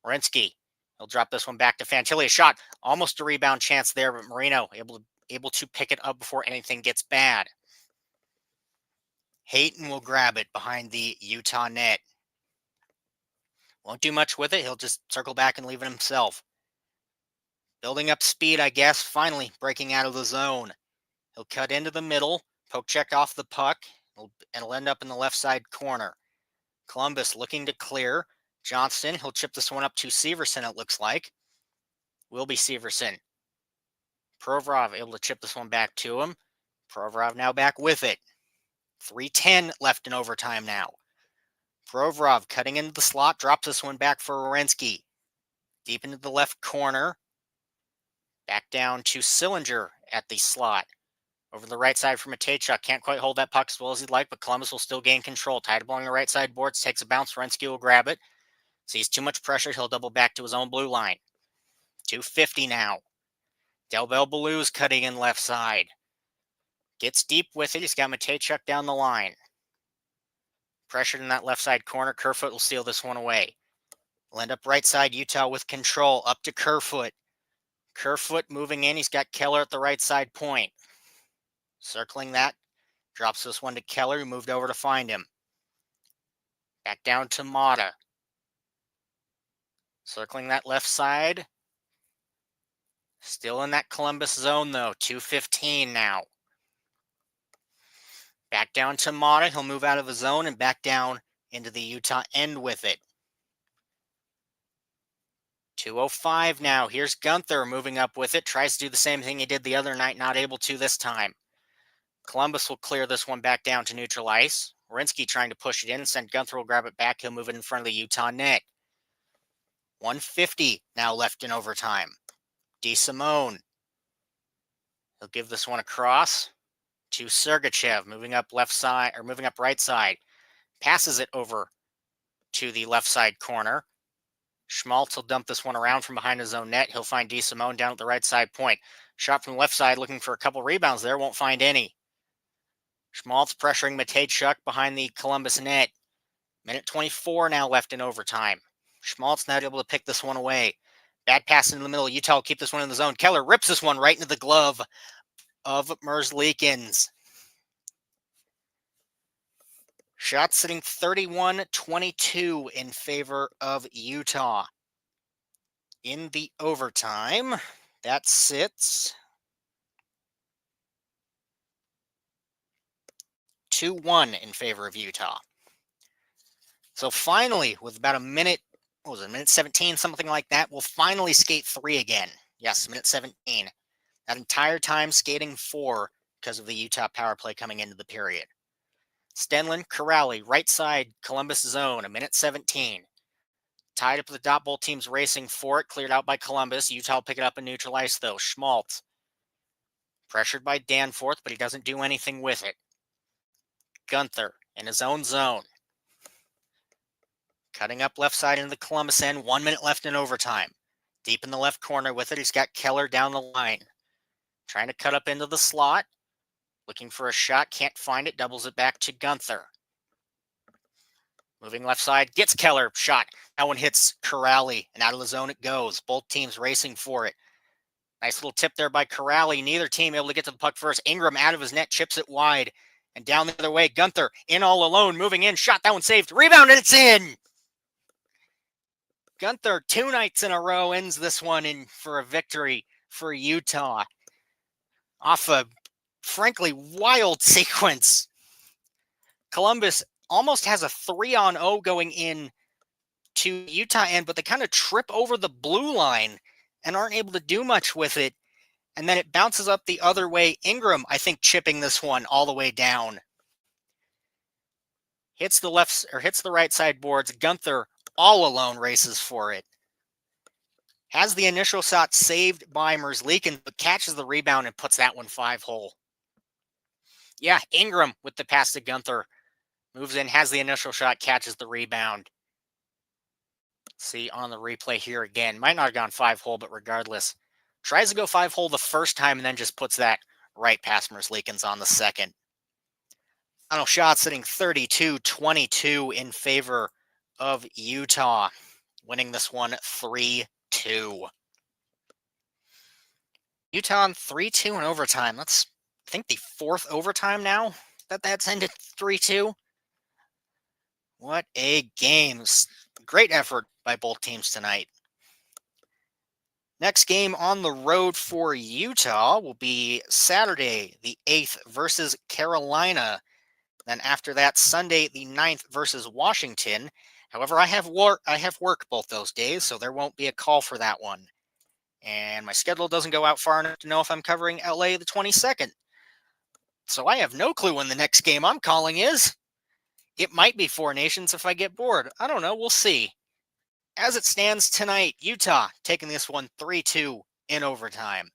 Werenski. He'll drop this one back to Fantilli. A shot. Almost a rebound chance there, but Marino able to pick it up before anything gets bad. Hayton will grab it behind the Utah net. Won't do much with it. He'll just circle back and leave it himself. Building up speed, I guess. Finally breaking out of the zone. He'll cut into the middle. Poke check off the puck. And it'll end up in the left side corner. Columbus looking to clear. Johnston, he'll chip this one up to Severson, it looks like. Will be Severson. Provorov able to chip this one back to him. Provorov now back with it. 3:10 left in overtime now. Provorov cutting into the slot, drops this one back for Werenski. Deep into the left corner. Back down to Sillinger at the slot. Over the right side for Matejchuk. Can't quite hold that puck as well as he'd like, but Columbus will still gain control. Tied up along the right side boards, takes a bounce. Werenski will grab it. Sees too much pressure, he'll double back to his own blue line. 2:50 now. Del Belbelou's cutting in left side. Gets deep with it. He's got Matejchuk down the line. Pressured in that left side corner. Kerfoot will steal this one away. Will end up right side. Utah with control. Up to Kerfoot. Kerfoot moving in. He's got Keller at the right side point. Circling that. Drops this one to Keller, who moved over to find him. Back down to Mata. Circling that left side. Still in that Columbus zone, though. 2:15 now. Back down to Mata. He'll move out of the zone and back down into the Utah end with it. 2:05 now. Here's Gunther moving up with it. Tries to do the same thing he did the other night. Not able to this time. Columbus will clear this one back down to neutral ice. Werenski trying to push it in. Send Gunther will grab it back. He'll move it in front of the Utah net. 1:50 now left in overtime. DeSimone. He'll give this one across to Sergachev, moving up left side or moving up right side. Passes it over to the left side corner. Schmaltz will dump this one around from behind his own net. He'll find DeSimone down at the right side point. Shot from the left side, looking for a couple rebounds there. Won't find any. Schmaltz pressuring Matejchuk behind the Columbus net. Minute 24 now left in overtime. Schmaltz not able to pick this one away. Bad pass into the middle. Utah will keep this one in the zone. Keller rips this one right into the glove of Merzlikins. Shot sitting 31-22 in favor of Utah. In the overtime, that sits 2-1 in favor of Utah. So finally, with about a minute, what was it, minute 17, something like that, we'll finally skate 3 again. Yes, minute 17. That entire time skating 4 because of the Utah power play coming into the period. Stenlin, Corrali, right side, Columbus zone, a minute 17. Tied up with the dot, both teams racing for it, cleared out by Columbus. Utah will pick it up in neutral ice, though. Schmaltz, pressured by Danforth, but he doesn't do anything with it. Gunther in his own zone. Cutting up left side into the Columbus end, 1 minute left in overtime. Deep in the left corner with it, he's got Keller down the line. Trying to cut up into the slot. Looking for a shot, can't find it, doubles it back to Gunther. Moving left side, gets Keller, shot. That one hits Corrali, and out of the zone it goes. Both teams racing for it. Nice little tip there by Corrali. Neither team able to get to the puck first. Ingram out of his net, chips it wide. And down the other way, Gunther in all alone, moving in, shot, that one saved. Rebound, and it's in! Gunther, 2 nights in a row, ends this one in for a victory for Utah. Off a, frankly, wild sequence. Columbus almost has a 3-on-0 going in to Utah end, but they kind of trip over the blue line and aren't able to do much with it. And then it bounces up the other way. Ingram, I think, chipping this one all the way down. Hits the right side boards. Gunther all alone races for it. Has the initial shot saved by Merzlikins, but catches the rebound and puts that one 5-hole. Yeah, Ingram with the pass to Gunther. Moves in, has the initial shot, catches the rebound. See on the replay here again. Might not have gone 5-hole, but regardless. Tries to go 5-hole the first time and then just puts that right past Merzlikins on the second. Final shot sitting 32-22 in favor of Utah. Winning this one 3-2. Utah on 3-2 in overtime. That's, I think, the fourth overtime now that's ended 3-2. What a game. Great effort by both teams tonight. Next game on the road for Utah will be Saturday, the 8th versus Carolina. Then after that, Sunday, the 9th versus Washington. However, I have work both those days, so there won't be a call for that one. And my schedule doesn't go out far enough to know if I'm covering LA the 22nd. So I have no clue when the next game I'm calling is. It might be Four Nations if I get bored. I don't know. We'll see. As it stands tonight, Utah taking this one 3-2 in overtime.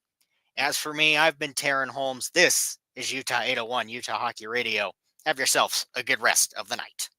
As for me, I've been Taryn Holmes. This is Utah 801, Utah Hockey Radio. Have yourselves a good rest of the night.